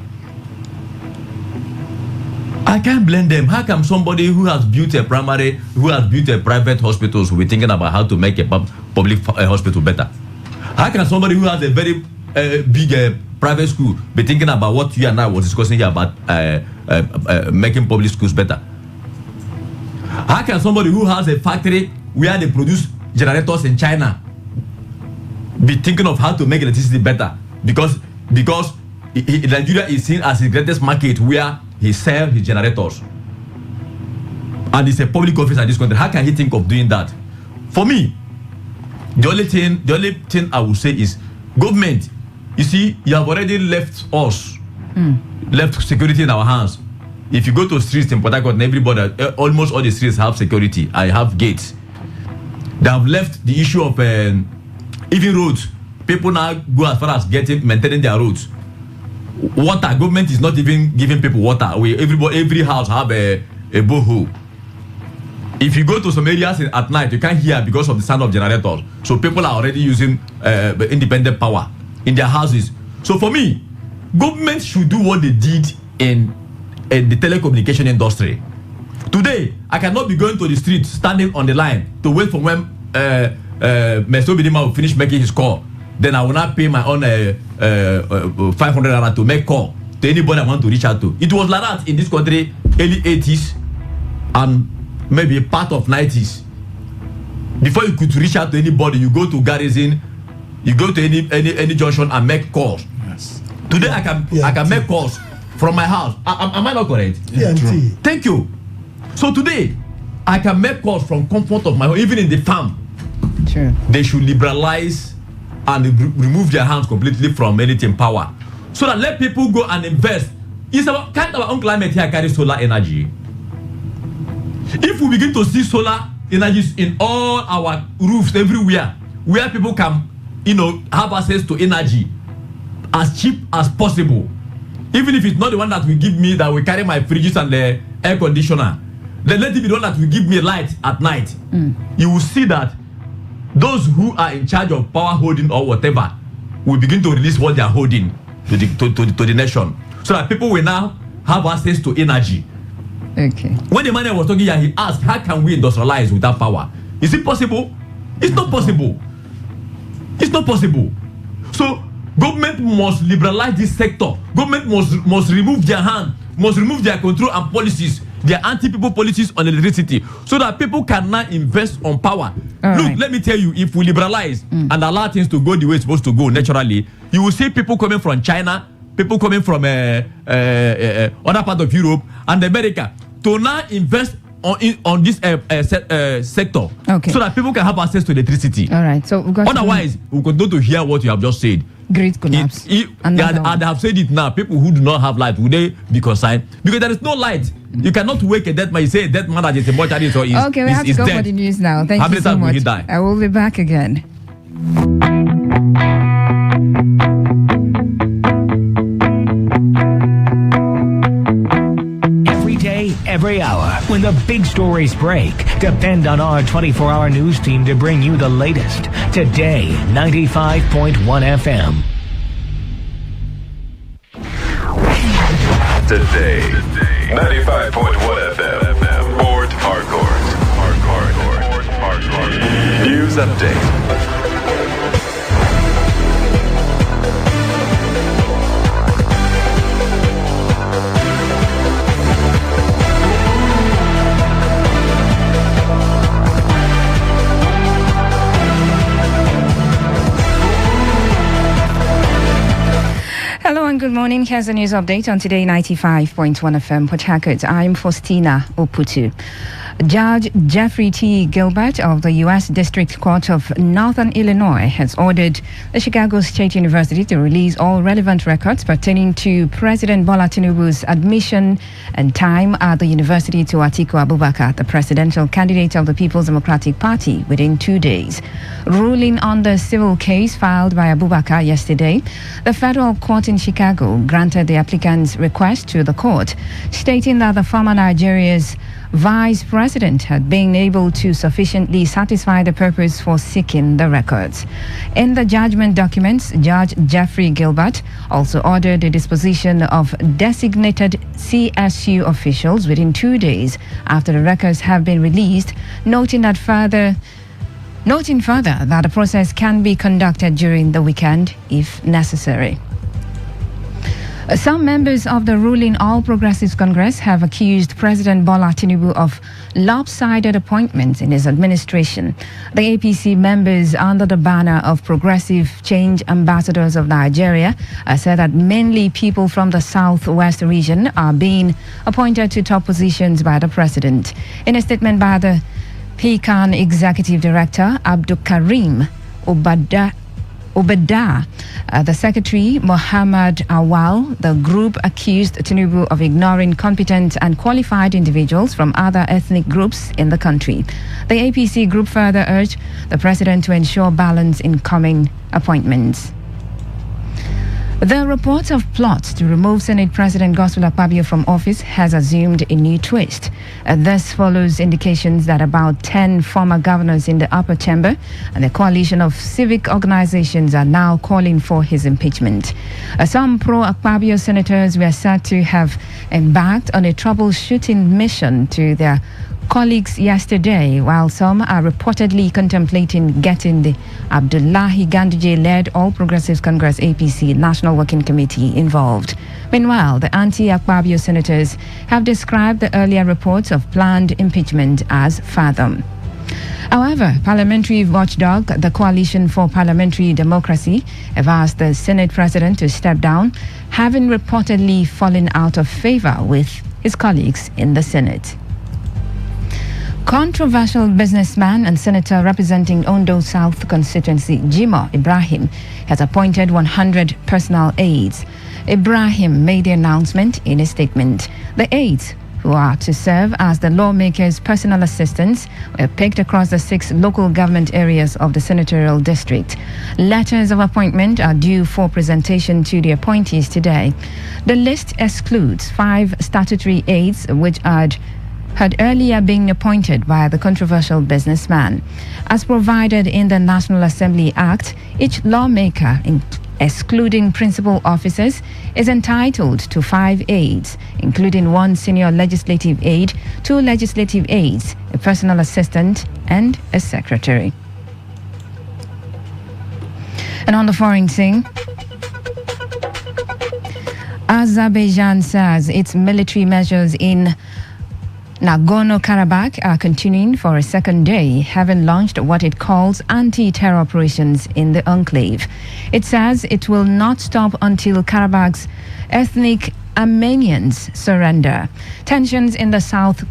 I can't blame them. How come somebody who has built a private hospitals will be thinking about how to make a public hospital better? How can somebody who has a very big private school be thinking about what you and I was discussing here about making public schools better? How can somebody who has a factory where they produce generators in China be thinking of how to make electricity better? Because Nigeria is seen as the greatest market where he sells his generators, and it's a public office in this country. How can he think of doing that? For me, the only thing I would say is, government, you see, you have already left us, left security in our hands. If you go to streets in Port Harcourt, everybody, almost all the streets have security. I have gates. They have left the issue of even roads. People now go as far as maintaining their roads. Water, government is not even giving people water. Every house have a borehole. If you go to some areas at night, you can't hear because of the sound of generators. So people are already using independent power in their houses. So for me, government should do what they did in the telecommunication industry. Today, I cannot be going to the street, standing on the line to wait for when Mr. Obidima will finish making his call. Then I will not pay my own 500 naira to make call to anybody I want to reach out to. It was like that in this country, early 80s and maybe part of 90s. Before you could reach out to anybody, you go to garrison, you go to any junction and make calls. Yes. Today I can make calls from my house. Am I not correct? Yeah, thank you. So today I can make calls from comfort of my home, even in the farm. True. They should liberalize and remove their hands completely from anything power, so that let people go and invest. It's about kind of our own climate here carries solar energy. If we begin to see solar energies in all our roofs everywhere, where people can, have access to energy as cheap as possible, even if it's not the one that will give me, that will carry my fridges and the air conditioner, then let it be the one that will give me light at night. You will see that those who are in charge of power holding or whatever will begin to release what they are holding to the nation, so that people will now have access to energy. Okay. When the man was talking here, he asked, how can we industrialize without power? Is it possible? It's not possible. It's not possible. So government must liberalize this sector. Government must remove their hand, must remove their control and policies, their anti-people policies on electricity, so that people can now invest on power. Look, let me tell you, if we liberalize and allow things to go the way it's supposed to go naturally, you will see people coming from China, people coming from other part of Europe and America to now invest on this sector, so that people can have access to electricity. All right. So otherwise, we continue to hear what you have just said. Great collapse. And I have said it now. People who do not have light, will they be concerned? Because there is no light. You cannot wake a dead man. You say a dead man that is a mortuary, so is okay, we have to go for the news now. Thank you so much. I will be back again. Every day, every hour, when the big stories break, depend on our 24-hour news team to bring you the latest. Today, 95.1 FM. Today, 95.1 FM. Port Harcourt. News update. Hello and good morning. Here's a news update on Today 95.1 FM Port Harcourt. I'm Faustina Oputu. Judge Jeffrey T. Gilbert of the U.S. District Court of Northern Illinois has ordered the Chicago State University to release all relevant records pertaining to President Bola Tinubu's admission and time at the university to Atiku Abubakar, the presidential candidate of the People's Democratic Party, within 2 days. Ruling on the civil case filed by Abubakar yesterday, the federal court in Chicago granted the applicant's request to the court, stating that the former Nigeria's vice president had been able to sufficiently satisfy the purpose for seeking the records. In the judgment documents, Judge Jeffrey Gilbert also ordered the disposition of designated CSU officials within 2 days after the records have been released, noting further that the process can be conducted during the weekend if necessary. Some members of the ruling All Progressives Congress have accused President Bola Tinubu of lopsided appointments in his administration. The APC members under the banner of Progressive Change Ambassadors of Nigeria said that mainly people from the Southwest region are being appointed to top positions by the president. In a statement by the PCAN Executive Director Abdul Karim Obedah, the Secretary Mohammed Awal, the group accused Tinubu of ignoring competent and qualified individuals from other ethnic groups in the country. The APC group further urged the president to ensure balance in coming appointments. The report of plots to remove Senate President Godswill Akpabio from office has assumed a new twist. This follows indications that about 10 former governors in the upper chamber and a coalition of civic organizations are now calling for his impeachment. Some pro-Akpabio senators were said to have embarked on a troubleshooting mission to their colleagues yesterday, while some are reportedly contemplating getting the Abdullahi Ganduje-led All Progressives Congress APC National Working Committee involved. Meanwhile, the anti-Akpabio senators have described the earlier reports of planned impeachment as fathom. However, parliamentary watchdog, the Coalition for Parliamentary Democracy, have asked the Senate President to step down, having reportedly fallen out of favor with his colleagues in the Senate. Controversial businessman and senator representing Ondo South constituency, Jimo Ibrahim, has appointed 100 personal aides. Ibrahim made the announcement in a statement. The aides, who are to serve as the lawmakers' personal assistants, were picked across the 6 local government areas of the senatorial district. Letters of appointment are due for presentation to the appointees today. The list excludes 5 statutory aides, which had earlier been appointed by the controversial businessman. As provided in the National Assembly Act, each lawmaker, excluding principal officers, is entitled to 5 aides, including 1 senior legislative aide, 2 legislative aides, a personal assistant, and a secretary. And on the foreign scene, Azerbaijan says its military measures in Nagorno-Karabakh are continuing for a second day, having launched what it calls anti-terror operations in the enclave. It says it will not stop until Karabakh's ethnic Armenians surrender. Tensions in the South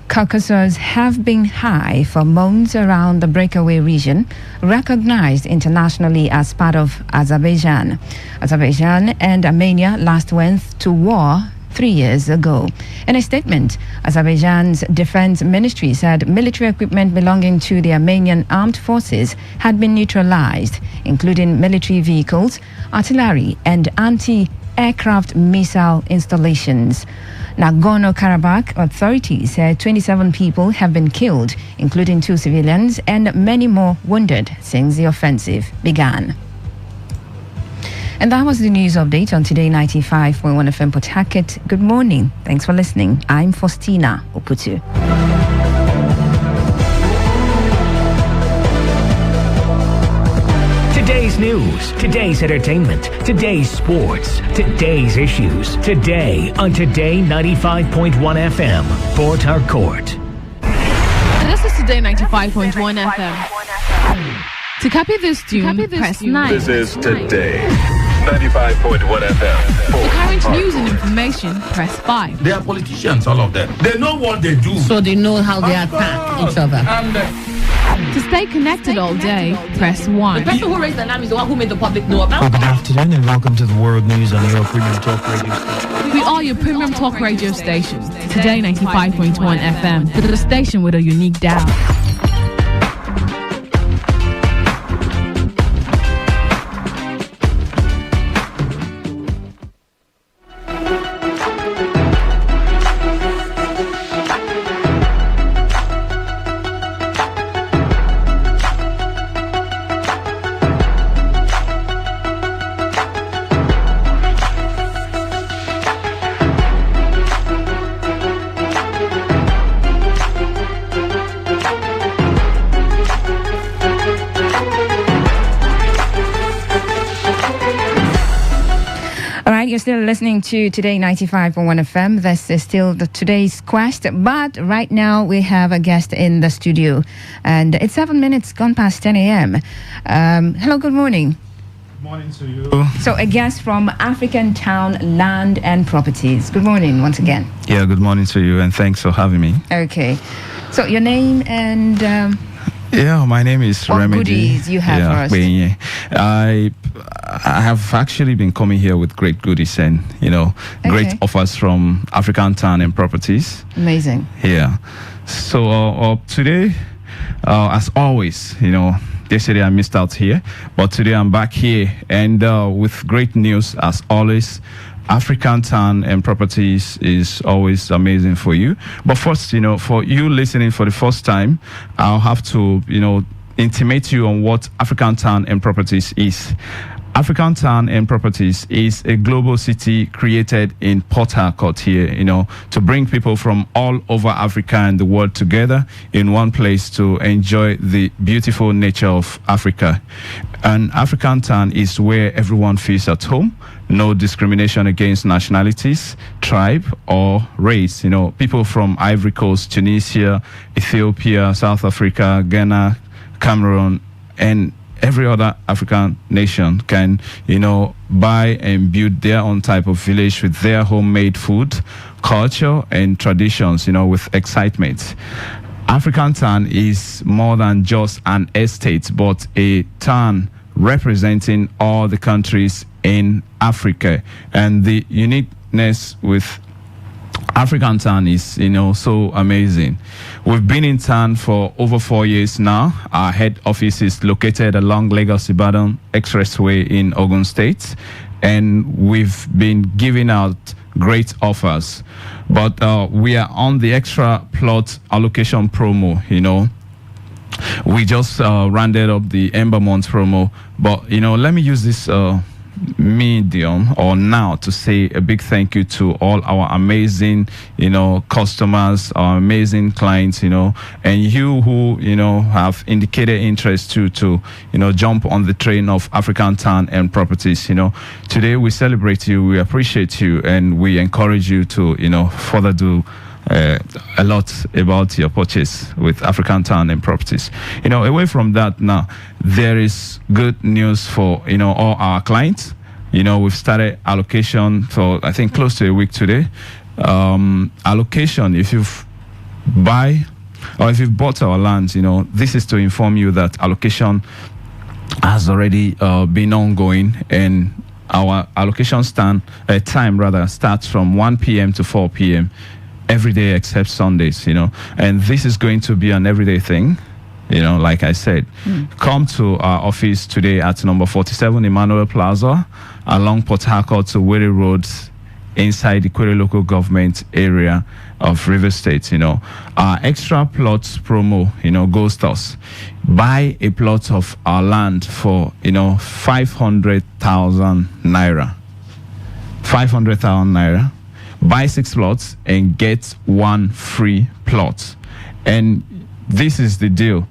Caucasus have been high for months around the breakaway region, recognized internationally as part of Azerbaijan. Azerbaijan and Armenia last went to war 3 years ago. In a statement, Azerbaijan's defense ministry said military equipment belonging to the Armenian armed forces had been neutralized, including military vehicles, artillery, and anti-aircraft missile installations. Nagorno-Karabakh authorities said 27 people have been killed, including 2 civilians, and many more wounded since the offensive began. And that was the news update on Today 95.1 FM Port Harcourt. Good morning. Thanks for listening. I'm Faustina Oputu. Today's news, today's entertainment, today's sports, today's issues. Today on Today 95.1 FM, Port Harcourt. This is Today 95.1 FM. To copy this tune, press 9. This is Today 95.1 FM. For current news and information, press 5. They are politicians, all of them. They know what they do. So they know how they attack each other. To stay connected all day, press 1. The person who raised the name is the one who made the public know about. Good afternoon and welcome to the World News on your premium talk radio station. We are your premium talk radio station. Today 95.1 FM, the station with a unique dial. You're still listening to Today 95.1 FM. This is still today's quest, but right now we have a guest in the studio, and it's 7 minutes gone past 10 a.m. Hello, good morning. Good morning to you. So a guest from African Town Land and Properties. Good morning once again. Yeah, good morning to you, and thanks for having me. Okay. So your name and... yeah, my name is what Remedy. Goodies you have for us? I have actually been coming here with great goodies and, great offers from African Town and Properties. Amazing. Yeah. So today, as always, yesterday I missed out here, but today I'm back here, and with great news as always. African Town and Properties is always amazing for you. But first, for you listening for the first time, I'll have to, intimate you on what African Town and Properties is. African Town and Properties is a global city created in Port Harcourt here, to bring people from all over Africa and the world together in one place to enjoy the beautiful nature of Africa. An African Town is where everyone feels at home. No discrimination against nationalities, tribe, or race. People from Ivory Coast, Tunisia, Ethiopia, South Africa, Ghana, Cameroon, and every other African nation can, buy and build their own type of village with their homemade food, culture, and traditions, with excitement. African Town is more than just an estate, but a town representing all the countries in Africa. And the uniqueness with African Town is, so amazing. We've been in town for over 4 years now. Our head office is located along Lagos-Ibadan Expressway in Ogun State, and we've been giving out great offers. But we are on the extra plot allocation promo, We just rounded up the Ember Month promo, but let me use this medium or now to say a big thank you to all our amazing customers, our amazing clients, and you who have indicated interest to jump on the train of African Town and Properties. Today we celebrate you, we appreciate you, and we encourage you to further do a lot about your purchase with African Town and Properties. Away from that, now there is good news for all our clients. We've started allocation for I think close to a week today. Allocation, if you've bought our lands, this is to inform you that allocation has already been ongoing, and our allocation time starts from 1 p.m. to 4 p.m. every day except Sundays, and this is going to be an everyday thing, like I said. Come to our office today at number 47 Emmanuel Plaza along Port Harcourt to Wiri Road inside the Kwere local government area of River State. Our extra plots promo, goes thus: buy a plot of our land for 500,000 naira. 500,000 naira. Buy 6 plots and get 1 free plot. And this is the deal.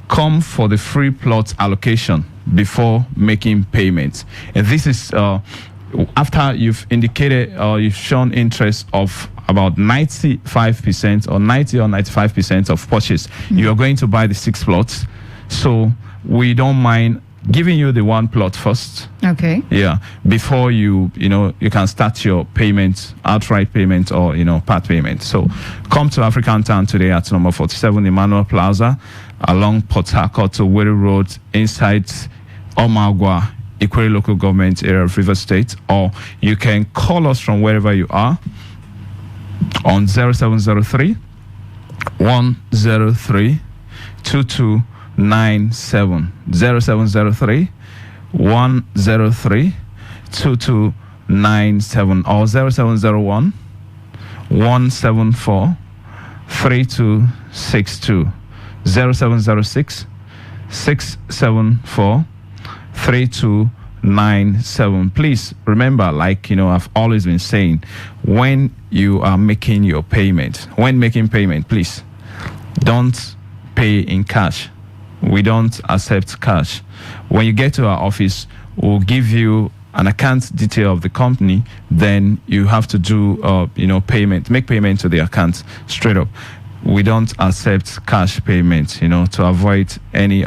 Come for the free plot allocation before making payments. And this is after you've indicated or you've shown interest of about 95% or 90 or 95% of purchase. You are going to buy the 6 plots. So we don't mind giving you the 1 plot first. Okay. Yeah. Before you can start your payment, outright payment or, part payment. So come to African Town today at number 47 Emmanuel Plaza along Port Harcourt to Wiri Road inside Omagwa, Ikwere local government area of River State, or you can call us from wherever you are on 0703 103 2297 0703 103 2297 or 0701 174 3262 0706 674 3297. Please remember, I've always been saying, when you are making your payment, please don't pay in cash. We don't accept cash. When you get to our office, we'll give you an account detail of the company. Then you have to do make payment to the account straight up. We don't accept cash payment, to avoid any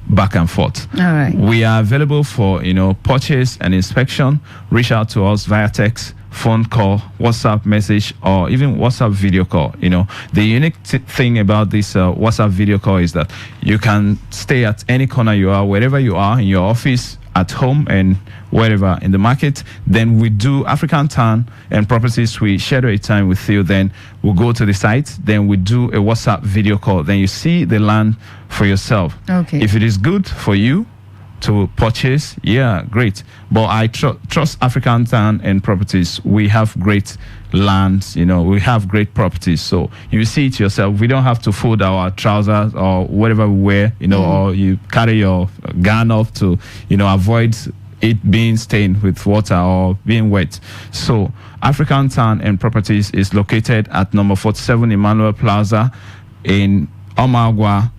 back and forth. All right. We are available for purchase and inspection. Reach out to us via text, phone call, WhatsApp message, or even WhatsApp video call. The unique thing about this WhatsApp video call is that you can stay at any corner you are, wherever you are, in your office, at home and wherever in the market. Then we do African Town and Properties. We schedule a time with you. Then we'll go to the site. Then we do a WhatsApp video call. Then you see the land for yourself. Okay. If it is good for you to purchase, yeah, great. But I trust African Town and Properties. We have great lands, we have great properties. So you see it yourself. We don't have to fold our trousers or whatever we wear, or you carry your gown off to, avoid it being stained with water or being wet. So African Town and Properties is located at number 47 Emmanuel Plaza in Omagwa,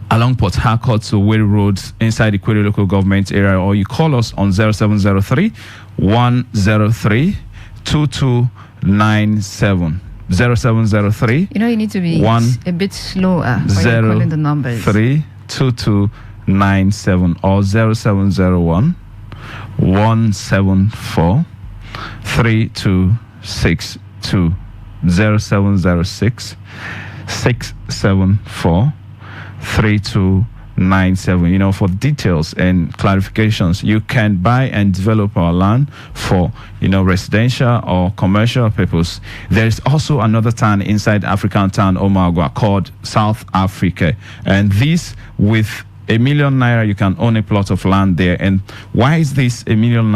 along Port Harcourt to Whale Road inside the Kwere local government area, or you call us on 0703 103 2297. 0703 you need to be a bit slower when you're calling the numbers. 2297 or 0701 174 3262. 0706 674 3297. For details and clarifications, you can buy and develop our land for residential or commercial purpose. There is also another town inside African Town Omagwa called South Africa, and this with ₦1 million you can own a plot of land there. And why is this ₦1 million?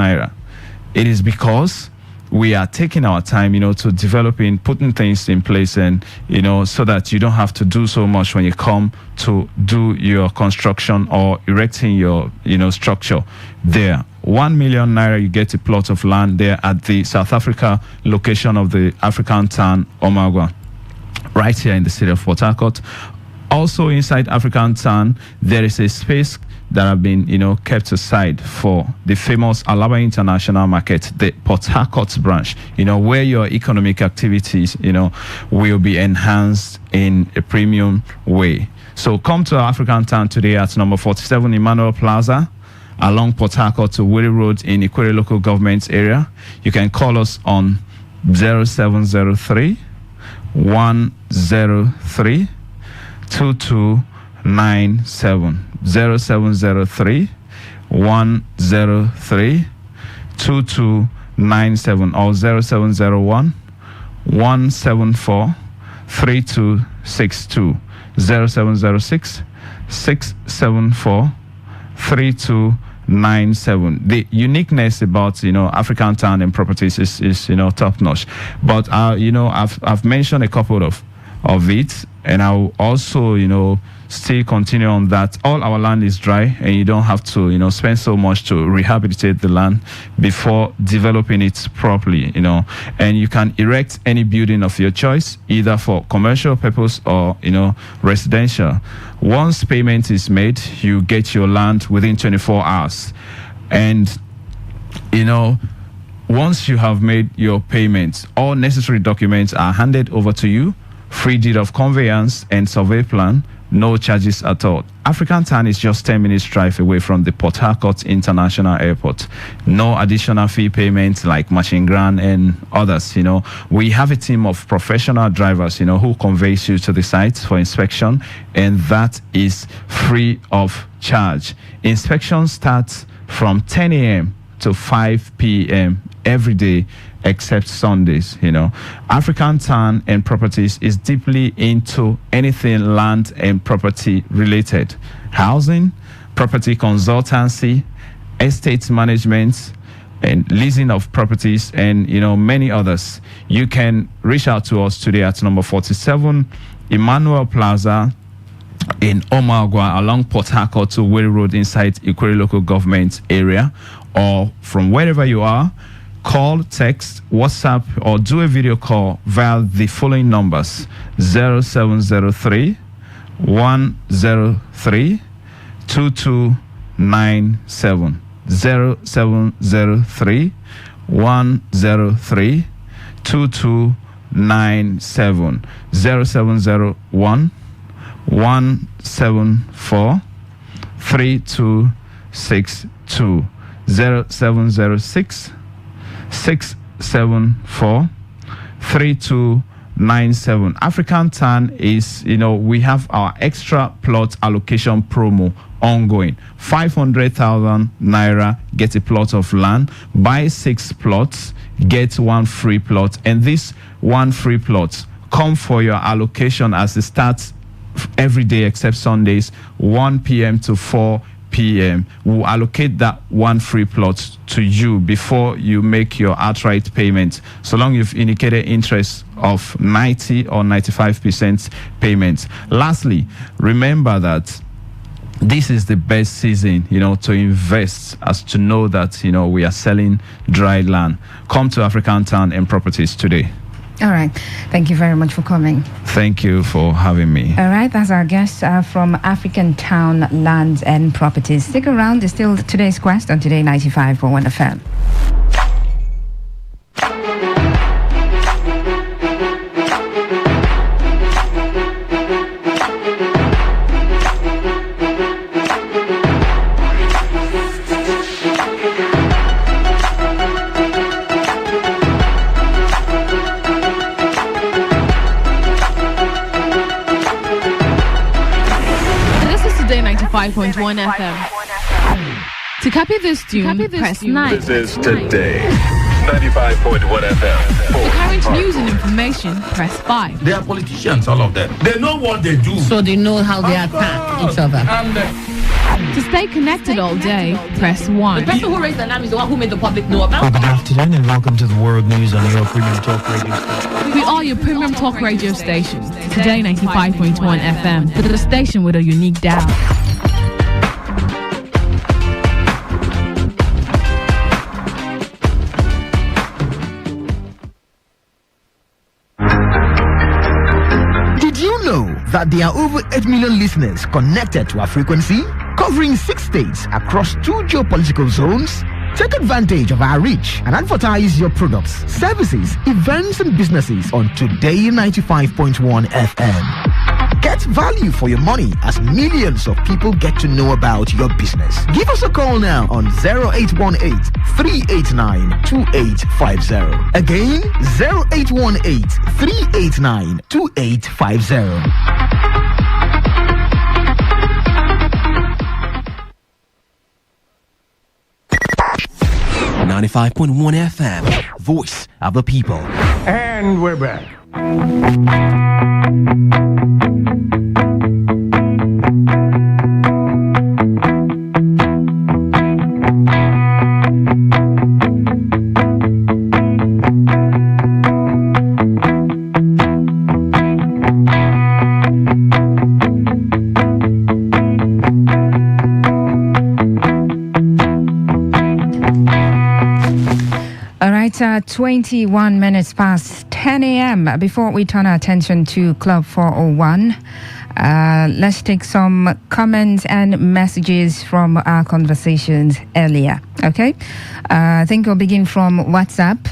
It is because we are taking our time, to developing, putting things in place, and, so that you don't have to do so much when you come to do your construction or erecting your, structure there. ₦1 million you get a plot of land there at the South Africa location of the African Town Omagwa, right here in the city of Port Harcourt. Also inside African Town, there is a space that have been, kept aside for the famous Alaba International Market, the Port Harcourt branch, where your economic activities, will be enhanced in a premium way. So come to African Town today at number 47 Emmanuel Plaza, along Port Harcourt to Whale Road in Ikwere local government area. You can call us on 0703 103 2297. 0703 103 2297 or 0701 174 3262. 0706 674 3297. The uniqueness about African Town and Properties is top notch. But I've mentioned a couple of it, and I'll also still continue on that. All our land is dry, and you don't have to spend so much to rehabilitate the land before developing it properly. And you can erect any building of your choice, either for commercial purpose or residential. Once payment is made, you get your land within 24 hours. And once you have made your payments, all necessary documents are handed over to you. Free deed of conveyance and survey plan, no charges at all. African Town is just 10 minutes drive away from the Port Harcourt International Airport. No additional fee payments like machine grant and others. We have a team of professional drivers, who conveys you to the site for inspection, and that is free of charge. Inspection starts from 10 a.m. to 5 p.m. every day except Sundays. African Town and Properties is deeply into anything land and property related: housing, property consultancy, estate management, and leasing of properties, and many others. You can reach out to us today at number 47 Emmanuel Plaza in Omagwa, along Port Harcourt to Whale Road inside Ikwere local government area, or from wherever you are. Call, text, WhatsApp, or do a video call via the following numbers: 0703 103 2297. 0703 103 2297. 0701 174 3262. 0706 674 3297. 97. African Tan is, we have our extra plot allocation promo ongoing. 500,000 naira, get a plot of land. Buy 6 plots, get 1 free plot. And this 1 free plot come for your allocation as it starts every day except Sundays, 1 p.m. to 4 p.m. We'll allocate that 1 free plot to you before you make your outright payment, so long you've indicated interest of 90 or 95% payment. Lastly, remember that this is the best season, to invest, as to know that, we are selling dry land. Come to African Town and Properties today. All right. Thank you very much for coming. Thank you for having me. All right. That's our guest from African Town Lands and Properties. Stick around. It's still today's quest on Today 95.1 FM. Today 95.1 FM. To copy this tune, press 9. This is Today 95.1 FM. For current news and information, press 5. They are politicians, all of them. They know what they do. So they know how they attack each other. To stay connected all day, press 1. The person who raised the alarm is the one who made the public know about it. Good afternoon and welcome to the world news on your premium talk radio station. We are your premium talk radio station. Today 95.1 FM. The station with a unique dial. That there are over 8 million listeners connected to our frequency, covering 6 states across 2 geopolitical zones. Take advantage of our reach and advertise your products, services, events, and businesses on Today 95.1 FM. Get value for your money as millions of people get to know about your business. Give us a call now on 0818-389-2850. Again, 0818-389-2850. 95.1 FM, voice of the people. And we're back. All right, 21 minutes past 10 a.m. Before we turn our attention to Club 401, let's take some comments and messages from our conversations earlier, okay? I think we'll begin from WhatsApp.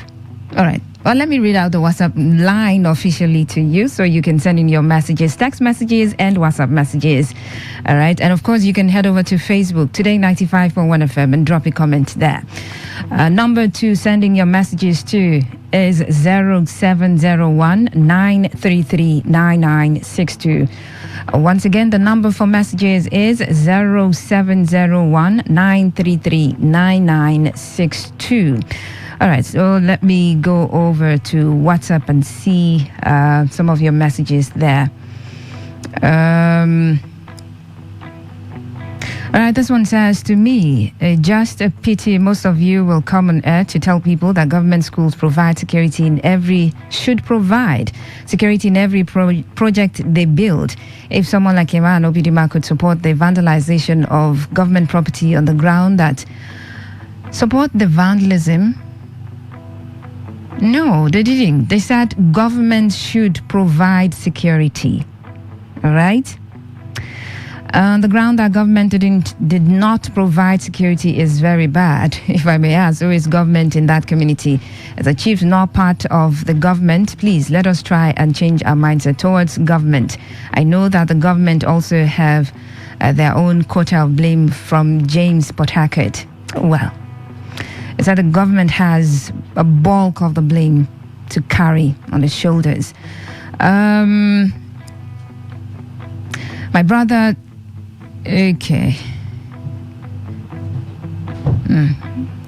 All right. Well, let me read out the WhatsApp line officially to you so you can send in your messages, text messages, and WhatsApp messages. All right. And of course, you can head over to Facebook, Today 95.1 FM, and drop a comment there. Number to sending your messages to is 0701-933-9962. Once again, the number for messages is 0701-933-9962. All right, so let me go over to WhatsApp and see some of your messages there. All right, this one says, to me, just a pity most of you will come on air to tell people that government schools provide security in every project they build. If someone like Iman Obidima could support the vandalization of government property on the ground that support the vandalism. No, they didn't. They said government should provide security. All right? The ground that government did not provide security is very bad, if I may ask. So is government in that community? As a chief not part of the government, please let us try and change our mindset towards government. I know that the government also have their own quota of blame from James Port Harcourt. Well, it's that the government has a bulk of the blame to carry on its shoulders. My brother, okay.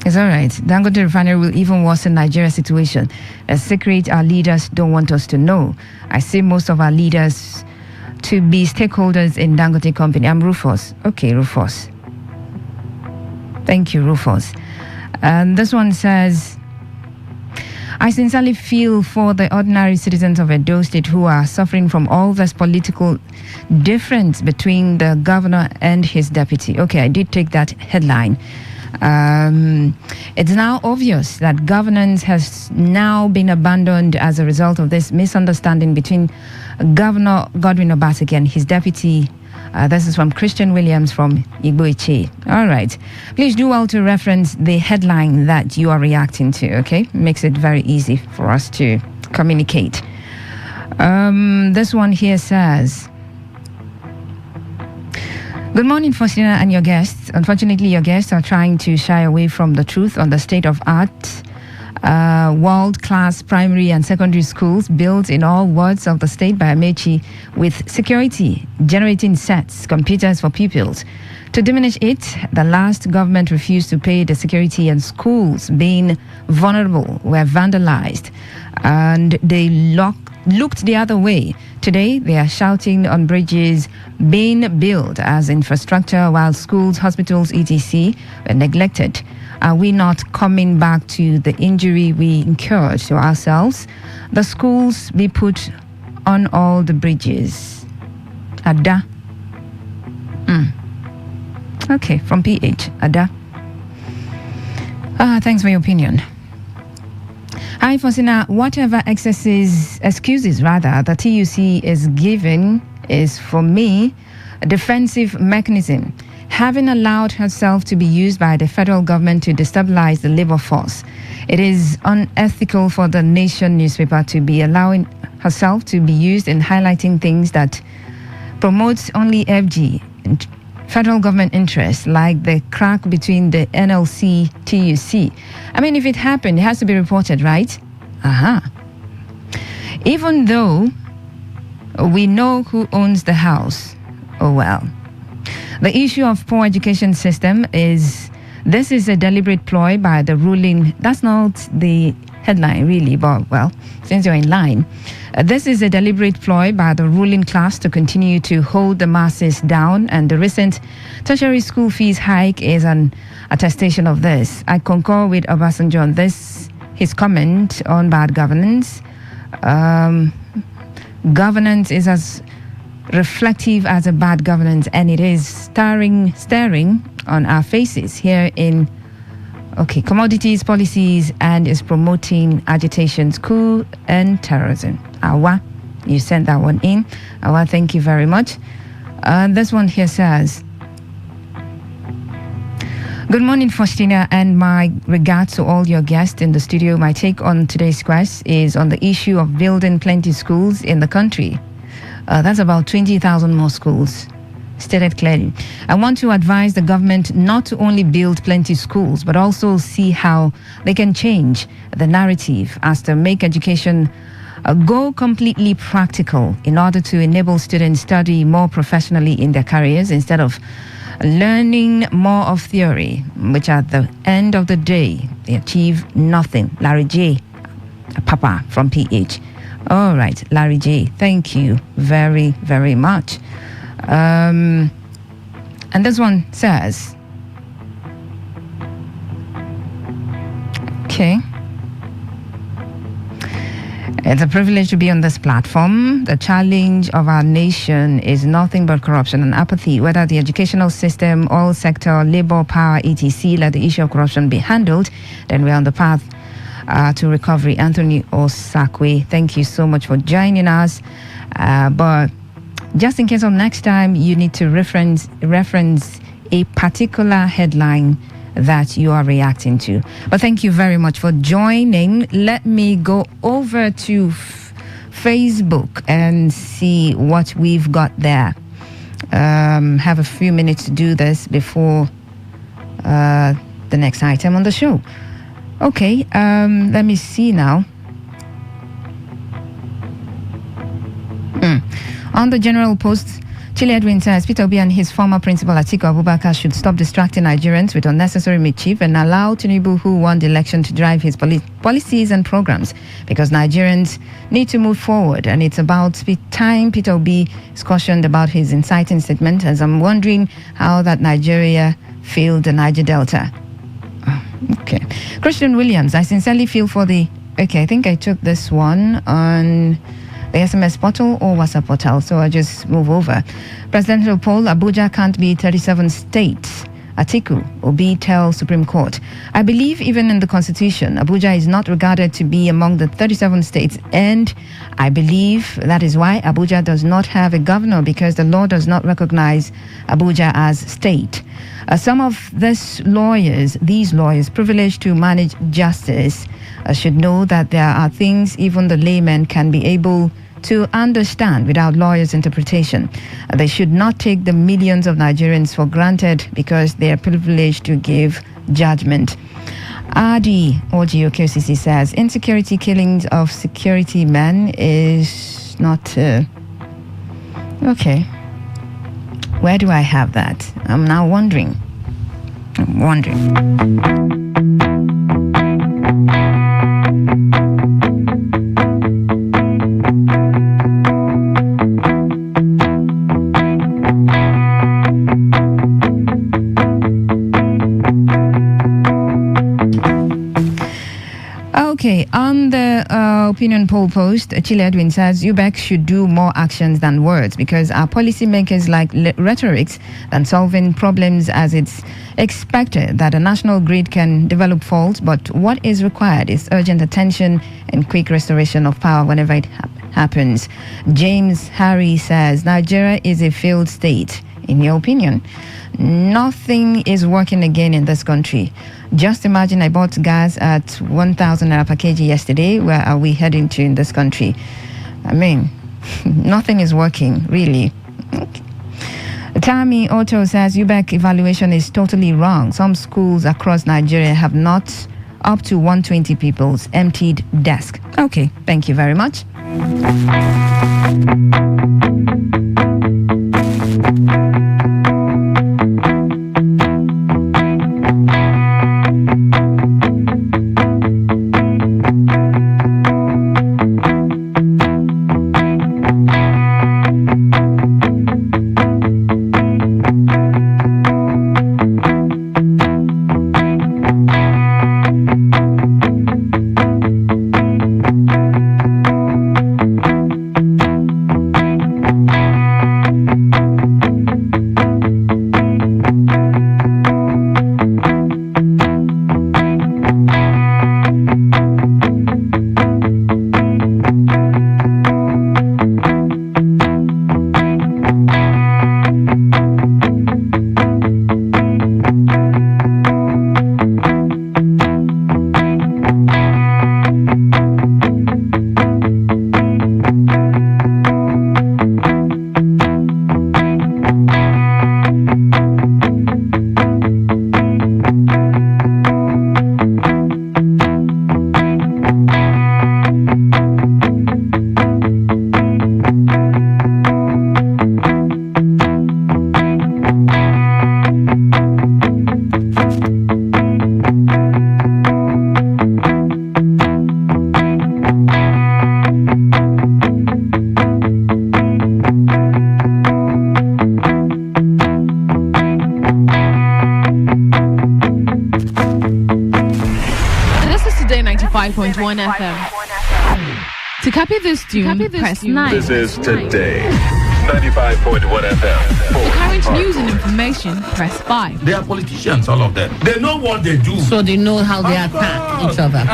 It's all right. Dangote refinery will even worsen Nigeria's situation. A secret our leaders don't want us to know. I see most of our leaders to be stakeholders in Dangote company. I'm Rufus. Okay, Rufus. Thank you, Rufus. And this one says, I sincerely feel for the ordinary citizens of Edo State who are suffering from all this political difference between the governor and his deputy. Okay, I did take that headline. It's now obvious that governance has now been abandoned as a result of this misunderstanding between Governor Godwin Obaseki and his deputy. This is from Christian Williams from Igboiche. All right. Please do well to reference the headline that you are reacting to, okay? Makes it very easy for us to communicate. This one here says, good morning, Faustina and your guests. Unfortunately, your guests are trying to shy away from the truth on the state of art. World-class primary and secondary schools built in all wards of the state by Amechi with security, generating sets, computers for pupils. To diminish it, the last government refused to pay the security and schools being vulnerable were vandalized and they looked the other way. Today, they are shouting on bridges being built as infrastructure while schools, hospitals, etc. were neglected. Are we not coming back to the injury we incurred to ourselves? The schools be put on all the bridges. Ada. Okay, from PH. Ada. Thanks for your opinion. Hi, Faustina. Whatever excuses the TUC is giving is, for me, a defensive mechanism, having allowed herself to be used by the federal government to destabilize the labor force. It is unethical for the Nation newspaper to be allowing herself to be used in highlighting things that promotes only FG, federal government interests, like the crack between the NLC TUC. I mean, if it happened, it has to be reported, right? Even though we know who owns the house. Oh well. The issue of poor education system is, this is a deliberate ploy by the ruling. That's not the headline really, but well, since you're in line. This is a deliberate ploy by the ruling class to continue to hold the masses down, and the recent tertiary school fees hike is an attestation of this. I concur with Obasanjo on this, his comment on bad governance. Governance is as reflective as a bad governance, and it is staring on our faces here in commodities policies, and is promoting agitations, coup and terrorism. Awa, you sent that one in. Awa, thank you very much. This one here says, good morning, Faustina, and my regards to all your guests in the studio. My take on today's quest is on the issue of building plenty schools in the country. That's about 20,000 more schools, stated clearly. I want to advise the government not to only build plenty schools, but also see how they can change the narrative as to make education go completely practical in order to enable students study more professionally in their careers instead of learning more of theory, which at the end of the day, they achieve nothing. Larry J. Papa from PH. All right, Larry J., thank you very, very much. And this one says, it's a privilege to be on this platform. The challenge of our nation is nothing but corruption and apathy. Whether the educational system, oil sector, labor, power, etc., let the issue of corruption be handled, then we're on the path to recovery. Anthony Osakwe, thank you so much for joining us. But just in case of next time, you need to reference a particular headline that you are reacting to. But thank you very much for joining. Let me go over to Facebook and see what we've got there. Have a few minutes to do this before the next item on the show. Okay, let me see now. On the general post, Chile Edwin says Peter Obi and his former principal Atiku Abubakar should stop distracting Nigerians with unnecessary mischief and allow Tinubu, who won the election, to drive his policies and programs, because Nigerians need to move forward. And it's about time Peter Obi is cautioned about his inciting statement, as I'm wondering how that Nigeria failed the Niger Delta. Okay. Christian Williams, I sincerely feel for the... Okay, I think I took this one on the SMS portal or WhatsApp portal, so I just move over. Presidential poll, Abuja can't be 37 states. Atiku, Obi tell Supreme Court. I believe even in the Constitution, Abuja is not regarded to be among the 37 states, and I believe that is why Abuja does not have a governor, because the law does not recognize Abuja as state. Some of these lawyers privileged to manage justice, should know that there are things even the layman can be able to understand without lawyers' interpretation. They should not take the millions of Nigerians for granted because they are privileged to give judgment. RD or GOKCC says insecurity killings of security men is not... okay. Where do I have that? I'm now wondering. Okay, on the opinion poll post, Chile Edwin says UBEC should do more actions than words, because our policymakers like rhetorics than solving problems, as it's expected that a national grid can develop faults, but what is required is urgent attention and quick restoration of power whenever it happens. James Harry says Nigeria is a failed state. In your opinion? Nothing is working again in this country. Just imagine I bought gas at 1,000 naira per kg yesterday. Where are we heading to in this country? I mean, nothing is working, really. Okay. Tammy Otto says UBEC evaluation is totally wrong. Some schools across Nigeria have not up to 120 people's emptied desk. Okay, thank you very much. Today 95.1 FM. To copy this tune, press 9. This is Today 95.1 FM. For current news and information, press 5. They are politicians, all of them. They know what they do. So they know how they attack each other.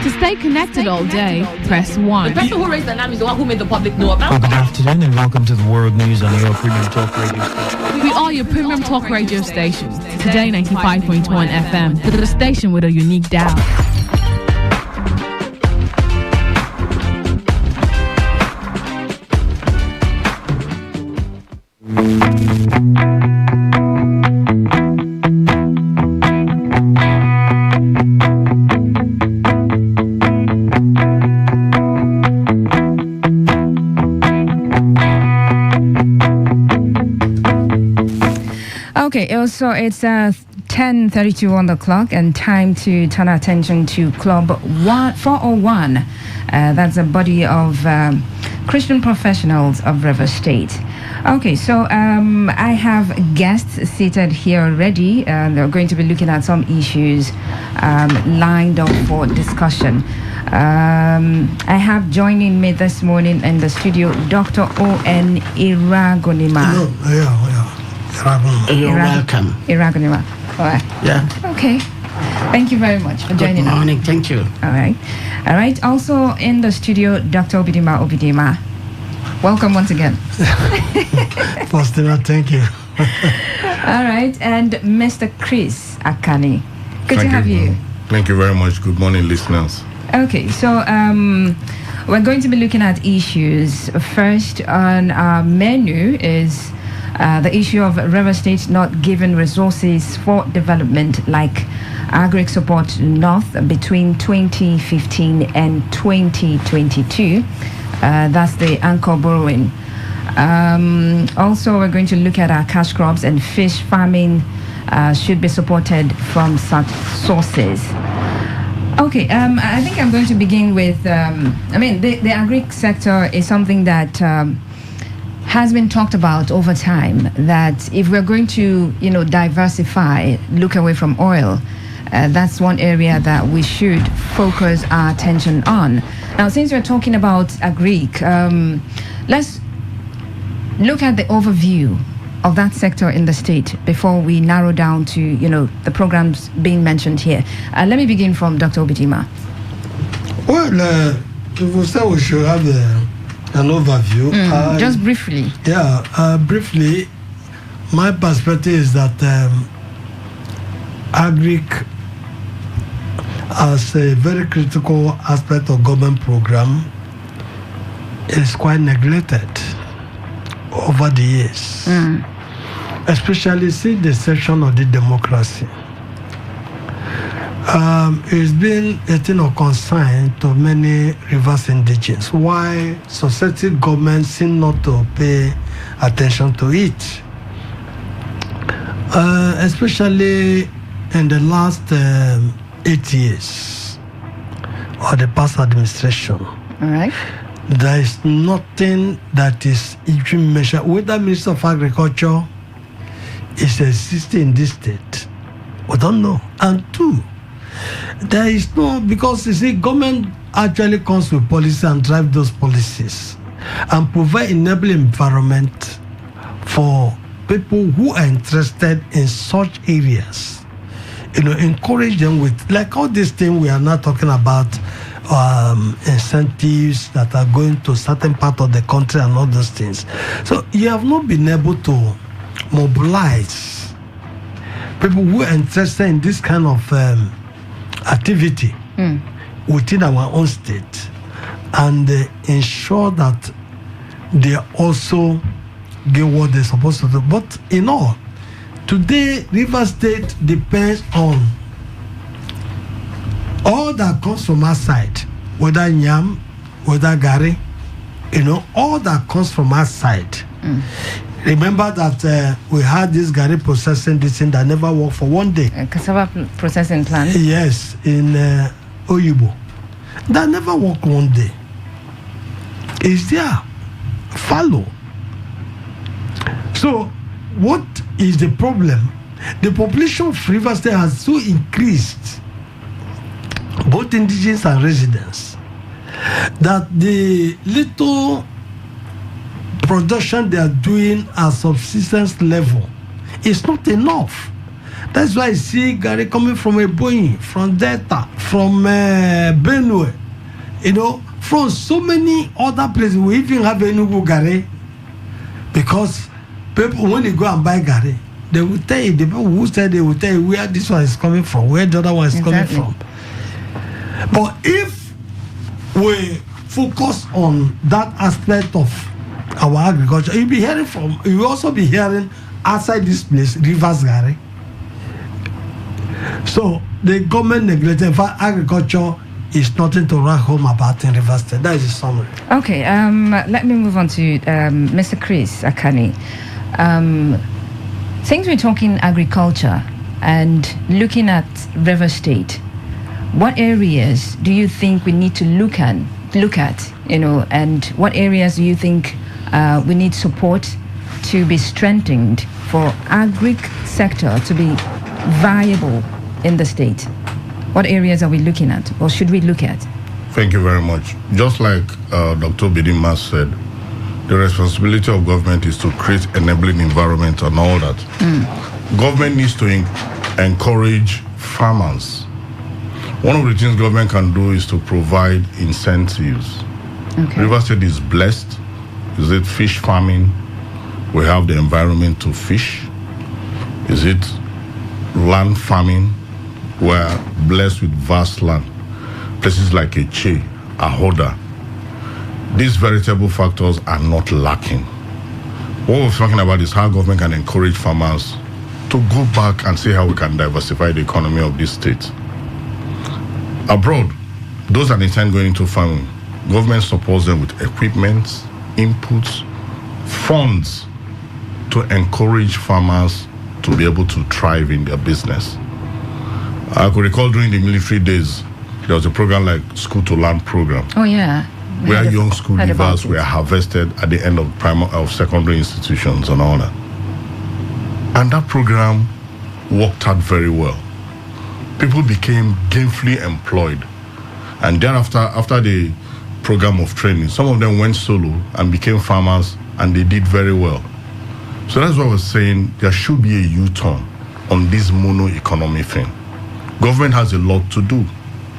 To stay connected all day, press 1. The person who raised the alarm is the one who made the public know about it. Good afternoon and welcome to the world news on your premium talk radio station. We are your premium talk radio station. Today 95.1 FM. The station with a unique dial. Okay, also it's 10:32 on the clock, and time to turn our attention to Club 401. That's a body of Christian professionals of River State. Okay, so I have guests seated here already. They're going to be looking at some issues lined up for discussion. I have joining me this morning in the studio Dr. O.N. Iragonima. You're welcome. Iragonima. All right. Yeah. Okay. Thank you very much for joining us. Good morning. Thank you. All right. All right. Also in the studio, Dr. Obidima. Welcome once again. Faustina, thank you. All right. And Mr. Chris Akani. Good to have you. Thank you very much. Good morning, listeners. Okay. So we're going to be looking at issues. First on our menu is the issue of River State not giving resources for development like Agric Support North between 2015 and 2022. That's the anchor borrowing. Also, we're going to look at our cash crops and fish farming should be supported from such sources. Okay, I think I'm going to begin with, the agric sector is something that has been talked about over time, that if we're going to, diversify, look away from oil, that's one area that we should focus our attention on. Now, since we're talking about agric, let's look at the overview of that sector in the state before we narrow down to, the programs being mentioned here. Let me begin from Dr. Obidima. Well, if we say we should have an overview. Just briefly. Yeah, briefly, my perspective is that agric as a very critical aspect of government program is quite neglected over the years, especially since the section of the democracy. It's been a thing of concern to many rivers indigenes. Why successive governments seem not to pay attention to it, especially in the last 8 years of the past administration. All right. There is nothing that is even measured. Whether Minister of Agriculture is existing in this state, we don't know. And two, there is no, because you see, government actually comes with policy and drive those policies and provide enabling environment for people who are interested in such areas. Encourage them with, like all these things we are now talking about, incentives that are going to certain part of the country and all those things. So you have not been able to mobilize people who are interested in this kind of activity within our own state and ensure that they also get what they're supposed to do. But in all, today, River State depends on all that comes from our side, whether yam, whether gari, all that comes from our side. Remember that we had this gari processing this thing that never worked for one day. Cassava processing plant? Yes, in Oyibo. That never worked one day. It's there. Follow. So, what is the problem? The population of River State has so increased, both indigenous and residents, that the little production they are doing at subsistence level is not enough. That's why I see Gary coming from Ebonyi, from Delta, from Benue, from so many other places. We even have Enugu Gary, because people, when they go and buy Gary, they will tell you, the people who said they will tell you where this one is coming from, where the other one is coming from. But if we focus on that aspect of our agriculture, you will also be hearing outside this place, Rivers Gary. So the government neglected. In fact, agriculture is nothing to write home about in River State. That is the summary. Okay, let me move on to Mr. Chris Akani. Since we're talking agriculture and looking at River State, what areas do you think we need to look at, and what areas do you think we need support to be strengthened for agric sector to be viable in the state? What areas are we looking at, or should we look at? Thank you very much. Just like Dr. Bidima said, the responsibility of government is to create enabling environment and all that. Government needs to encourage farmers. One of the things government can do is to provide incentives. Okay. River State is blessed. Is it fish farming? We have the environment to fish. Is it land farming? We're blessed with vast land. Places like Eche, Ahoda. These veritable factors are not lacking. What we're talking about is how government can encourage farmers to go back and see how we can diversify the economy of this state. Abroad, those that intend going into farming, government supports them with equipment, inputs, funds to encourage farmers to be able to thrive in their business. I could recall during the military days, there was a program like School to Land program. Oh yeah. Where young school leavers were harvested at the end of secondary institutions and all that. And that program worked out very well. People became gainfully employed. And thereafter, after the program of training, some of them went solo and became farmers, and they did very well. So that's what I was saying. There should be a U-turn on this mono economy thing. Government has a lot to do.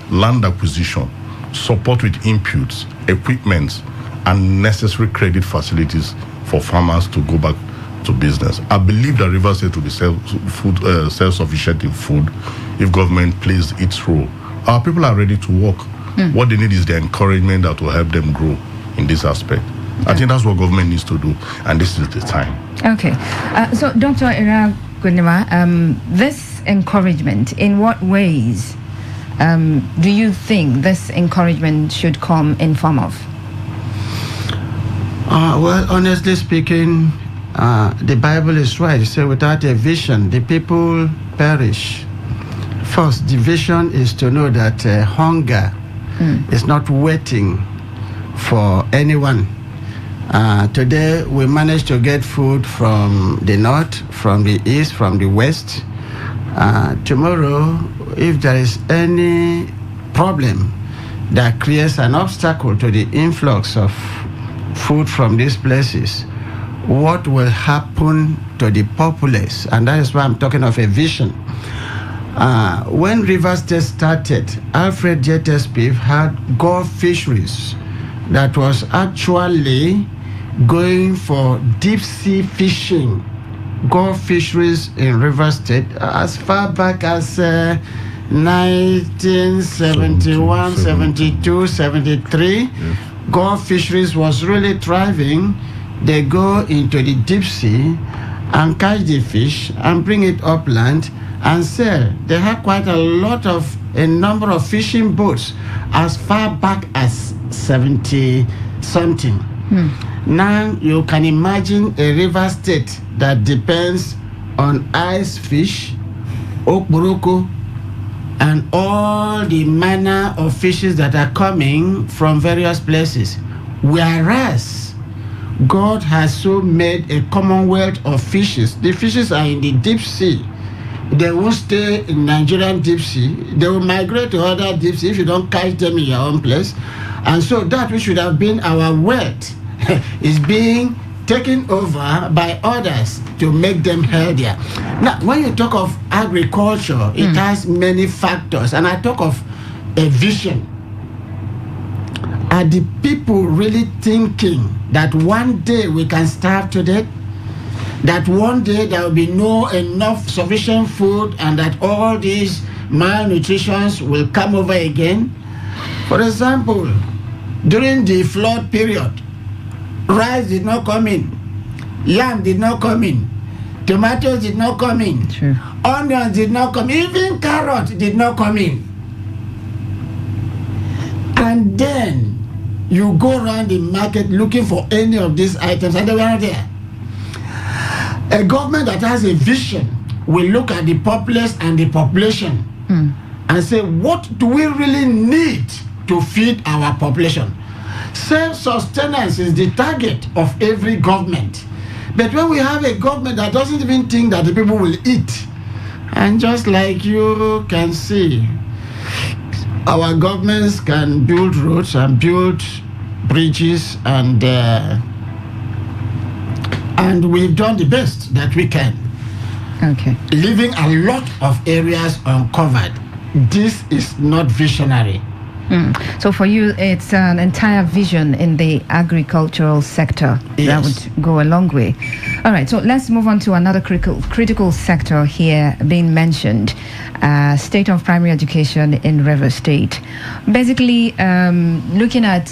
Land acquisition, support with inputs, equipment, and necessary credit facilities for farmers to go back to business. I believe that River State will be self-sufficient in food if government plays its role. Our people are ready to work. What they need is the encouragement that will help them grow in this aspect. I think that's what government needs to do, and this is the time. Okay. So, Dr. Ira Gundima, this encouragement, in what ways do you think this encouragement should come in form of? Well, honestly speaking, the Bible is right. It says, without a vision, the people perish. First, the vision is to know that hunger is not waiting for anyone. Today, we managed to get food from the north, from the east, from the west. Tomorrow, if there is any problem that creates an obstacle to the influx of food from these places, what will happen to the populace? And that is why I'm talking of a vision. When River State started, Alfred J. Tespiv had Gulf fisheries that was actually going for deep sea fishing. Gulf fisheries in River State as far back as 1971, 72, 73. Gulf fisheries was really thriving. They go into the deep sea and catch the fish and bring it upland and sell. They have quite a number of fishing boats as far back as 70 something. Now you can imagine a River State that depends on ice fish, okporoko, and all the manner of fishes that are coming from various places. Whereas God has so made a commonwealth of fishes. The fishes are in the deep sea. They won't stay in Nigerian deep sea. They will migrate to other deep sea if you don't catch them in your own place. And so that which should have been our wealth is being taken over by others to make them healthier. Now, when you talk of agriculture, it has many factors. And I talk of a vision. Are the people really thinking that one day we can starve to death? That one day there will be no enough sufficient food and that all these malnutritions will come over again? For example, during the flood period, rice did not come in, yam did not come in, tomatoes did not come in, onions did not come in, even carrots did not come in. And then you go around the market looking for any of these items and they were not there. A government that has a vision will look at the populace and the population and say, what do we really need to feed our population? Self-sustenance is the target of every government. But when we have a government that doesn't even think that the people will eat, and just like you can see, our governments can build roads and build bridges, and we've done the best that we can. Okay. Leaving a lot of areas uncovered. This is not visionary. So for you, it's an entire vision in the agricultural sector. Yes. That would go a long way. All right, so let's move on to another critical sector here being mentioned, state of primary education in Rivers State. Basically, looking at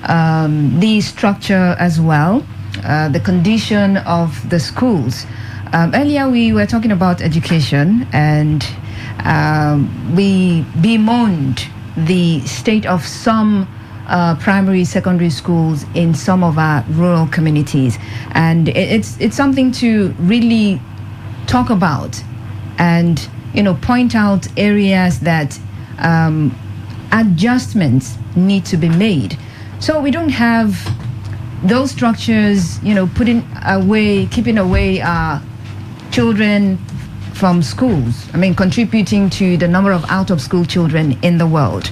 the structure as well, the condition of the schools. Earlier we were talking about education, and we bemoaned the state of some primary, secondary schools in some of our rural communities, and it's something to really talk about, and point out areas that adjustments need to be made. So we don't have those structures, keeping away our children from schools. Contributing to the number of out-of-school children in the world.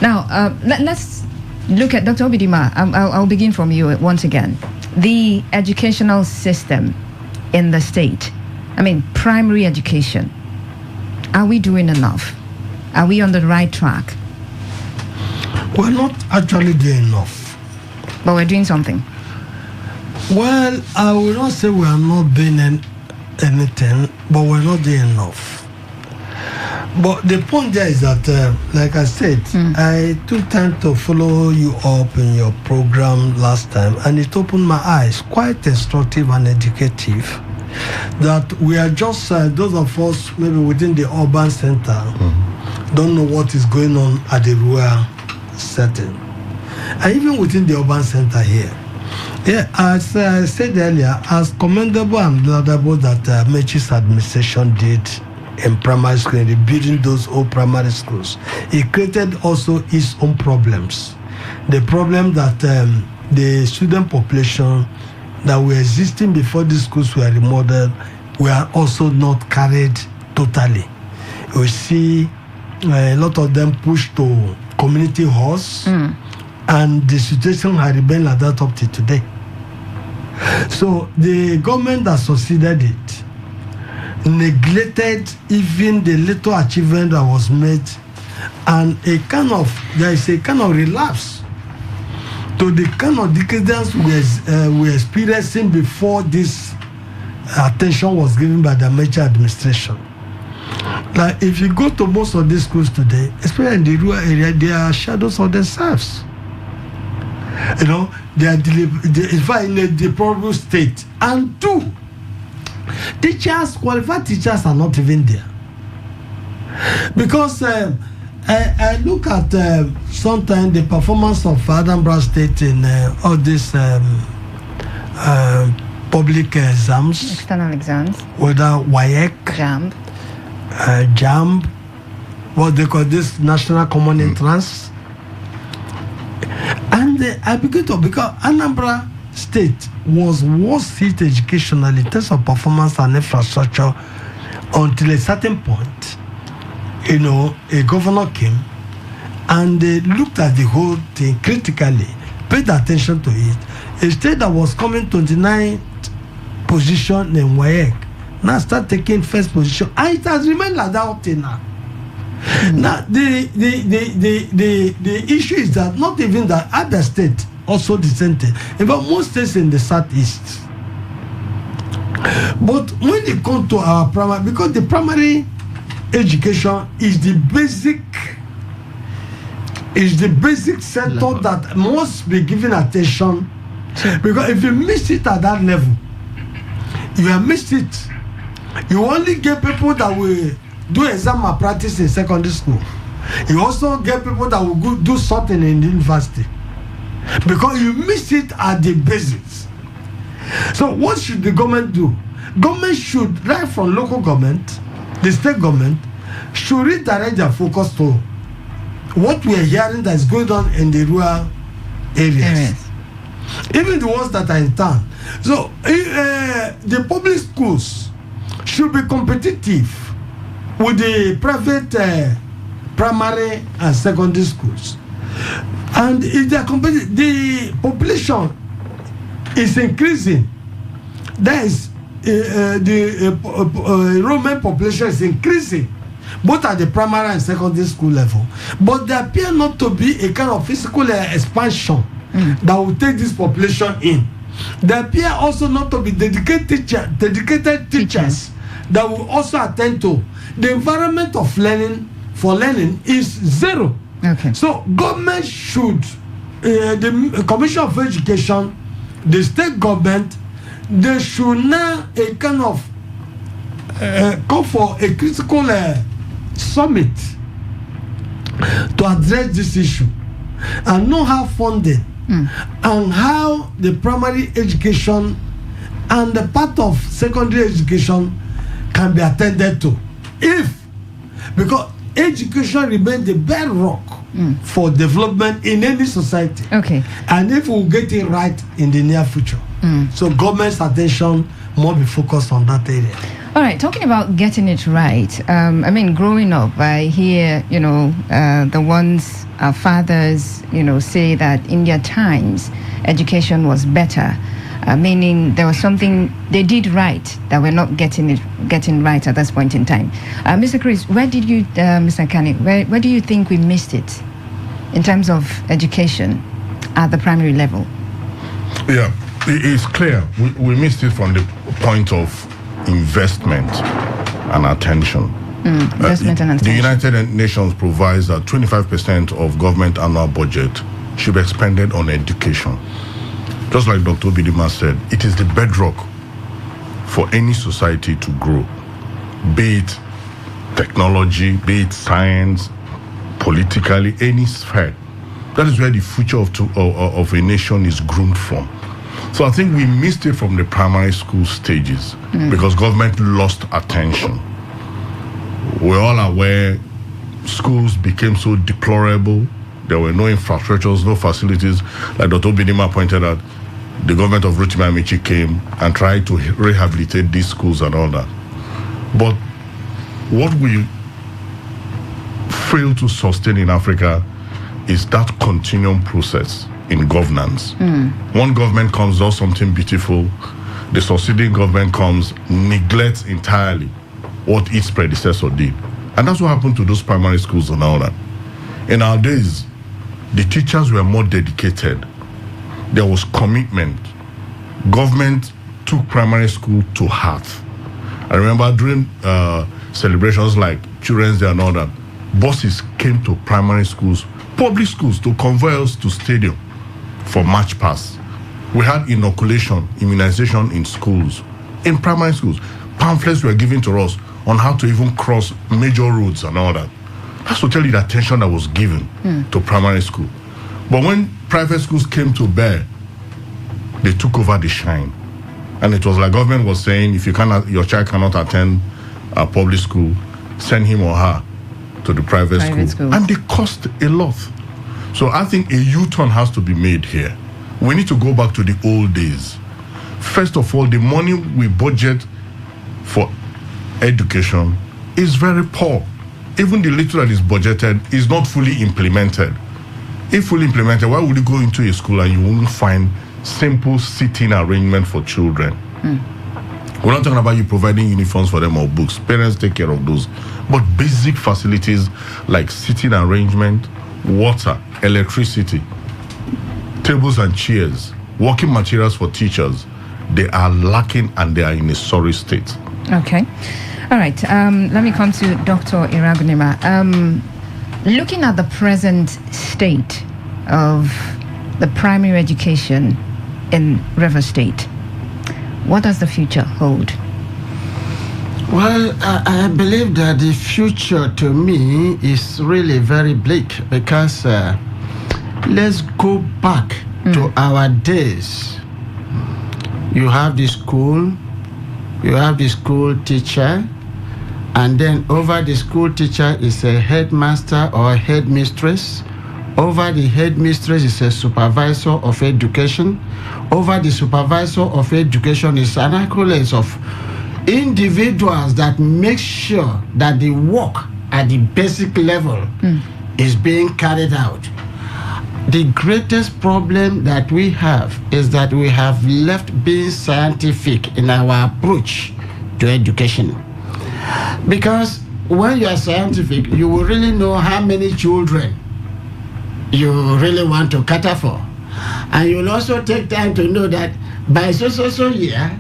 Now, let's look at Dr. Obidima. I'll begin from you once again. The educational system in the state. Primary education. Are we doing enough? Are we on the right track? We're not actually doing enough. But we're doing something. Well, I will not say we are not doing anything, but we're not doing enough. But the point there is that, like I said, I took time to follow you up in your program last time, and it opened my eyes, quite instructive and educative, that we are just, those of us maybe within the urban center, don't know what is going on at the rural setting. And even within the urban center here, as I said earlier, as commendable and laudable that Mechi's administration did in primary school, in rebuilding those old primary schools, it created also its own problems. The problem that the student population that were existing before these schools were remodeled were also not carried totally. We see a lot of them pushed to community halls, and the situation has remained like that up to today. So the government that succeeded it neglected even the little achievement that was made, and there is a kind of relapse to the kind of decadence we were experiencing before this attention was given by the Mechi administration. Like if you go to most of these schools today, especially in the rural area, they are shadows of themselves. They are in a deplorable state. And two, qualified teachers are not even there. Because I look at sometimes the performance of Anambra State in all these public exams. External exams. Whether WAEC, JAMB, what they call this National Common Entrance. And I begin to, because Anambra State was worst hit educationally in terms of performance and infrastructure until a certain point, a governor came and they looked at the whole thing critically, paid attention to it. A state that was coming 29th position in WAEC now start taking first position, and it has remained like that up till now. Now the issue is that not even that other state also the same thing. In fact, most states in the southeast. But when it comes to our primary, because the primary education is the basic sector that must be given attention. Because if you miss it at that level, you have missed it. You only get people that will do exam malpractice in secondary school. You also get people that will go do something in the university. Because you miss it at the basics. So what should the government do? government should, right from local government, the state government, should redirect their focus to what we are hearing that is going on in the rural areas. Even the ones that are in town. So the public schools should be competitive with the private primary and secondary schools. And if they are competitive, the population is increasing. That is, the enrollment population is increasing, both at the primary and secondary school level. But there appear not to be a kind of physical expansion that will take this population in. There appear also not to be dedicated teachers that will also attend to. The environment of learning is zero. Okay. So government should, the Commission of Education, the state government, they should now a kind of call for a critical summit to address this issue and know how funding and how the primary education and the part of secondary education can be attended to. Because education remains the bedrock for development in any society. Okay. And if we get it right in the near future. So government's attention more be focused on that area. All right, talking about getting it right, I mean, growing up, I hear, the ones our fathers, say that in their times, education was better, meaning there was something they did right that we're not getting right at this point in time. Mr. Chris, where did you, Mr. Kani, where do you think we missed it in terms of education at the primary level? Yeah, it's clear. We missed it from the point of investment and attention. Investment and attention. The United Nations provides that 25% of government annual budget should be expended on education. Just like Dr. Bidima said, it is the bedrock for any society to grow, be it technology, be it science, politically, any sphere. That is where the future of a nation is groomed from. So I think we missed it from the primary school stages because government lost attention. We're all aware schools became so deplorable. There were no infrastructures, no facilities. Like Dr. Bidima pointed out, the government of Rotimi Amici came and tried to rehabilitate these schools and all that. But what we fail to sustain in Africa is that continuum process in governance. One government comes, does something beautiful, the succeeding government comes, neglects entirely what its predecessor did. And that's what happened to those primary schools and all that. In our days, the teachers were more dedicated. There was commitment. Government took primary school to heart. I remember during celebrations like Children's Day and all that, buses came to primary schools, public schools, to convoy us to stadium for march past. We had inoculation, immunization in schools, in primary schools. Pamphlets were given to us on how to even cross major roads and all that. That's to tell you the attention that was given to primary school. But when private schools came to bear, they took over the shine. And it was like government was saying, if your child cannot attend a public school, send him or her to the private school. And they cost a lot. So I think a U-turn has to be made here. We need to go back to the old days. First of all, the money we budget for education is very poor. Even the little that is budgeted is not fully implemented. If fully implemented, why would you go into a school and you won't find simple seating arrangement for children? We're not talking about you providing uniforms for them or books. Parents take care of those. But basic facilities like seating arrangement, water, electricity, tables and chairs, working materials for teachers, they are lacking and they are in a sorry state. Okay. All right. Let me come to Dr. Iragunima. Looking at the present state of the primary education in River State, what does the future hold? Well, I believe that the future to me is really very bleak because let's go back to our days. You have the school, you have the school teacher, and then over the school teacher is a headmaster or a headmistress. Over the headmistress is a supervisor of education. Over the supervisor of education is an accolade of individuals that make sure that the work at the basic level is being carried out. The greatest problem that we have is that we have left being scientific in our approach to education. Because when you are scientific, you will really know how many children you really want to cater for. And you'll also take time to know that by so year,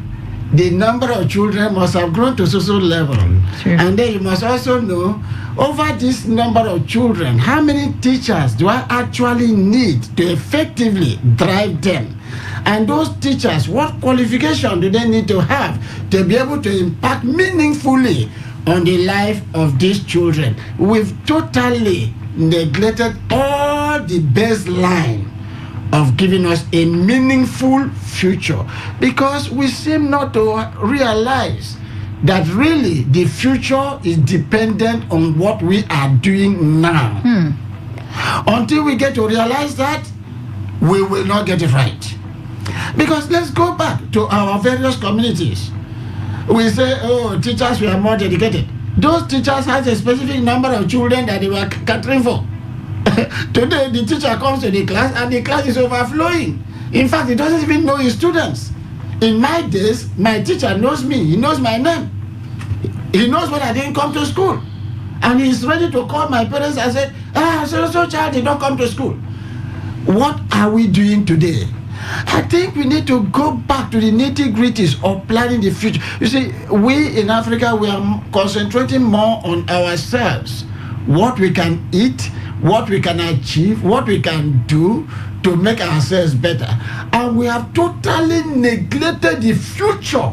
the number of children must have grown to so level. Sure. And then you must also know, over this number of children, how many teachers do I actually need to effectively drive them? And those teachers, what qualification do they need to have to be able to impact meaningfully on the life of these children? We've totally neglected all the baseline of giving us a meaningful future, because we seem not to realize that really the future is dependent on what we are doing now. Until we get to realize that, we will not get it right. Because let's go back to our various communities. We say, oh, teachers were more dedicated. Those teachers had a specific number of children that they were catering for. Today, the teacher comes to the class and the class is overflowing. In fact, he doesn't even know his students. In my days, my teacher knows me. He knows my name. He knows when I didn't come to school. And he's ready to call my parents and say, so child did not come to school. What are we doing today? I think we need to go back to the nitty-gritties of planning the future. You see, we in Africa, we are concentrating more on ourselves. What we can eat, what we can achieve, what we can do to make ourselves better. And we have totally neglected the future.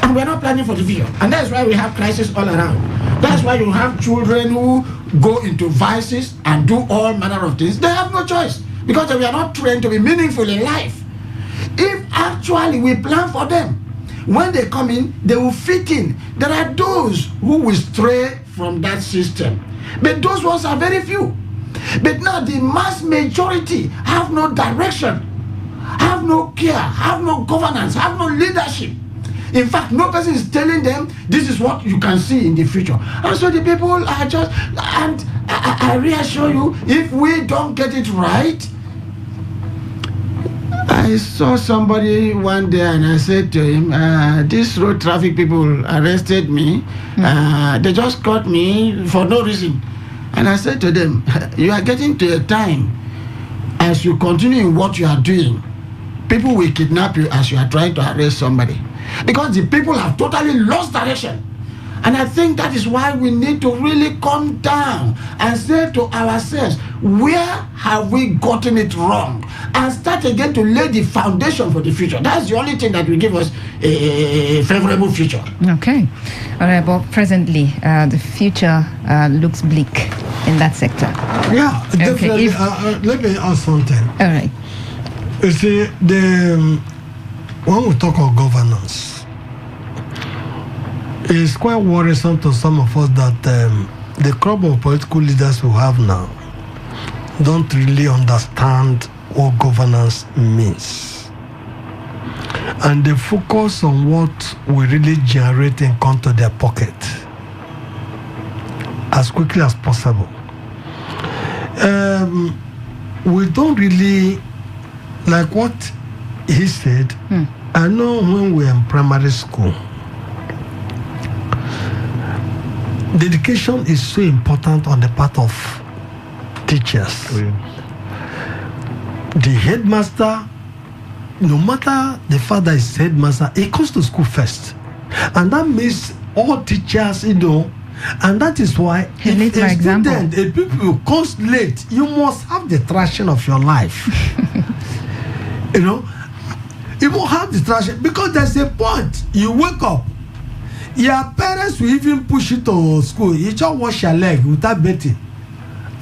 And we're not planning for the future. And that's why we have crisis all around. That's why you have children who go into vices and do all manner of things. They have no choice, because we are not trained to be meaningful in life. If actually we plan for them, when they come in, they will fit in. There are those who will stray from that system, but those ones are very few. But now the mass majority have no direction, have no care, have no governance, have no leadership. In fact, no person is telling them this is what you can see in the future. And so the people are just, and I reassure you, if we don't get it right. I saw somebody one day and I said to him, these road traffic people arrested me. They just caught me for no reason. And I said to them, you are getting to a time, as you continue in what you are doing, people will kidnap you as you are trying to arrest somebody. Because the people have totally lost direction. And I think that is why we need to really come down and say to ourselves, where have we gotten it wrong? And start again to lay the foundation for the future. That's the only thing that will give us a favorable future. Okay. All right, but presently, the future looks bleak in that sector. Yeah, definitely. Okay, let me ask something. All right. You see, when we talk of governance, it's quite worrisome to some of us that the crop of political leaders we have now don't really understand what governance means. And they focus on what will really generate income to their pocket as quickly as possible. We don't really, like what he said, I know when we were in primary school, dedication is so important on the part of teachers. The headmaster, no matter the father is headmaster, he comes to school first. And that means all teachers, and that is why if a student, a pupil comes late, you must have the traction of your life. You won't have the traction, because there's a point, you wake up, your parents will even push you to school. You just wash your leg without bathing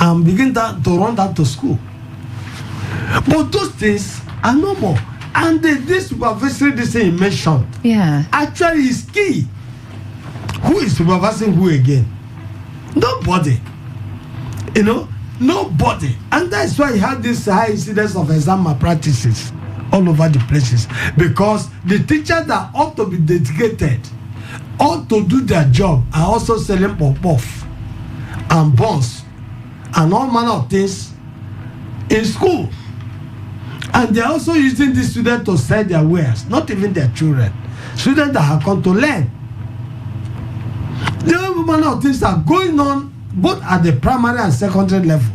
and begin to run down to school. But those things are no more. And this supervisory decision mentioned, actually is key. Who is supervising who again? Nobody. You know, nobody. And that's why you have this high incidence of exam malpractices all over the places. Because the teachers that ought to be dedicated, ought to do their job, are also selling pop-off and bonds and all manner of things in school. And they're also using the students to sell their wares, not even their children. Students that have come to learn. The all manner of things are going on both at the primary and secondary level.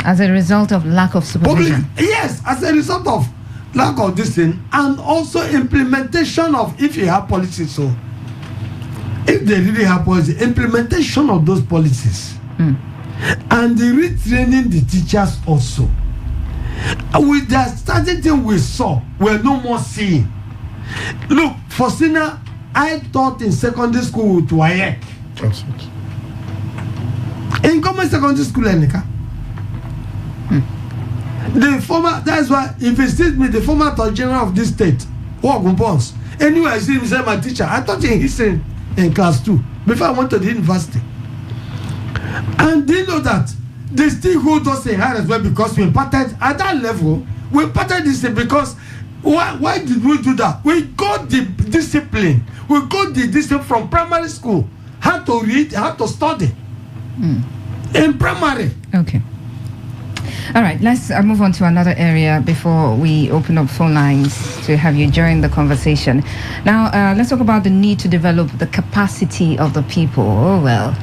As a result of lack of supervision. Yes, as a result of lack of this thing, and also implementation of, if you have policies, so if they really have policies, implementation of those policies, and the retraining the teachers also. With the starting thing we saw, we're no more seeing. Look, for senior, I taught in secondary school with WAEC. In common secondary school, Enika. The former, that's why, if it sees me, the former Attorney General of this state, Wagun Pons, anyway, I see him say my teacher. I taught in history in class 2 before I went to the university. And they know that they still hold us in high as well because we imparted at that level. We imparted this because why did we do that? We got the discipline. We got the discipline from primary school. How to read, how to study in primary. Okay. All right, let's move on to another area before we open up phone lines to have you join the conversation. Now, let's talk about the need to develop the capacity of the people. Oh, well,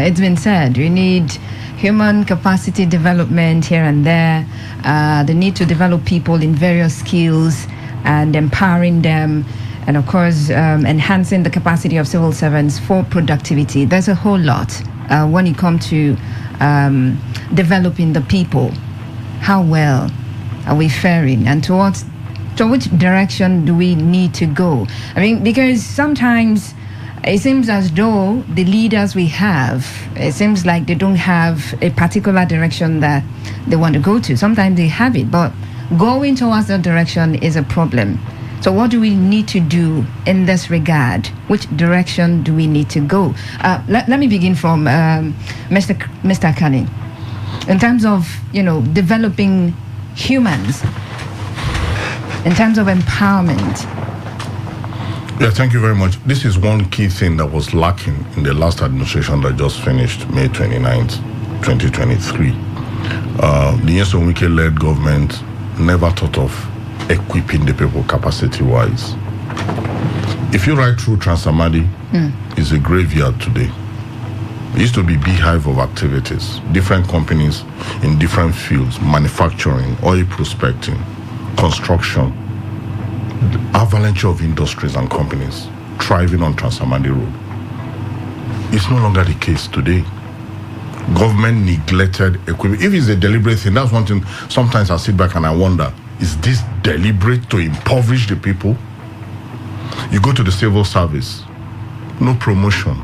it's been said, we need human capacity development here and there, the need to develop people in various skills and empowering them, and of course, enhancing the capacity of civil servants for productivity. There's a whole lot when it comes to developing the people. How well are we faring, and to which direction do we need to go? I mean, because sometimes it seems as though the leaders we have, it seems like they don't have a particular direction that they want to go to. Sometimes they have it, but going towards that direction is a problem. So what do we need to do in this regard? Which direction do we need to go? Let me begin from Mr. Canning. In terms of, developing humans, in terms of empowerment. Yeah, thank you very much. This is one key thing that was lacking in the last administration that just finished May 29th, 2023. The Nyesom Wike-led government never thought of equipping the people capacity-wise. If you ride through Transamadi, it's a graveyard today. It used to be a beehive of activities, different companies in different fields, manufacturing, oil prospecting, construction, avalanche of industries and companies thriving on Transamadi Road. It's no longer the case today. Government neglected equipment. If it's a deliberate thing, that's one thing. Sometimes I sit back and I wonder, is this deliberate to impoverish the people? You go to the civil service, no promotion,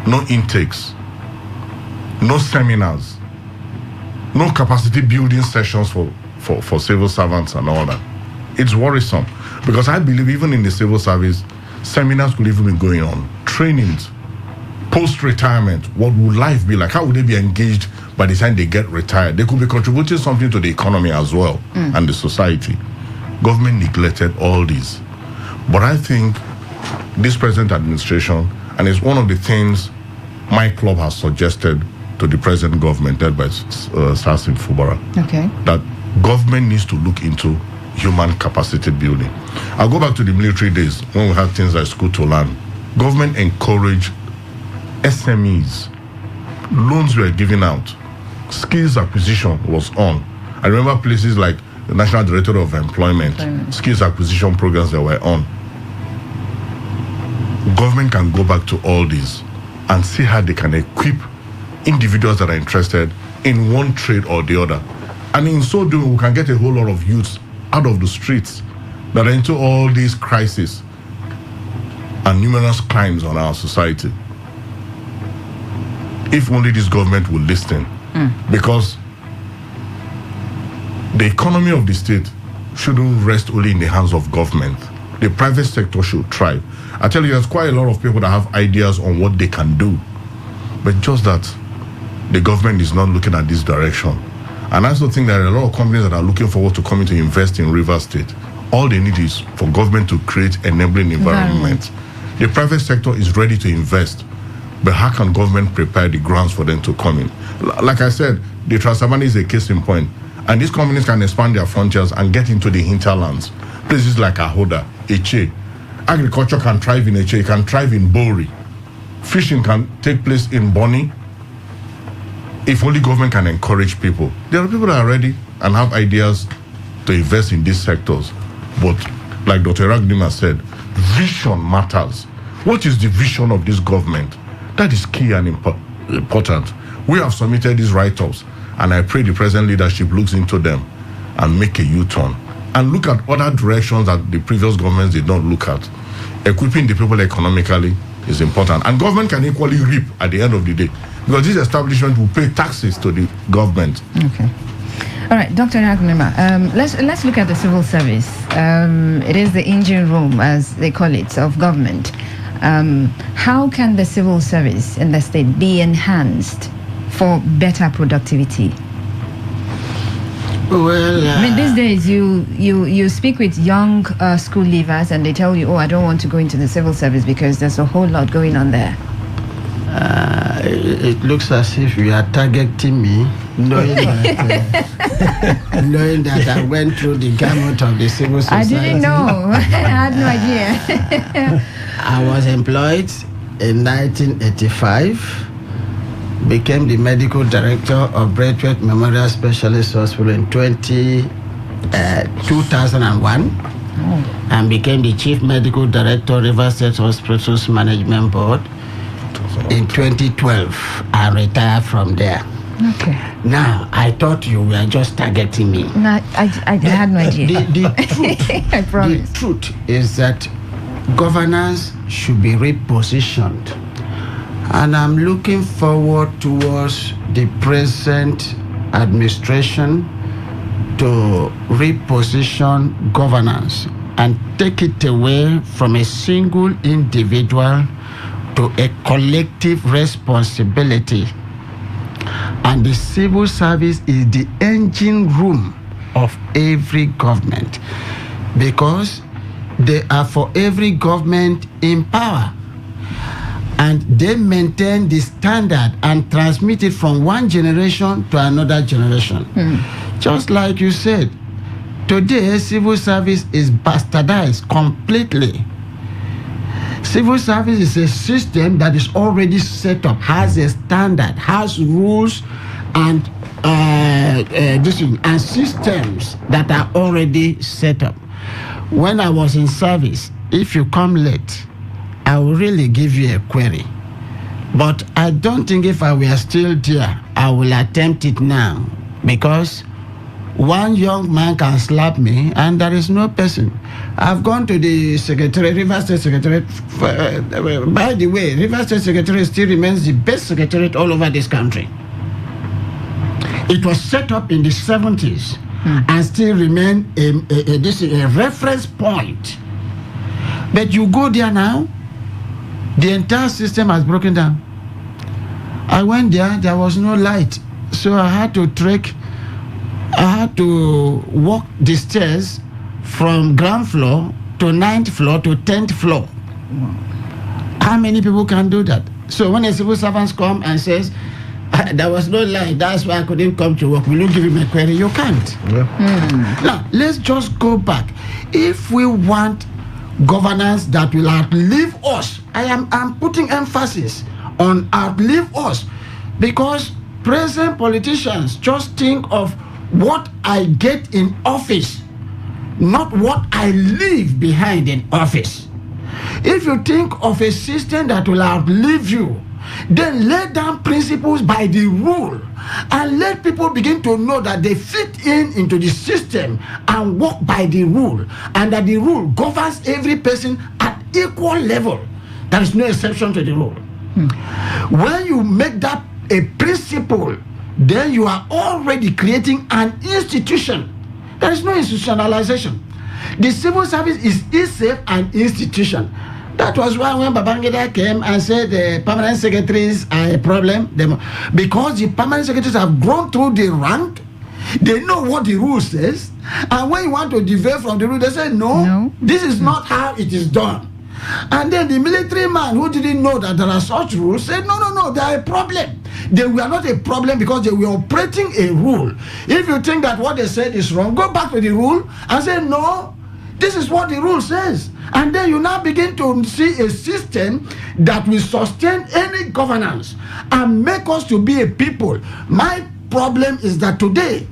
no intakes, no seminars, no capacity building sessions for civil servants and all that. It's worrisome because I believe even in the civil service, seminars could even be going on, trainings, post-retirement. What would life be like? How would they be engaged by the time they get retired? They could be contributing something to the economy as well and the society. Government neglected all these. But I think this present administration, and it's one of the things my club has suggested to the present government led by Sasim Fubara, that government needs to look into human capacity building. I'll go back to the military days when we had things like school to learn. Government encouraged SMEs. Loans were given out. Skills acquisition was on. I remember places like the National Directorate of Employment, skills acquisition programs that were on. Government can go back to all these and see how they can equip individuals that are interested in one trade or the other. And in so doing, we can get a whole lot of youths out of the streets that are into all these crises and numerous crimes on our society. If only this government would listen. Because the economy of the state shouldn't rest only in the hands of government. The private sector should thrive. I tell you, there's quite a lot of people that have ideas on what they can do, but just that the government is not looking at this direction. And I also think there are a lot of companies that are looking forward to coming to invest in Rivers State. All they need is for government to create enabling environment. The private sector is ready to invest, but how can government prepare the grounds for them to come in? Like I said, the Trans-Savannah is a case in point. And these companies can expand their frontiers and get into the hinterlands. Places like Ahoda, Eche. Agriculture can thrive in Eche, it can thrive in Bori. Fishing can take place in Bonny. If only government can encourage people. There are people that are ready and have ideas to invest in these sectors. But like Dr. Ragnima said, vision matters. What is the vision of this government? That is key and important. We have submitted these write-ups, and I pray the present leadership looks into them and make a U-turn and look at other directions that the previous governments did not look at. Equipping the people economically is important, and government can equally reap at the end of the day, because this establishment will pay taxes to the government. Okay. All right, Dr. Agnema, let's look at the civil service. It is the engine room, as they call it, of government. How can the civil service in the state be enhanced for better productivity? Well, I mean, these days you speak with young school leavers and they tell you, oh, I don't want to go into the civil service because there's a whole lot going on there. It looks as if you are targeting me, knowing that I went through the gamut of the civil society. I didn't know. I had no idea. I was employed in 1985. Became the medical director of Braithwaite Memorial Specialist Hospital in 2001, and became the chief medical director of River State Hospitals Management Board in 2012. I retired from there. Okay. Now, I thought you were just targeting me. No, I had no idea. The truth, I promise. The truth is that governance should be repositioned. And I'm looking forward towards the present administration to reposition governance and take it away from a single individual to a collective responsibility. And the civil service is the engine room of every government, because they are for every government in power. And they maintain the standard and transmit it from one generation to another generation. Just like you said, today civil service is bastardized completely. Civil service is a system that is already set up, has a standard, has rules and systems that are already set up. When I was in service, if you come late, I will really give you a query. But I don't think if I were still there, I will attempt it now. Because one young man can slap me and there is no person. I've gone to the Secretariat, River State Secretariat. By the way, River State Secretariat still remains the best secretariat all over this country. It was set up in the 70s and still remains a reference point. But you go there now, the entire system has broken down. I went there was no light. So I had to walk the stairs from ground floor to 9th floor to 10th floor. How many people can do that? So when a civil servant comes and says, there was no light, that's why I couldn't come to work, will you give him a query? You can't. Now, let's just go back. If we want governance that will outlive us, I'm putting emphasis on outlive us, because present politicians just think of what I get in office, not what I leave behind in office. If you think of a system that will outlive you, then lay down principles by the rule and let people begin to know that they fit into the system and work by the rule, and that the rule governs every person at equal level. There is no exception to the rule. When you make that a principle, then you are already creating an institution There is no institutionalization. The civil service is safe an institution. That was why when Babangida came and said the permanent secretaries are a problem, because the permanent secretaries have grown through the rank, they know what the rule says, and when you want to deviate from the rule, they say, no. This is not how it is done. And then the military man who didn't know that there are such rules said, no, they are a problem. They were not a problem because they were operating a rule. If you think that what they said is wrong, go back to the rule and say, no, this is what the rule says. And then you now begin to see a system that will sustain any governance and make us to be a people. My problem is that today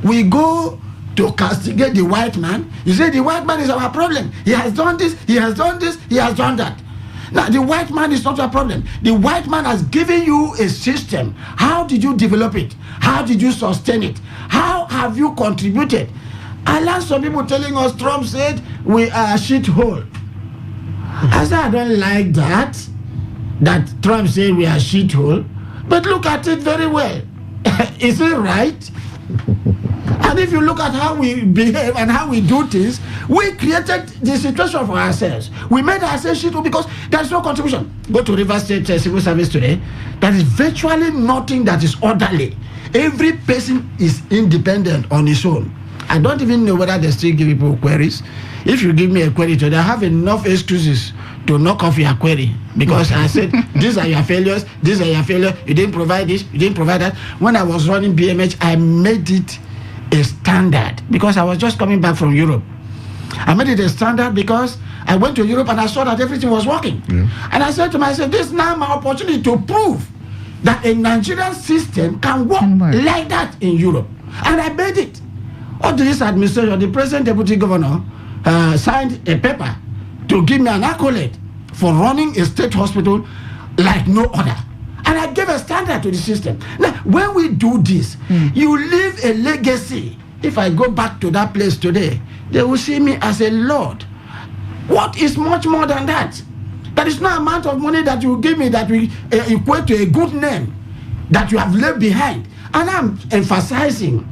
we go to castigate the white man. You say the white man is our problem. He has done this, he has done this, he has done that. Now, the white man is not a problem. The white man has given you a system. How did you develop it? How did you sustain it? How have you contributed? I learned some people telling us Trump said we are a shithole. I said I don't like that Trump said we are a shithole. But look at it very well. Is it right? And if you look at how we behave and how we do things, we created the situation for ourselves. We made ourselves shithole because there's no contribution. Go to River State Civil Service today. There is virtually nothing that is orderly. Every person is independent on his own. I don't even know whether they still give people queries. If you give me a query today, I have enough excuses to knock off your query because I said, these are your failures, these are your failures, you didn't provide this, you didn't provide that. When I was running BMH, I made it a standard because I was just coming back from Europe. I made it a standard because I went to Europe and I saw that everything was working. And I said to myself, this is now my opportunity to prove that a Nigerian system can work like that in Europe. And I made it. Under this administration, the President Deputy Governor signed a paper to give me an accolade for running a state hospital like no other. And I gave a standard to the system. Now, when we do this, you leave a legacy. If I go back to that place today, they will see me as a lord. What is much more than that? There is no amount of money that you give me that will equate to a good name that you have left behind. And I'm emphasizing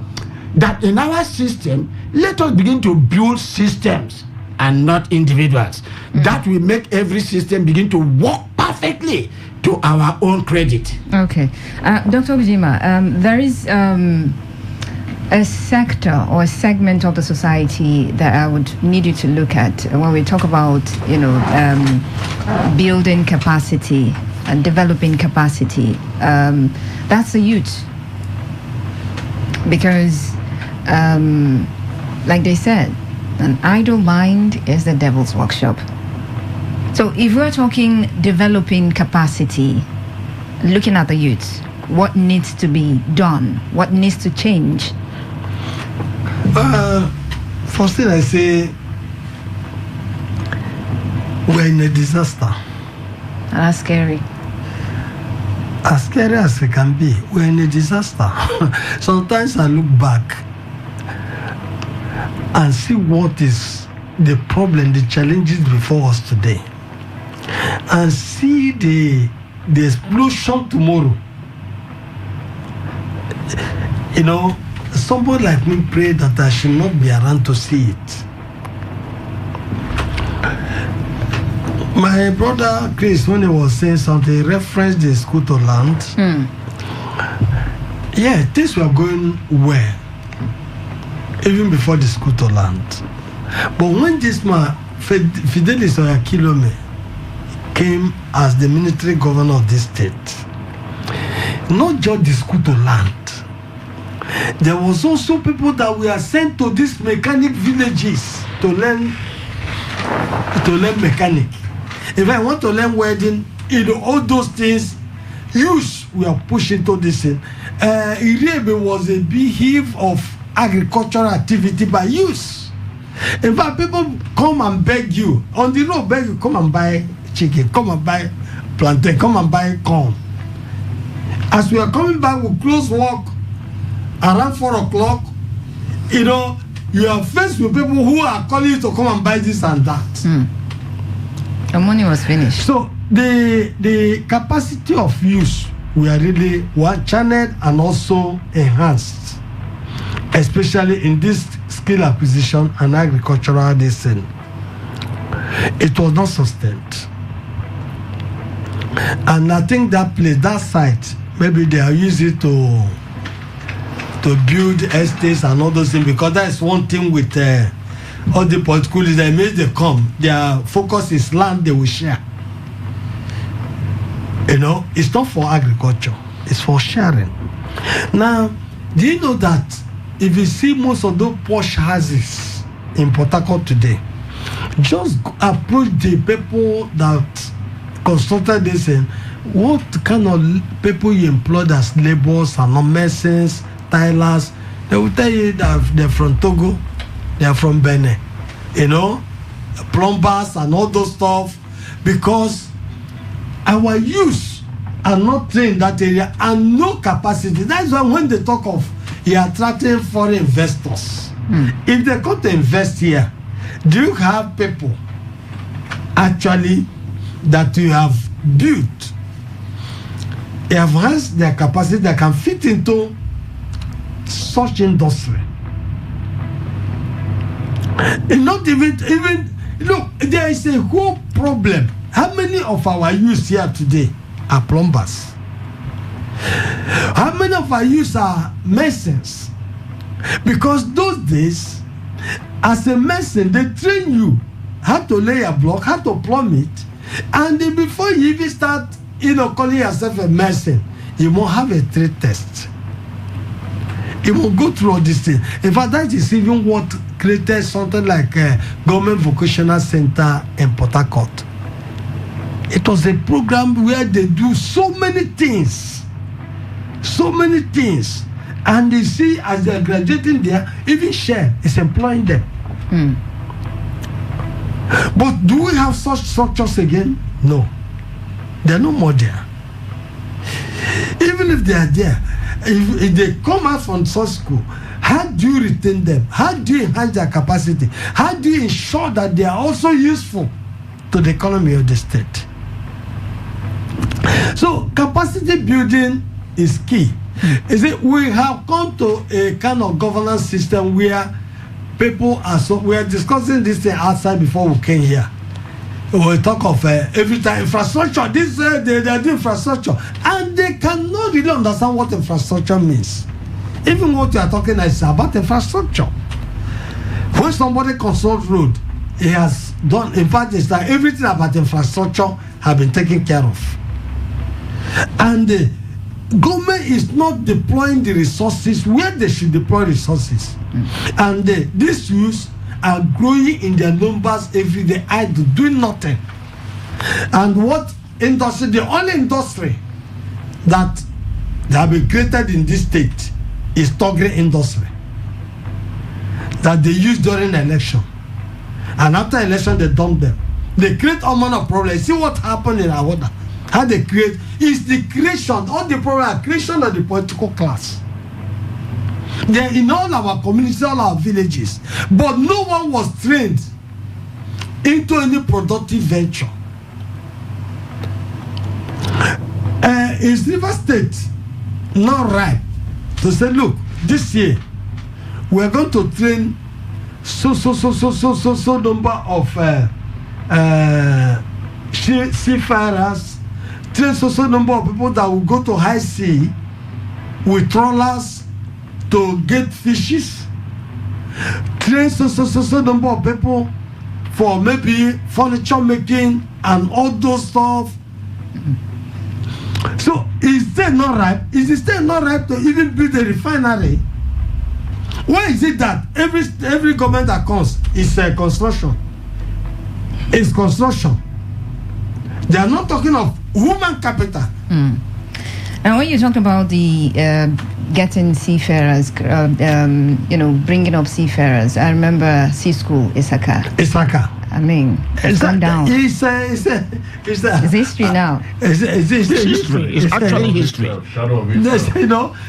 that in our system, let us begin to build systems and not individuals. That will make every system begin to work perfectly to our own credit. Okay. Dr. Bijima, there is a sector or a segment of the society that I would need you to look at when we talk about, building capacity and developing capacity. That's the youth. Because like they said, an idle mind is the devil's workshop. So if we're talking developing capacity, looking at the youth, what needs to be done? What needs to change? First thing I say, we're in a disaster. That's scary. As scary as it can be, we're in a disaster. Sometimes I look back and see what is the problem, the challenges before us today, and see the explosion tomorrow. Somebody like me prayed that I should not be around to see it. My brother Chris, when he was saying something, he referenced the school to land. Yeah, things were going well, even before the school to land. But when this man, Fidelis Oyakilome, came as the military governor of this state, not just the school to land, there was also people that were sent to these mechanic villages to learn mechanic. If I want to learn welding, all those things, youth were pushed into this thing. Irebe was a beehive of agricultural activity by youth. In fact, people come and beg you on the road, beg you, come and buy chicken, come and buy plantain, come and buy corn. As we are coming back, we close work around 4 o'clock. You are faced with people who are calling you to come and buy this and that. The money was finished. So the capacity of use we are really channeled and also enhanced, especially in this skill acquisition and agricultural medicine. It was not sustained. And I think that place, that site, maybe they are using it to build estates and all those things, because that is one thing with all the political leaders. They come, their focus is land they will share. You know, it's not for agriculture, it's for sharing. Now, do you know that if you see most of those posh houses in Port Harcourt today, just approach the people that constructed this and what kind of people you employed as laborers and masons, tilers. They will tell you that they're from Togo, they're from Benin, you know, plumbers and all those stuff, because our youth are not trained in that area and no capacity. That's why when they talk of attracting foreign investors, if they come to invest here, do you have people actually that you have built, they have enhanced their capacity that can fit into such industry? And not even look, there is a whole problem. How many of our youth here today are plumbers? How many of our youth are masons? Because those days, as a mason, they train you how to lay a block, how to plumb it, and then before you even start, calling yourself a mason, you must have a trade test. You must go through all these things. In fact, that is even what created something like a government vocational center in Port Harcourt. It was a program where they do so many things, and you see, as they're graduating there, even Shell is employing them. But do we have such structures again? No. They're no more there. Even if they are there, if they come out from such school, how do you retain them? How do you enhance their capacity? How do you ensure that they are also useful to the economy of the state? So capacity building is key. Is it we have come to a kind of governance system where people are we are discussing this thing outside before we came here. We talk of every time infrastructure. This they do infrastructure, and they cannot really understand what infrastructure means. Even what you are talking is about infrastructure. When somebody constructs road, he has done. In fact, it's like everything about infrastructure has been taken care of, and the government is not deploying the resources where they should deploy resources, and these youths are growing in their numbers every day, idle, doing nothing. And what industry? The only industry that have been created in this state is Togre industry, that they use during election, and after election they dump them. They create all manner of problems. See what happened in Awoda. How they create is the creation, all the problem creation of the political class. They're in all our communities, all our villages, but no one was trained into any productive venture. Is River State not ripe to say, look, this year we are going to train so number of seafarers, train so number of people that will go to high sea with trawlers to get fishes, train so number of people for maybe furniture making and all those stuff. So is that not right? Is it still not right to even build a refinery? Why is it that every government that comes is construction? It's construction. They are not talking of human capital. And when you talk about the getting seafarers, bringing up seafarers, I remember Sea School Isaka. I mean, it's gone down. It's history now. It's history. It's actually history.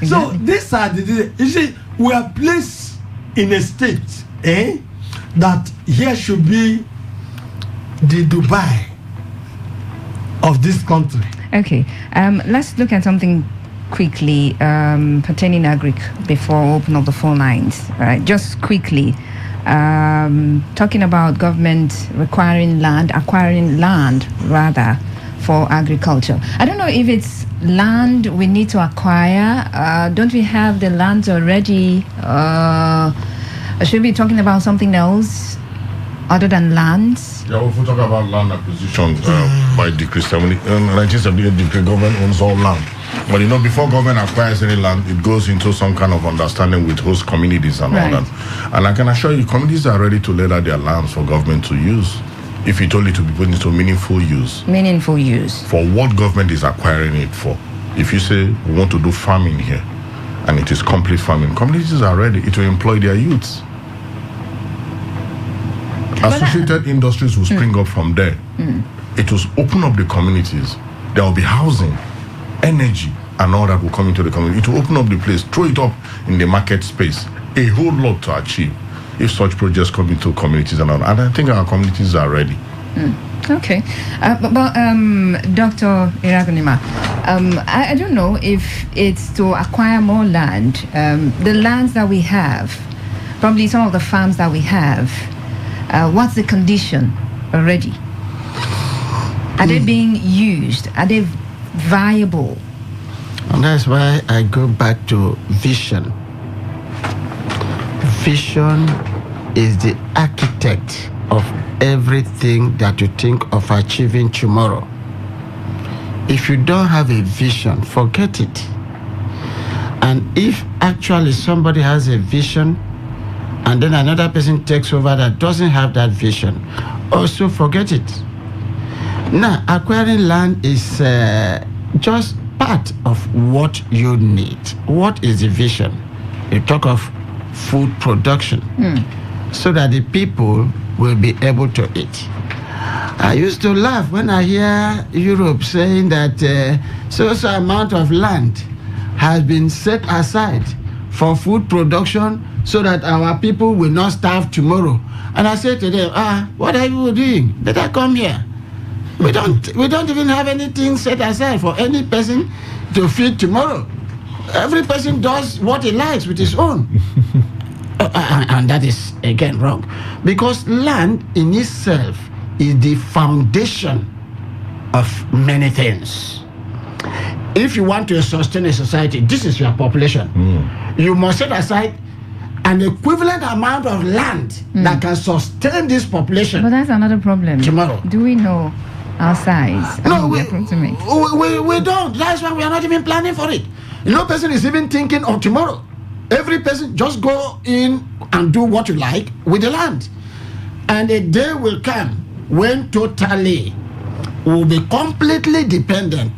So these are you see, we are placed in a state, that here should be the Dubai of this country. Okay, let's look at something quickly pertaining agric before we open up the phone lines. All right, just quickly. talking about government acquiring land rather, for agriculture. I don't know if it's land we need to acquire. Don't we have the lands already? Should we be talking about something else other than lands? Yeah, if we talk about land acquisition by decree 1978, decree government owns all land. But before government acquires any land, it goes into some kind of understanding with host communities and all that. And I can assure you, communities are ready to lay out their lands for government to use, if it only to be put into meaningful use. Meaningful use. For what government is acquiring it for. If you say, we want to do farming here, and it is complete farming, communities are ready. It will employ their youths. Associated industries will spring up from there. It will open up the communities. There will be housing, energy, and all that will come into the community. It will open up the place, throw it up in the market space. A whole lot to achieve if such projects come into communities and all. And I think our communities are ready. Okay. But Dr. Iragunima, I don't know if it's to acquire more land. The lands that we have, probably some of the farms that we have, what's the condition already? Are they being used? Are they viable? And that's why I go back to vision. Vision is the architect of everything that you think of achieving tomorrow. If you don't have a vision, forget it. And if actually somebody has a vision and then another person takes over that doesn't have that vision, also forget it. Now, acquiring land is just part of what you need. What is the vision? You talk of food production so that the people will be able to eat. I used to laugh when I hear Europe saying that so amount of land has been set aside for food production so that our people will not starve tomorrow. And I say to them, what are you doing? Better come here. We don't even have anything set aside for any person to feed tomorrow. Every person does what he likes with his own. And that is, again, wrong. Because land in itself is the foundation of many things. If you want to sustain a society, this is your population. You must set aside an equivalent amount of land that can sustain this population. But that's another problem. Tomorrow. Do we know our size? No, we don't. That's why we are not even planning for it. No person is even thinking of tomorrow. Every person just go in and do what you like with the land. And a day will come when totally will be completely dependent.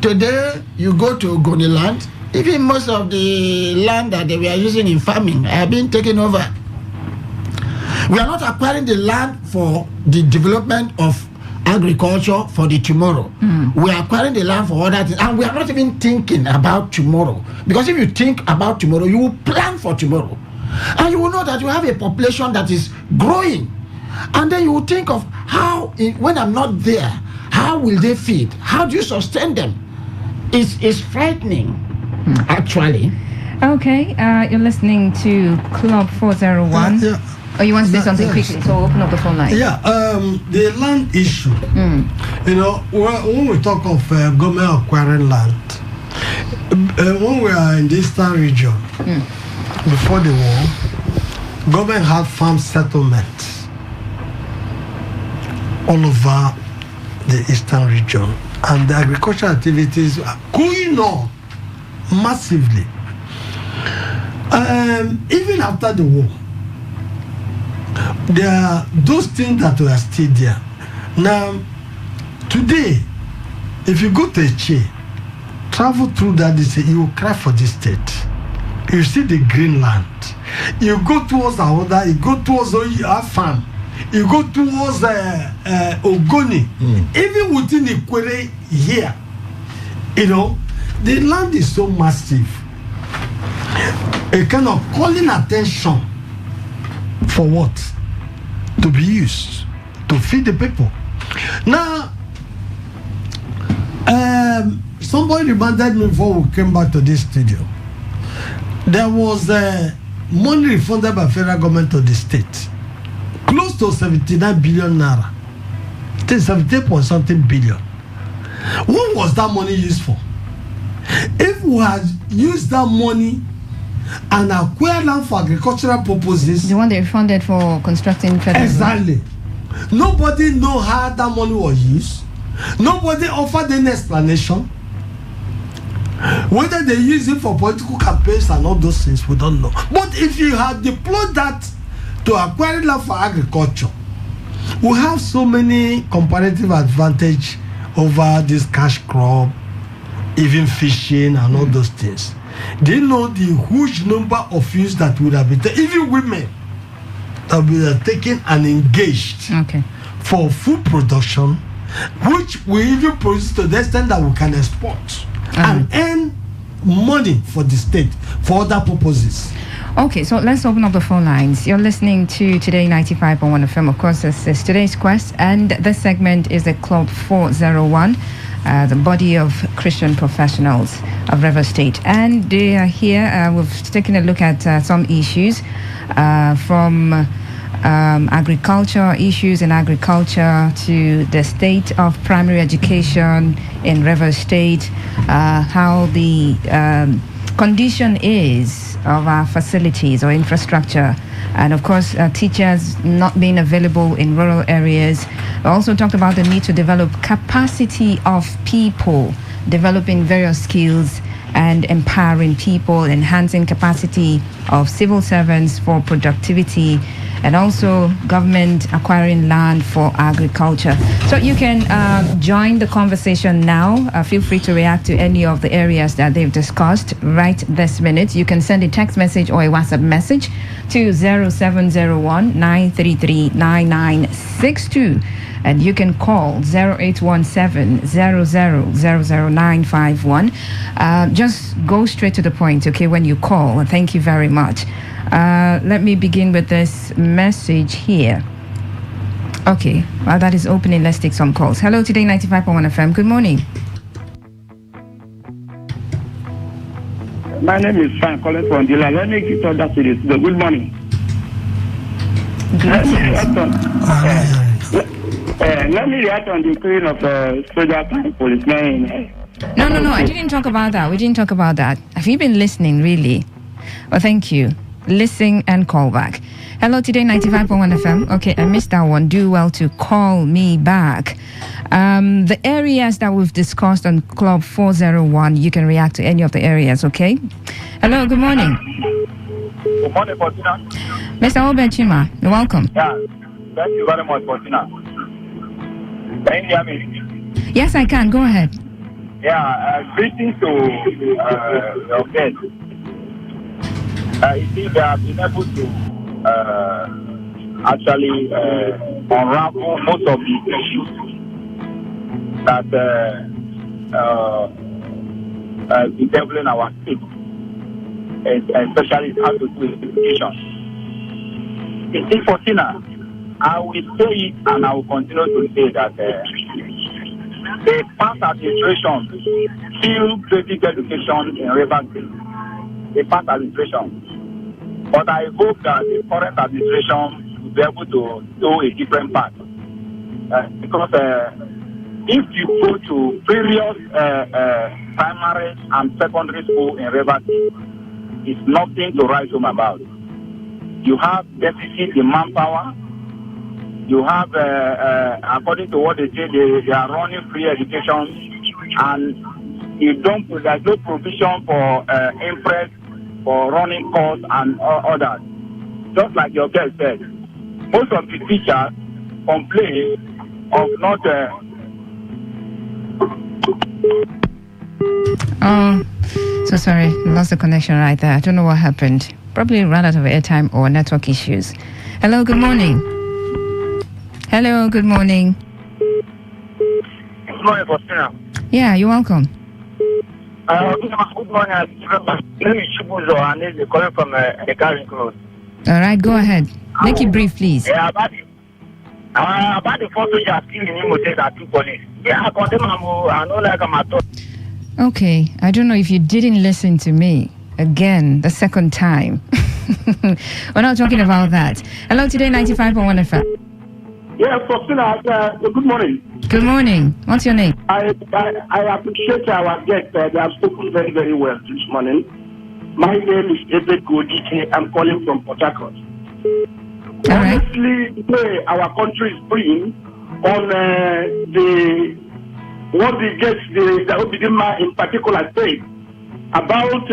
Today, you go to Ogoni land, even most of the land that they were using in farming have been taken over. We are not acquiring the land for the development of agriculture for the tomorrow. We are acquiring the land for other things, and we are not even thinking about tomorrow. Because if you think about tomorrow, you will plan for tomorrow. And you will know that you have a population that is growing. And then you will think of how, when I'm not there, how will they feed? How do you sustain them? It's frightening, actually. Okay, you're listening to Club 401. Oh, you want to say something quickly? So open up the phone line. Yeah, the land issue. When we talk of government acquiring land, when we are in the eastern region, before the war, government had farm settlements all over the eastern region, and the agricultural activities are going on massively. Even after the war, there are those things that were still there. Now, today, if you go to a chair, travel through that, you will cry for this state. You see the green land. You go towards Ahoda, you go towards our farm, you go towards Ogoni. Even within the Kwere here, the land is so massive. A kind of calling attention for what? To be used to feed the people. Now, somebody reminded me before we came back to this studio. There was money refunded by federal government to the state. Close to 79 billion naira. It is 70 point something billion. What was that money used for? If we had used that money and acquired land for agricultural purposes, the one they funded for constructing federal. Exactly. Nobody know how that money was used. Nobody offered any explanation. Whether they use it for political campaigns and all those things, we don't know. But if you had deployed that to acquire land for agriculture, we have so many comparative advantage over this cash crop, even fishing and all those things. They know the huge number of youths that would have been even women that would have taken and engaged for food production, which we even produce to the extent that we can export and earn money for the state for other purposes. Okay, so let's open up the phone lines. You're listening to Today 95.1 FM. Of course, this is today's quest, and this segment is the Club 401, the body of Christian professionals of River State. And they are here. We've taken a look at some issues from agriculture, issues in agriculture, to the state of primary education in River State, how the condition is of our facilities or infrastructure, and of course teachers not being available in rural areas. We also talked about the need to develop capacity of people, developing various skills and empowering people, enhancing capacity of civil servants for productivity, and also government acquiring land for agriculture. So you can join the conversation now. Feel free to react to any of the areas that they've discussed right this minute. You can send a text message or a WhatsApp message to 0701-933-9962. And you can call 0817-000951. Just go straight to the point, okay, when you call. Thank you very much. Let me begin with this message here. Okay, while that is opening, let's take some calls. Hello, Today 95.1 FM. Good morning. My name is Frank, calling from Dila. Let me get on that series. Good morning. Let me react on the killing of soldier and policemen. No, I didn't talk about that. We didn't talk about that. Have you been listening, really? Well, thank you. Listen and call back. Hello, Today 95.1 FM. Okay, I missed that one. Do well to call me back. The areas that we've discussed on Club 401, you can react to any of the areas, okay? Hello, good morning. Good morning, Fortina. Mr. Obechima, you're welcome. Yeah, thank you very much, Fortina. Can you hear me? Yes, I can. Go ahead. Yeah, greetings to your guest. You see, they have been able to actually unravel most of the issues that bedeviling our state, especially how to do with education. You see, Fortina, I will say it and I will continue to say that the past administration still basic education in Rivers State. The past administration. But I hope that the current administration will be able to do a different path. Because if you go to various primary and secondary school in Rivers State, it's nothing to write home about. You have deficit in manpower. You have, according to what they say, they are running free education, and there's no provision for interest for running course and others. Just like your guest said, most of the teachers complain of not. Oh, so sorry, lost the connection right there. I don't know what happened. Probably ran out of airtime or network issues. Hello, good morning. Hello, good morning. Good morning, Faustina. Yeah, you're welcome. Good morning. Let me Chibuzo, and this is calling from the Carrying Close. All right, go ahead. Make it brief, please. Yeah, about the first soldiers killing in Imo State at two police. Yeah, I condemn them. I don't like them at all. Okay, I don't know if you didn't listen to me again the second time. We're not talking about that. Hello, Today 95.1 FM. Yeah, Faustina, good morning. Good morning. What's your name? I appreciate our guests. They have spoken very, very well this morning. My name is Ebe Godike. I'm calling from Port Harcourt. Honestly, the way our country is doing on what the guests, the Obidima in particular, say about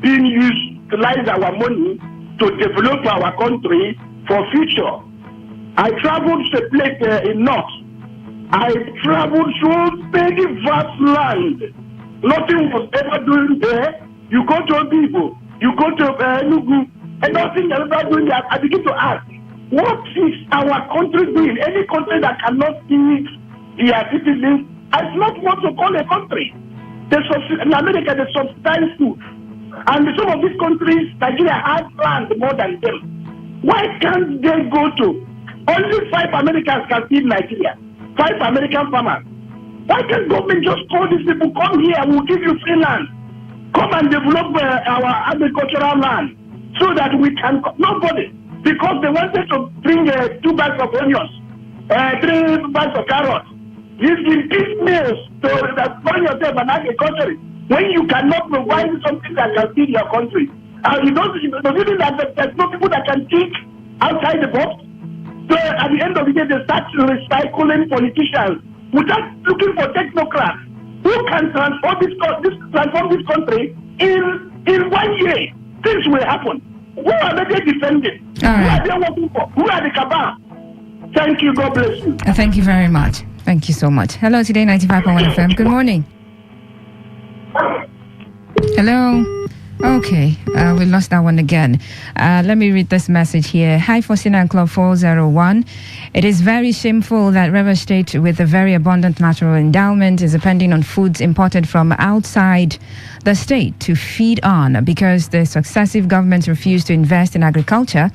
being used to utilize our money to develop our country for future. I traveled to a place in North. I traveled through very vast land. Nothing was ever doing there. You go to Obibo, you go to Enugu, and nothing is ever doing there. I begin to ask, what is our country doing? Any country that cannot see their citizens, I do not want to call a country. In America, they subsidize food. And some of these countries, Nigeria has land more than them. Why can't they go to? Only 5 Americans can feed Nigeria. 5 American farmers. Why can't government just call these people, come here, we'll give you free land. Come and develop our agricultural land so that we can, nobody, because they wanted to bring 2 bags of onions, 3 bags of carrots. This is business to run yourself an agriculture when you cannot provide something that can feed your country. You don't think that there's no people that can think outside the box? So at the end of the day, they start recycling politicians without looking for technocrats who can transform this country in 1 year. Things will happen. Who are they defending? Who are they working for? Who are the cabal? Thank you. God bless you. Thank you very much. Thank you so much. Hello, Today 95.1 FM. Good morning. Hello. Okay, we lost that one again. Let me read this message here. Hi, Faustina and Club 401. It is very shameful that River State, with a very abundant natural endowment, is depending on foods imported from outside the state to feed on because the successive governments refuse to invest in agriculture.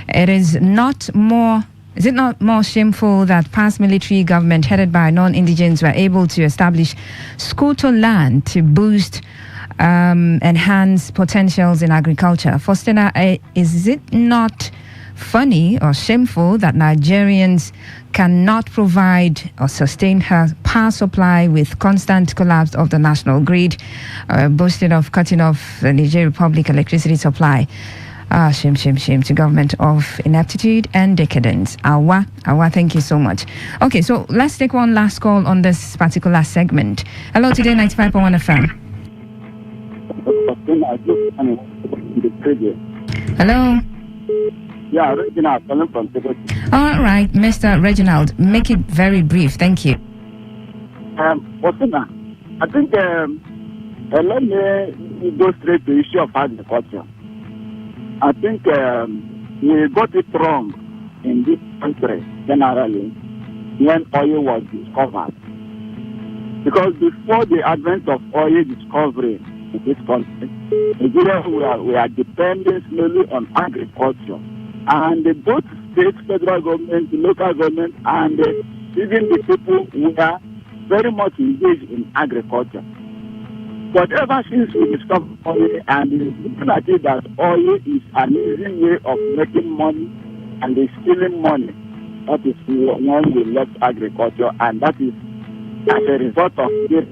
Is it not more shameful that past military government headed by non-indigens were able to establish squatter land to boost enhance potentials in agriculture? Faustina, is it not funny or shameful that Nigerians cannot provide or sustain her power supply with constant collapse of the national grid, boasting of cutting off the Niger Republic electricity supply? Shame to government of ineptitude and decadence. Awa, thank you so much. Okay, so let's take one last call on this particular segment. Hello, Today 95.1 FM. Hello. Yeah, Reginald, calling from Sept. All right, Mr. Reginald, make it very brief. Thank you. Faustina, I think let me go straight to the issue of agriculture. I think we got it wrong in this country generally when oil was discovered. Because before the advent of oil discovery in this country, Nigeria, we are depending solely on agriculture. And both state, federal government, local government, and even the people were very much engaged in agriculture. But ever since we discovered oil, and looking at it that oil is an easy way of making money and stealing money, that is when we left agriculture, and that is as a result of it.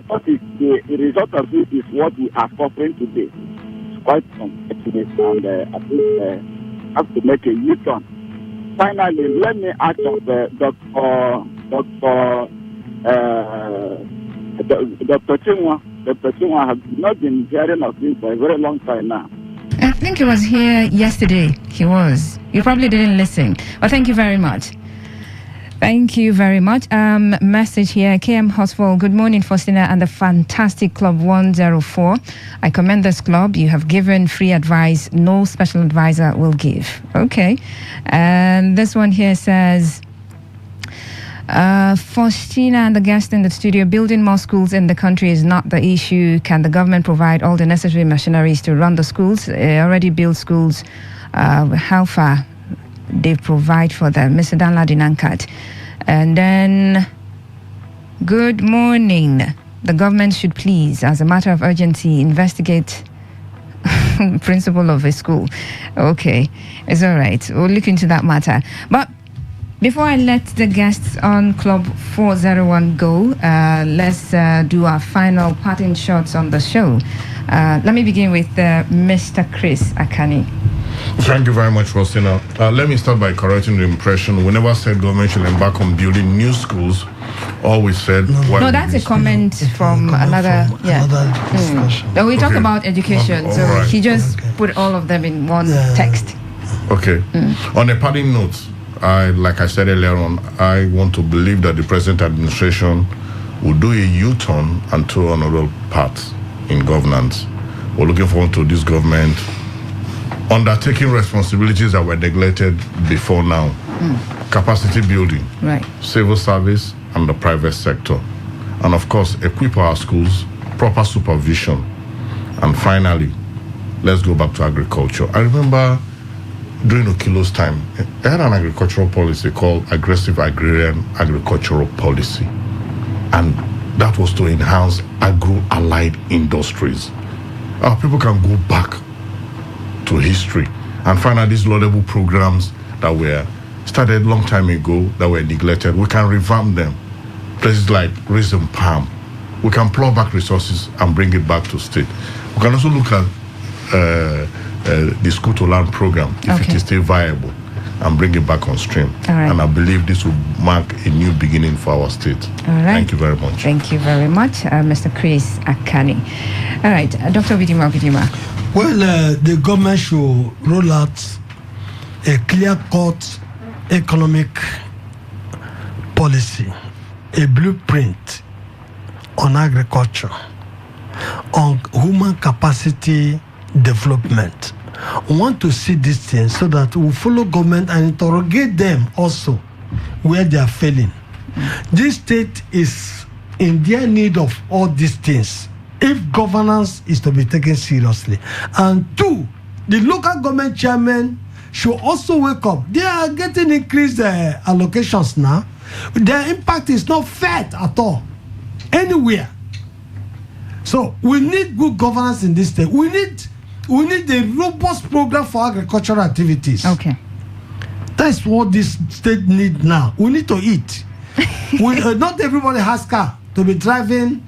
The result of it is what we are suffering today. It's quite unfortunate, and I think have to make a U-turn. Finally, let me ask Dr. Chinwa. Dr. Chinwa has not been hearing of him for a very long time now. I think he was here yesterday. He was. You probably didn't listen. But thank you very much. Thank you very much. Message here, KM Hospital. Good morning, Faustina and the fantastic Club 104. I commend this club. You have given free advice. No special advisor will give. Okay. And this one here says, Faustina and the guest in the studio, building more schools in the country is not the issue. Can the government provide all the necessary machineries to run the schools? Already built schools. How far they provide for them? Mr. Danla Dinankat. And then, good morning. The government should please, as a matter of urgency, investigate principal of a school. Okay, it's all right. We'll look into that matter. But before I let the guests on Club 401 go, let's do our final parting shots on the show. Let me begin with Mr. Chris Akani. Thank you very much, Rosina. Let me start by correcting the impression. We never said government should embark on building new schools. All we said... No, that's a comment from another discussion. We talk about education, so right. He just put all of them in one text. Okay. On a parting note, like I said earlier on, I want to believe that the present administration will do a U-turn and to another path in governance. We're looking forward to this government undertaking responsibilities that were neglected before now. Capacity building, right, civil service, and the private sector. And of course, equip our schools, proper supervision. And finally, let's go back to agriculture. I remember during Okilo's time, they had an agricultural policy called Aggressive Agrarian Agricultural Policy. And that was to enhance agro-allied industries. Our people can go back to history and find out these laudable programs that were started a long time ago that were neglected. We can revamp them. Places like raising palm, we can plow back resources and bring it back to state. We can also look at the school to learn program if it is still viable and bring it back on stream. Right. And I believe this will mark a new beginning for our state. All right. Thank you very much. Thank you very much, Mr. Chris Akani. All right, Dr. Vidima. Well, the government should roll out a clear-cut economic policy, a blueprint on agriculture, on human capacity development. We want to see these things so that we follow government and interrogate them also where they are failing. This state is in their need of all these things if governance is to be taken seriously. And two, the local government chairman should also wake up. They are getting increased allocations now. Their impact is not felt at all anywhere. So we need good governance in this state. We need a robust program for agricultural activities. Okay. That's what this state needs now. We need to eat. Not everybody has car to be driving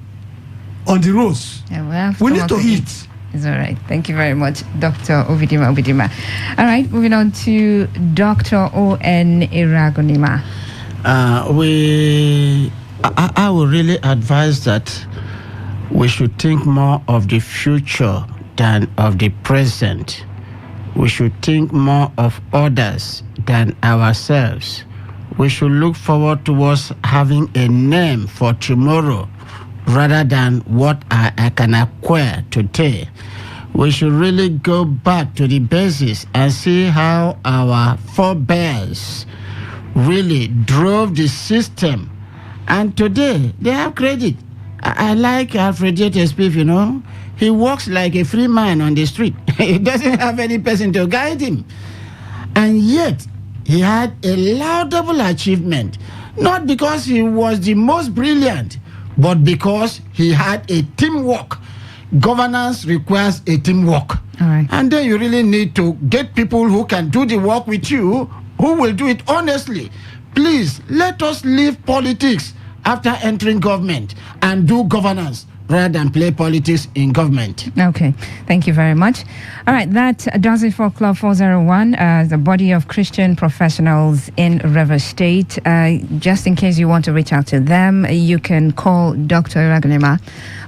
on the roads. Yeah, we need to eat. It's all right. Thank you very much, Dr. Obidima. All right, moving on to Dr. O.N. Iragonima. I would really advise that we should think more of the future than of the present. We should think more of others than ourselves. We should look forward towards having a name for tomorrow rather than what I can acquire today. We should really go back to the basis and see how our forebears really drove the system. And today, they have credit. I like Alfred Spiff, you know. He walks like a free man on the street. He doesn't have any person to guide him. And yet, he had a laudable achievement. Not because he was the most brilliant, but because he had a teamwork. Governance requires a teamwork. All right. And then you really need to get people who can do the work with you, who will do it honestly. Please, let us leave politics after entering government and do governance rather than play politics in government. Okay, thank you very much. All right, that does it for Club 401, the body of Christian professionals in River State. Just in case you want to reach out to them, you can call Dr. Iragonima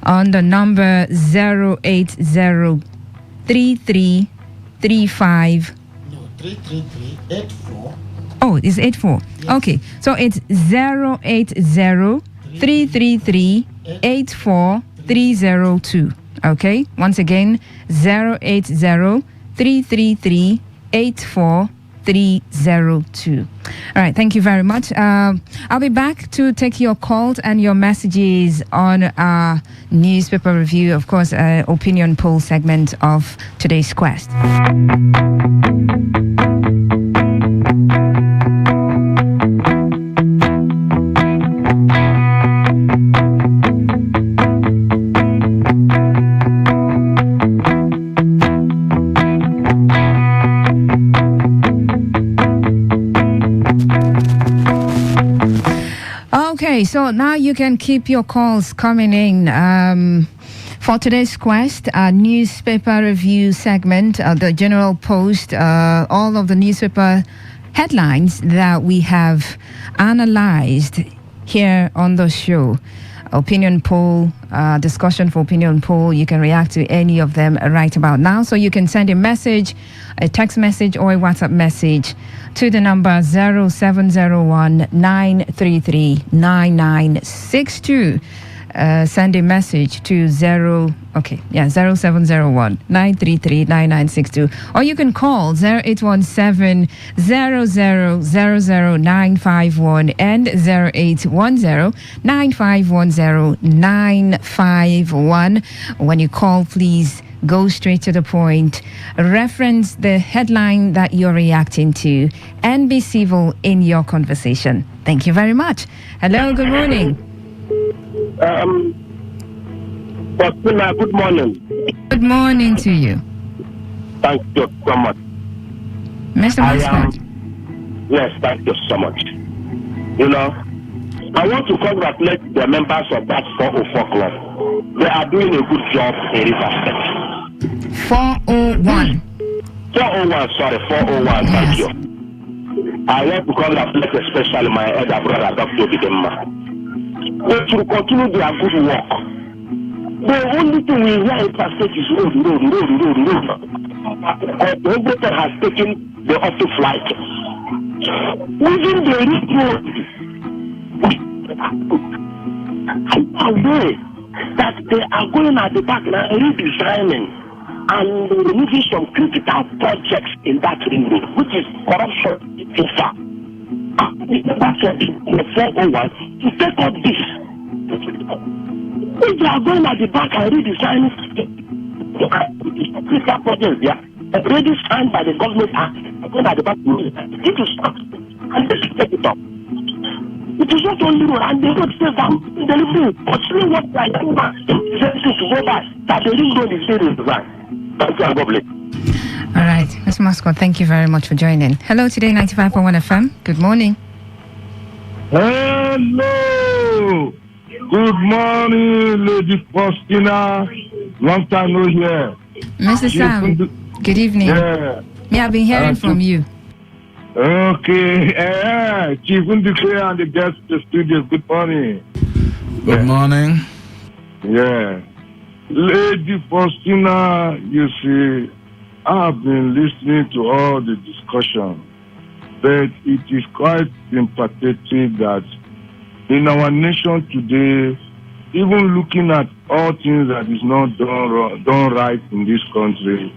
on the number 0803335. No, 33384. Oh, it's 84. Yes. Okay, so it's 08033384302. Okay, once again, 08033384302. All right, thank you very much. I'll be back to take your calls and your messages on our newspaper review, of course, opinion poll segment of today's Quest. So now you can keep your calls coming in. For today's quest, newspaper review segment, the general post, all of the newspaper headlines that we have analyzed here on the show. Opinion poll, discussion for opinion poll. You can react to any of them right about now. So you can send a message, a text message or a WhatsApp message to the number 0701 933 9962. Send a message to 0701 933 9962, or you can call 0817 00951 and 0810 9510 951. When you call, please go straight to the point, reference the headline that you're reacting to, and be civil in your conversation. Thank you very much. Hello, good morning. Good morning. Good morning to you. Thank you so much. Mr. Mascot. Yes, thank you so much. You know, I want to congratulate the members of that 404 club. They are doing a good job in River State. 401. 401, sorry, 401, yes. Thank you. I want to congratulate especially my elder brother, Dr. Bidemma. They should continue their good work. The only thing we hear in State is road. The operator has taken the auto flight. Within the road, aware that they are going at the back now redesigning and removing some critical projects in that ring road, which is corruption in fact. The 401 to take up this. If they are going at the back and redesigning critical projects, already signed by the government, going at the back, it is stop and they should take it up. It is not only road, and they don't say that delivering, but see what they are doing to go back, that the ring road is very right. Thank you, God bless. All right, Mr. Mascot, thank you very much for joining. Hello, Today 95.1 FM. Good morning. Hello. Good morning, Lady Faustina. Long time no here. Mr. Sam, good evening. Yeah. I've been hearing from you. Okay. Chief Ndukwe and the guests in the studio. Good morning. Good morning. Yeah. Lady Faustina, you see, I've been listening to all the discussion, but it is quite sympathetic that in our nation today, even looking at all things that is not done right in this country,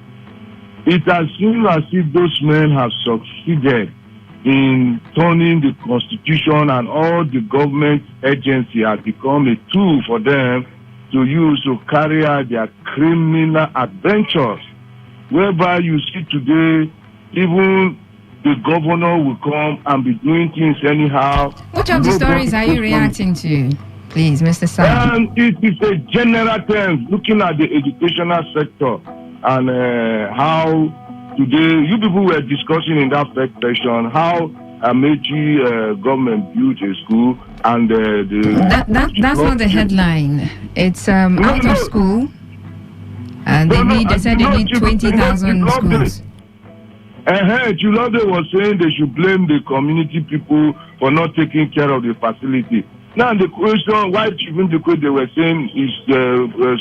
it has seemed as if those men have succeeded in turning the constitution and all the government agency has become a tool for them to use to carry out their criminal adventures. Whereby you see today, even the governor will come and be doing things anyhow. Which of the stories are you reacting to, please, Mr. Sam? It is a general term, looking at the educational sector and how today, you people were discussing in that first session how Amechi government built a school and that's not the headline. It's out of school. And they said they need 20,000 schools. Chulode was saying they should blame the community people for not taking care of the facility. Now the question, why even the question they were saying is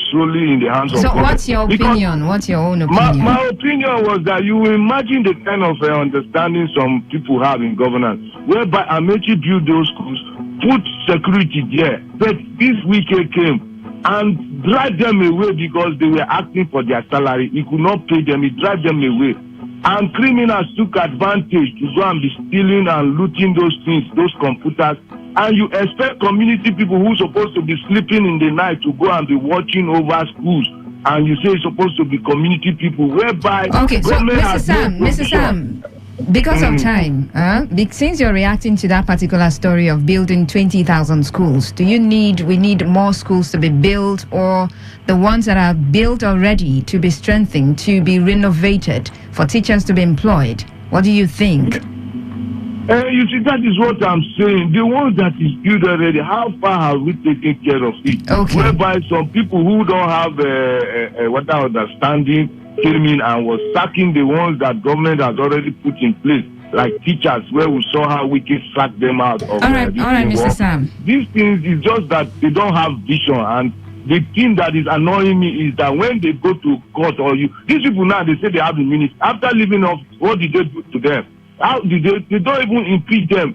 solely in the hands of government. So what's your opinion? What's your own opinion? My opinion was that you imagine the kind of understanding some people have in governance, whereby Amechi built those schools, put security there, but this weekend came and drive them away because they were asking for their salary. He could not pay them. He drive them away. And criminals took advantage to go and be stealing and looting those things, those computers. And you expect community people who are supposed to be sleeping in the night to go and be watching over schools. And you say it's supposed to be community people, whereby... Okay, so Mr. Sam, because of time, since you're reacting to that particular story of building 20,000 schools, we need more schools to be built, or the ones that are built already to be strengthened, to be renovated, for teachers to be employed? What do you think? You see, that is what I'm saying. The ones that is built already, how far have we taken care of it? Okay. Whereby some people who don't have what understanding came in and was sacking the ones that government has already put in place, like teachers, where we saw how we can sack them out of. All right, Mr. Sam. These things is just that they don't have vision, and the thing that is annoying me is that when they go to court or these people now, they say they have the minutes. After leaving off, what did they do to them? How did they don't even impeach them?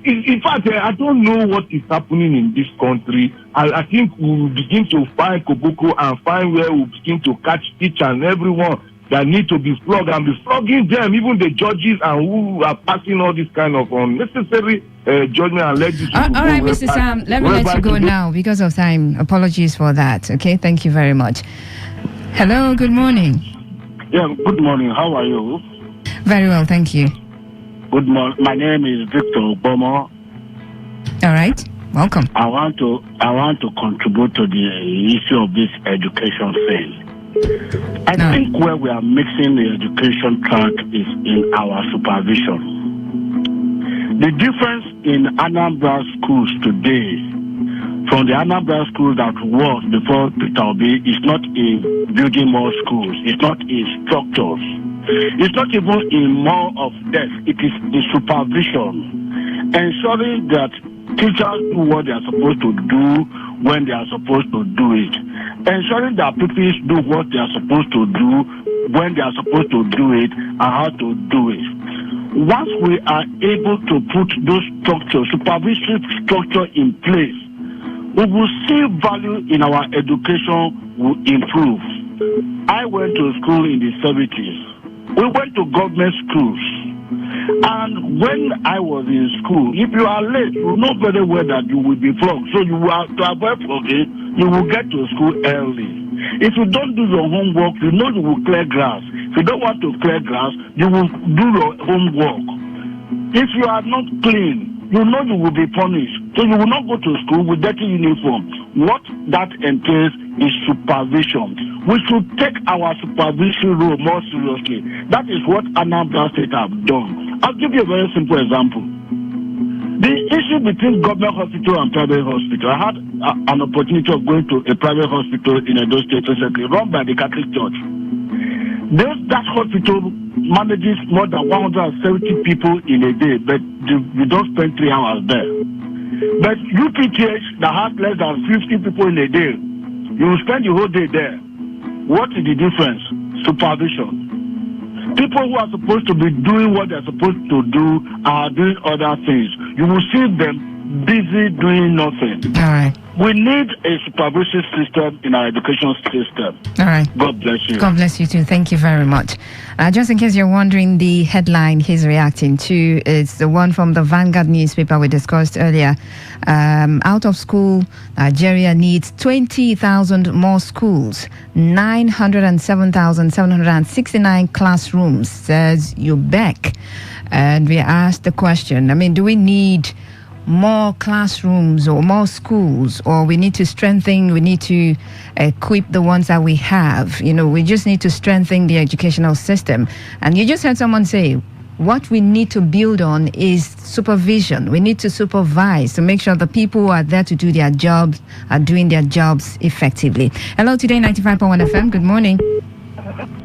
In fact, I don't know what is happening in this country. I think we will begin to find Koboko and find where we begin to catch each and everyone that need to be flogged and be flogging them, even the judges and who are passing all this kind of unnecessary judgment and legislation. All right, Mr. Sam, let me let you go now because of time. Apologies for that. Okay, thank you very much. Hello, good morning. Yeah, good morning. How are you? Very well, thank you. Good morning. My name is Victor Bomo. All right, welcome. I want to contribute to the issue of this education thing. I think where we are mixing the education track is in our supervision. The difference in Anambra schools today from the Anambra schools that was before Peter Obi is not in building more schools. It's not in structures. It's not even in more of desk. It is the supervision, ensuring that teachers do what they are supposed to do when they are supposed to do it, ensuring that pupils do what they are supposed to do when they are supposed to do it and how to do it. Once we are able to put those structures, supervisory structure in place, we will see value in our education will improve. I went to school in the 70s. We went to government schools. And when I was in school, if you are late, you know very well that you will be flogged. So you will to avoid flogging, you will get to school early. If you don't do your homework, you know you will clear grass. If you don't want to clear grass, you will do your homework. If you are not clean, you know you will be punished. So you will not go to school with dirty uniform. What that entails is supervision. We should take our supervision role more seriously. That is what Anambra State have done. I'll give you a very simple example. The issue between government hospital and private hospital. I had an opportunity of going to a private hospital in Edo State recently, run by the Catholic Church. That hospital manages more than 170 people in a day, but you don't spend 3 hours there. But UPTH that has less than 50 people in a day, you will spend the whole day there. What is the difference? Supervision. People who are supposed to be doing what they're supposed to do are doing other things. You will see them busy doing nothing. All right. We need a supervision system in our education system. All right. God bless you. God bless you too. Thank you very much. Just in case you're wondering, the headline he's reacting to is the one from the Vanguard newspaper we discussed earlier. Out of school, Nigeria needs 20,000 more schools, 907,769 classrooms, says UBEC. And we asked the question, do we need more classrooms or more schools, or we need to strengthen, we need to equip the ones that we have? We just need to strengthen the educational system. And you just heard someone say, what we need to build on is supervision. We need to supervise to make sure the people who are there to do their jobs are doing their jobs effectively. Hello, Today 95.1 FM. Good morning.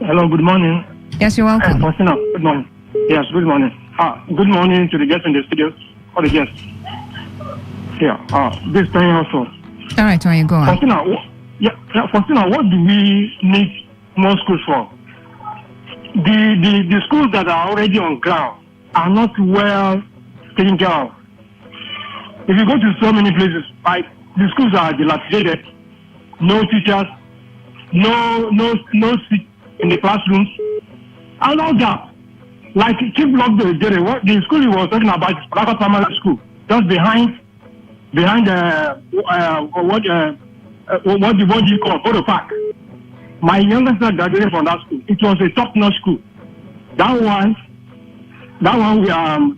Hello, good morning. Yes, you're welcome. Good morning. Yes, good morning. Good morning to the guests in the studio. All the guests. Yeah, this thing also. All right, why you go on? Faustina, what do we need more schools for? The schools that are already on ground are not well taken care of. If you go to so many places, like the schools are dilapidated, no teachers, no seats in the classrooms, and all that. Like Chief Block the school he was talking about is Plaka Primary School, just behind what do you call Photo Park. My youngest son graduated from that school. It was a top-notch school. That one we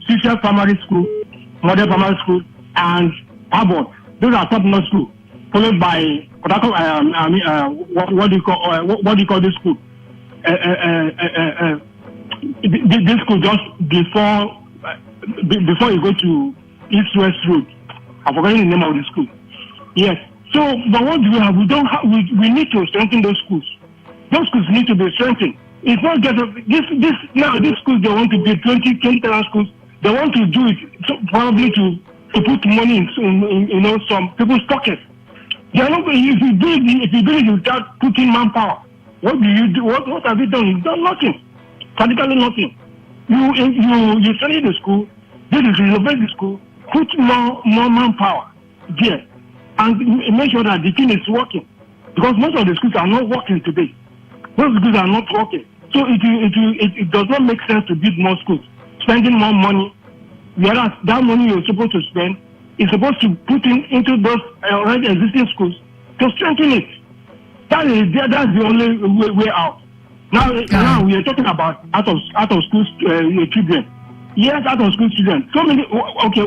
Teacher Primary School, Model Primary School, and Abbott. Those are top-notch schools. Followed by what do you call this school? This school just before before you go to East-West Road. I've forgotten the name of the school. Yes. So, but what do we have? We don't have. We need to strengthen those schools. Those schools need to be strengthened. It's not just these schools. They want to be 20,000 schools. They want to do it probably to put money in some people's pockets. They are not. If you do it without putting manpower, what do you do? What have you done? You've done nothing. Practically nothing. You study the school. This is renovate the school. Put more manpower there, and make sure that the thing is working. Because most of the schools are not working today. Most schools are not working. So it does not make sense to build more schools, spending more money. Whereas that money you're supposed to spend is supposed to put into those already existing schools to strengthen it. That's the only way out. Now we are talking about out of school children. Yes, out of school children. So many. Okay,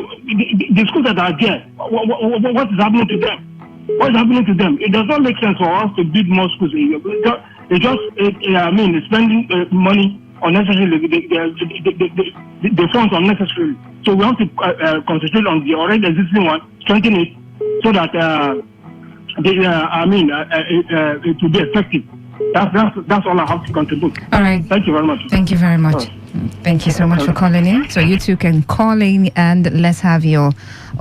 the schools that are there. What is happening to them? What is happening to them? It does not make sense for us to build more schools. It's spending money unnecessarily. The funds unnecessarily. So we have to concentrate on the already existing one, strengthen it, so that it will be effective. That's all I have to contribute. All right. Thank you very much. Thank you very much. Thank you so much for calling in. So you two can call in and let's have your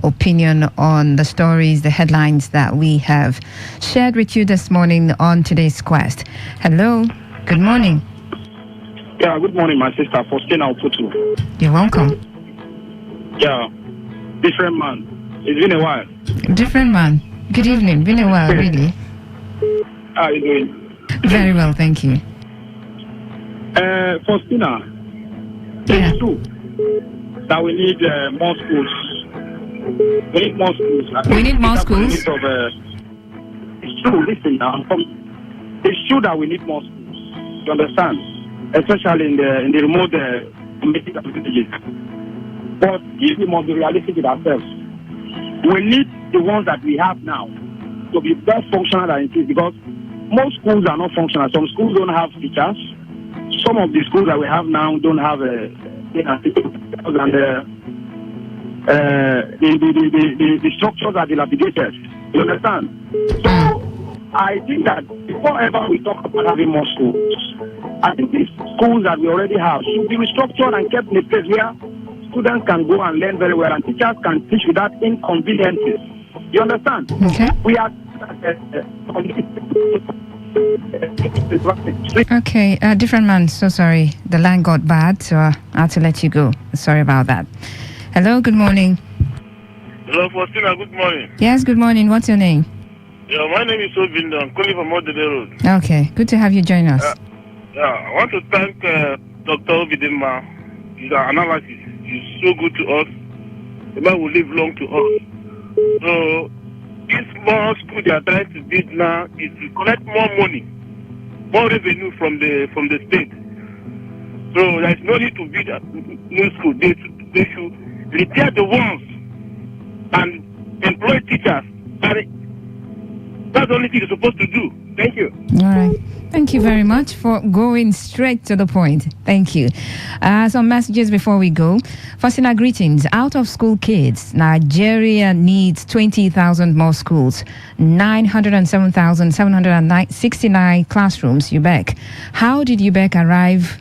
opinion on the stories, the headlines that we have shared with you this morning on today's quest. Hello. Good morning. Yeah, good morning, my sister, Faustina Oputu. You're welcome. Yeah, different man. It's been a while. Different man. Good evening. Been a while, really. How are you doing? Very well, thank you. Faustina, it's true that we need more schools. We need more schools. We need more schools? It's true, listen now. It's true that we need more schools. You understand? Especially in the remote villages. But if we must be realistic with ourselves, we need the ones that we have now to be best functional than it is, because most schools are not functional. Some schools don't have teachers. Some of the schools that we have now don't have the structures are dilapidated. You understand? So I think that before ever we talk about having more schools, I think these schools that we already have should be restructured and kept in a place where students can go and learn very well and teachers can teach without inconveniences. You understand? Okay. We are okay, different man. So sorry, the line got bad, so I had to let you go. Sorry about that. Hello, good morning. Hello, Faustina. Good morning. Yes, good morning. What's your name? Yeah, my name is Obindo. I'm calling from Modele Road. Okay, good to have you join us. I want to thank Dr. Obidimma. His analysis is so good to us. The man will live long to us. So this small school they are trying to build now is to collect more money, more revenue from the state. So there is no need to build a new school. They should repair the ones and employ teachers. That's the only thing you're supposed to do. Thank you. All right. Thank you very much for going straight to the point. Thank you. Some messages before we go. Faustina, greetings. Out of school kids, Nigeria needs 20,000 more schools, 907,769 classrooms. UBEC. How did UBEC arrive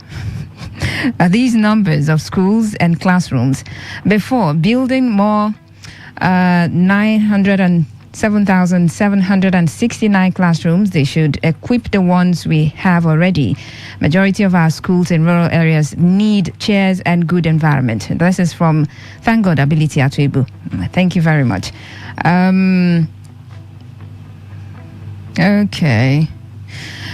at these numbers of schools and classrooms? Before building more 907,769 classrooms, they should equip the ones we have already. Majority of our schools in rural areas need chairs and good environment. This is from Thank God Ability Atuebu. Thank you very much. Okay.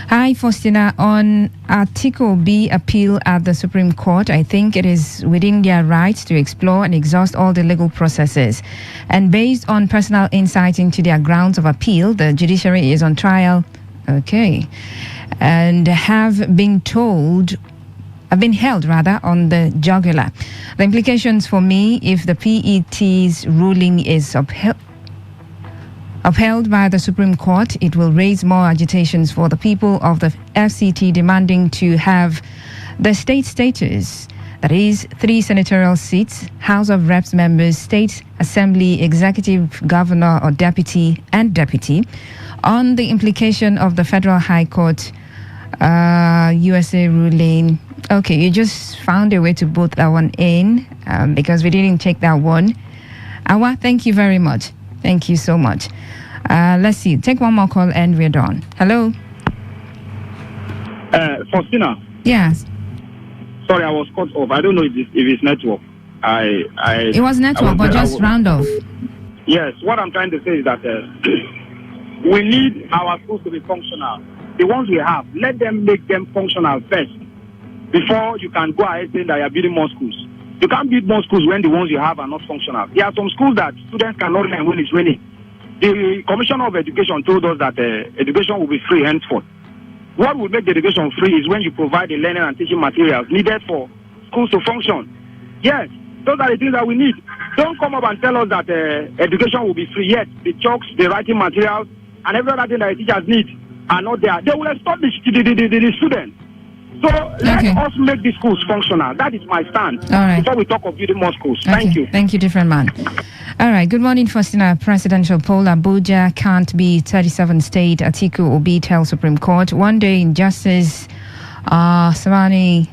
Hi, Faustina. On Article B appeal at the Supreme Court, I think it is within their rights to explore and exhaust all the legal processes. And based on personal insight into their grounds of appeal, the judiciary is on trial. Okay. And have been held on the jugular. The implications for me, if the PET's ruling is upheld by the Supreme Court, it will raise more agitations for the people of the FCT demanding to have the state status That is 3 senatorial seats, House of Reps members, State Assembly, Executive Governor or Deputy and Deputy, on the implication of the Federal High Court USA ruling. Okay, you just found a way to put that one in because we didn't take that one. Awa, thank you very much. Thank you so much. Let's see. Take one more call and we're done. Hello? Faustina. Yes. Sorry, I was cut off. I don't know if it's network. It was network, but just round off. Yes, what I'm trying to say is that we need our schools to be functional. The ones we have, let them make them functional first before you can go ahead saying that you're building more schools. You can't build more schools when the ones you have are not functional. There are some schools that students cannot learn when it's raining. The Commissioner of Education told us that education will be free henceforth. What will make the education free is when you provide the learning and teaching materials needed for schools to function. Yes, those are the things that we need. Don't come up and tell us that education will be free, yet the chalks, the writing materials, and every other thing that the teachers need are not there. They will stop the students. So let us make the schools functional. That is my stand. All right. Before we talk of building more schools. Okay. Thank you. Thank you, different man. All right. Good morning, Faustina. Presidential poll. Abuja can't be 37 state. Atiku Obi tells Supreme Court. One day in Justice Savani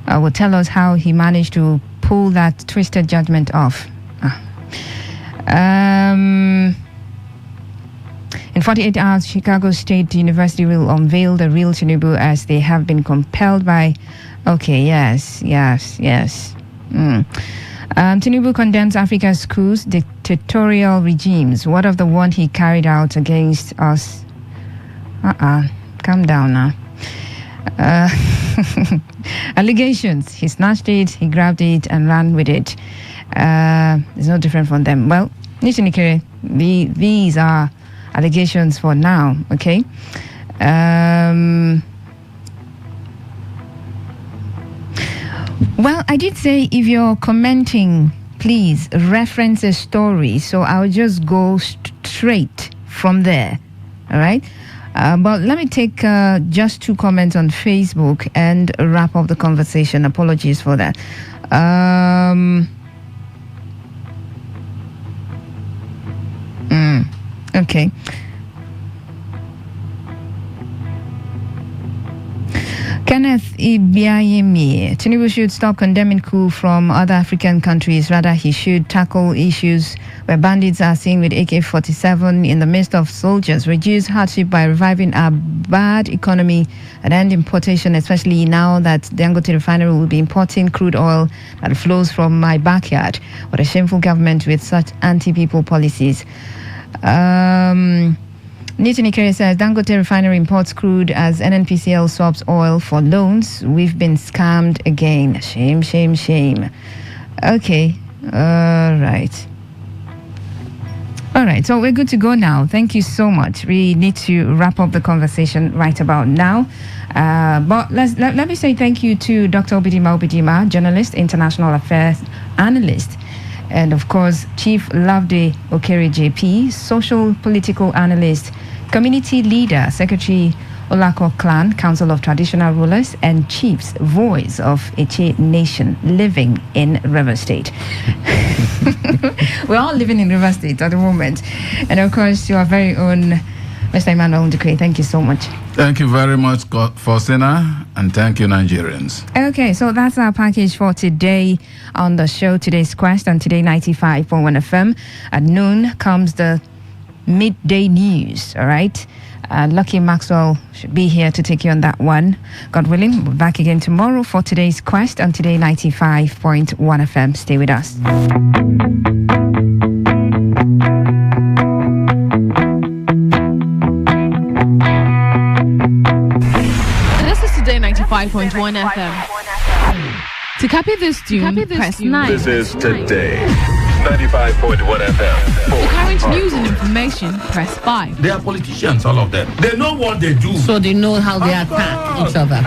will tell us how he managed to pull that twisted judgment off. In 48 hours, Chicago State University will unveil the real Tinubu as they have been compelled by... Okay, yes. Tinubu condemns Africa's schools, dictatorial regimes. What of the one he carried out against us? Calm down now. Allegations. He snatched it, he grabbed it and ran with it. It's no different from them. Well, Nishinikere, these are allegations for now, okay? Well, I did say if you're commenting, please reference a story. So I'll just go straight from there, all right? But let me take just 2 comments on Facebook and wrap up the conversation. Apologies for that. Okay. Kenneth Ibiayemi. Tinubu should stop condemning coup from other African countries. Rather, he should tackle issues where bandits are seen with AK-47 in the midst of soldiers, reduce hardship by reviving our bad economy and end importation, especially now that the Dangote refinery will be importing crude oil that flows from my backyard. What a shameful government with such anti-people policies. Nitinikere says Dangote refinery imports crude as NNPCL swaps oil for loans. We've been scammed again. Shame, shame, shame. Okay. All right. So we're good to go now. Thank you so much. We need to wrap up the conversation right about now. But let me say thank you to Dr. Obidima, journalist, international affairs analyst. And of course, Chief Loveday Okere JP, social political analyst, community leader, Secretary Olako Clan, Council of Traditional Rulers, and Chief's voice of Eche Nation living in River State. We're all living in River State at the moment. And of course, your very own Mr. Emmanuel Ndukwe. Thank you so much. Thank you very much, Faustina, and thank you, Nigerians. Okay, so that's our package for today on the show, Today's Quest on Today 95.1 FM. At noon comes the midday news, all right? Lucky Maxwell should be here to take you on that one. God willing, we'll be back again tomorrow for Today's Quest on Today 95.1 FM. Stay with us. This is Today 95.1 FM. To copy this tune, press 9. This is Today 95.1 FM. For current news and information, press 5. They are politicians, all of them. They know what they do. So they know how they attack each other.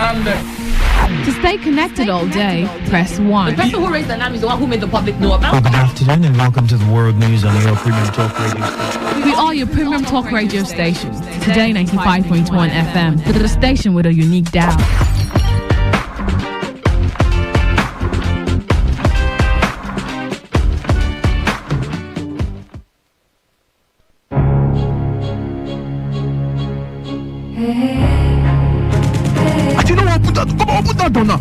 To stay connected all day, press 1. The person who raised the alarm is the one who made the public know about it. Good afternoon and welcome to the world news on your premium talk radio station. We are your premium talk radio station. Today 95.1 FM. The station with a unique dial. that door now.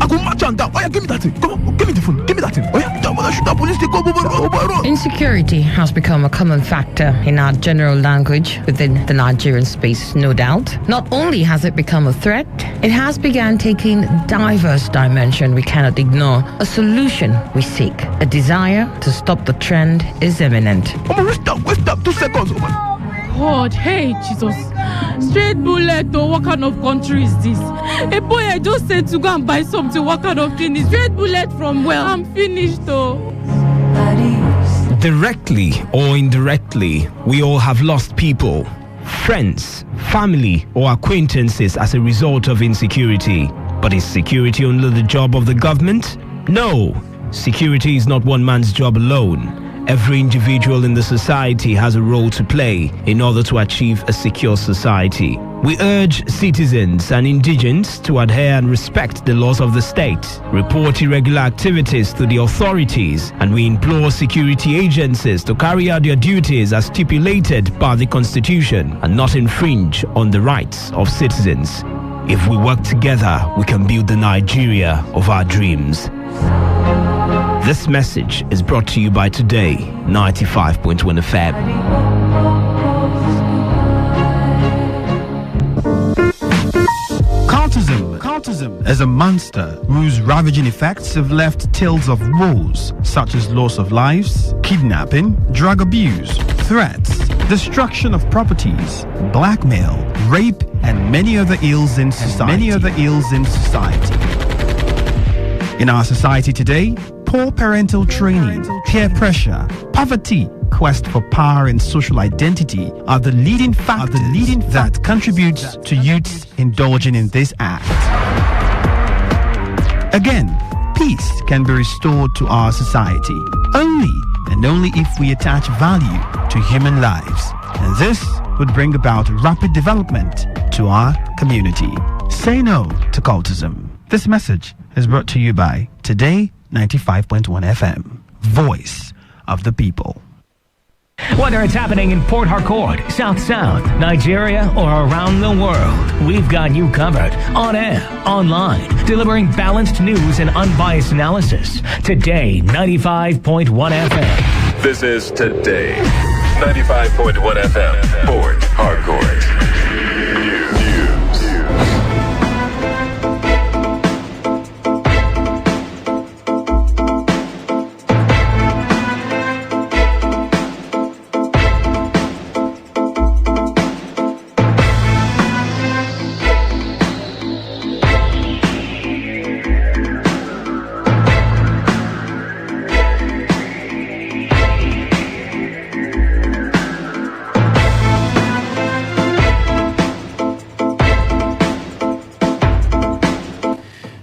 I go match on that. Oh yeah, give me that thing. Come on, give me the phone. Give me that thing. Oh yeah, shoot that police. Take over. Insecurity has become a common factor in our general language within the Nigerian space, no doubt. Not only has it become a threat, it has begun taking diverse dimension we cannot ignore. A solution we seek. A desire to stop the trend is imminent. Wait up, 2 seconds. God, hey, Jesus. Straight bullet, though, what kind of country is this? A boy, I just said to go and buy something, what kind of thing is straight bullet from where? I'm finished, though. Directly or indirectly, we all have lost people, friends, family, or acquaintances as a result of insecurity. But is security only the job of the government? No. Security is not one man's job alone. Every individual in the society has a role to play in order to achieve a secure society. We urge citizens and indigents to adhere and respect the laws of the state, report irregular activities to the authorities, and we implore security agencies to carry out their duties as stipulated by the Constitution and not infringe on the rights of citizens. If we work together, we can build the Nigeria of our dreams. This message is brought to you by Today 95.1 FM. Cultism is a monster whose ravaging effects have left tales of woes such as loss of lives, kidnapping, drug abuse, threats, destruction of properties, blackmail, rape, and many other ills in society. In our society today, poor parental training, peer pressure, poverty, quest for power and social identity are the leading factors that contribute to youths indulging in this act. Again, peace can be restored to our society only and only if we attach value to human lives. And this would bring about rapid development to our community. Say no to cultism. This message is brought to you by Today 95.1 FM, voice of the people. Whether it's happening in Port Harcourt, South Nigeria, or around the world, we've got you covered. On air, online, delivering balanced news and unbiased analysis. Today 95.1 FM. This is Today 95.1 FM, Port Harcourt.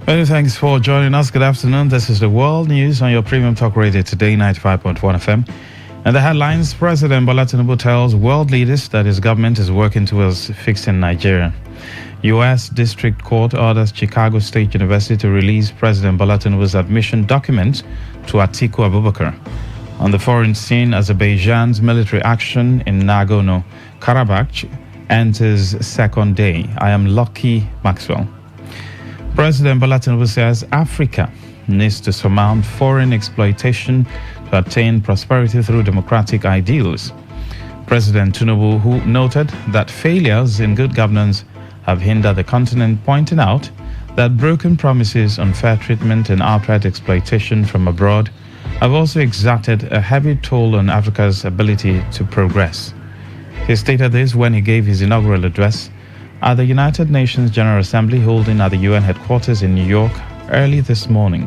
Many thanks for joining us. Good afternoon. This is the World News on your premium talk radio Today 95.1 FM. And the headlines: President Bola Tinubu tells world leaders that his government is working towards fixing Nigeria. U.S. District Court orders Chicago State University to release President Bola Tinubu's admission document to Atiku Abubakar. On the foreign scene, Azerbaijan's military action in Nagorno-Karabakh enters second day. I am Lucky Maxwell. President Bola Tinubu says Africa needs to surmount foreign exploitation to attain prosperity through democratic ideals. President Tinubu, who noted that failures in good governance have hindered the continent, pointing out that broken promises, unfair treatment, and outright exploitation from abroad have also exerted a heavy toll on Africa's ability to progress. He stated this when he gave his inaugural address at the United Nations General Assembly holding at the UN headquarters in New York early this morning.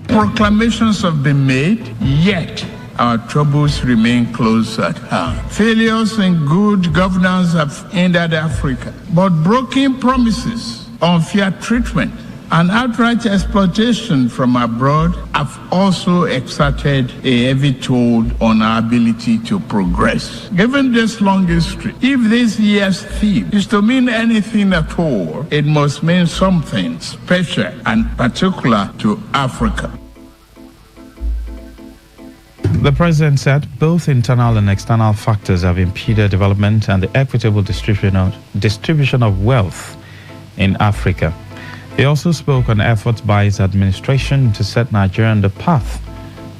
Proclamations have been made, yet our troubles remain close at hand. Failures in good governance have hindered Africa, but broken promises, unfair treatment, and outright exploitation from abroad have also exerted a heavy toll on our ability to progress. Given this long history, if this year's theme is to mean anything at all, it must mean something special and particular to Africa. The president said both internal and external factors have impeded development and the equitable distribution of wealth in Africa. He also spoke on efforts by his administration to set Nigeria on the path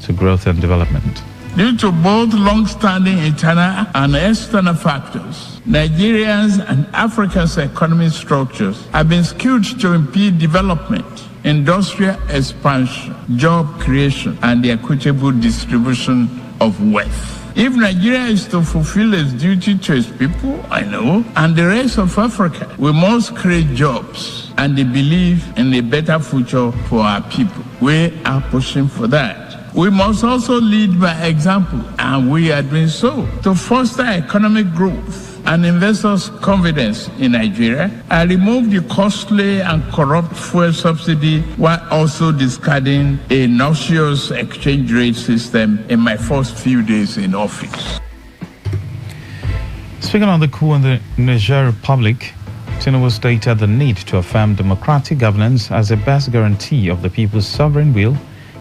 to growth and development. Due to both long-standing internal and external factors, Nigerians and Africa's economic structures have been skewed to impede development, industrial expansion, job creation, and the equitable distribution of wealth. If Nigeria is to fulfill its duty to its people, and the rest of Africa, we must create jobs and believe in a better future for our people. We are pushing for that. We must also lead by example, and we are doing so, to foster economic growth and investors' confidence in Nigeria and remove the costly and corrupt fuel subsidy while also discarding a nauseous exchange rate system in my first few days in office. Speaking on the coup in the Niger Republic, Tinubu stated the need to affirm democratic governance as the best guarantee of the people's sovereign will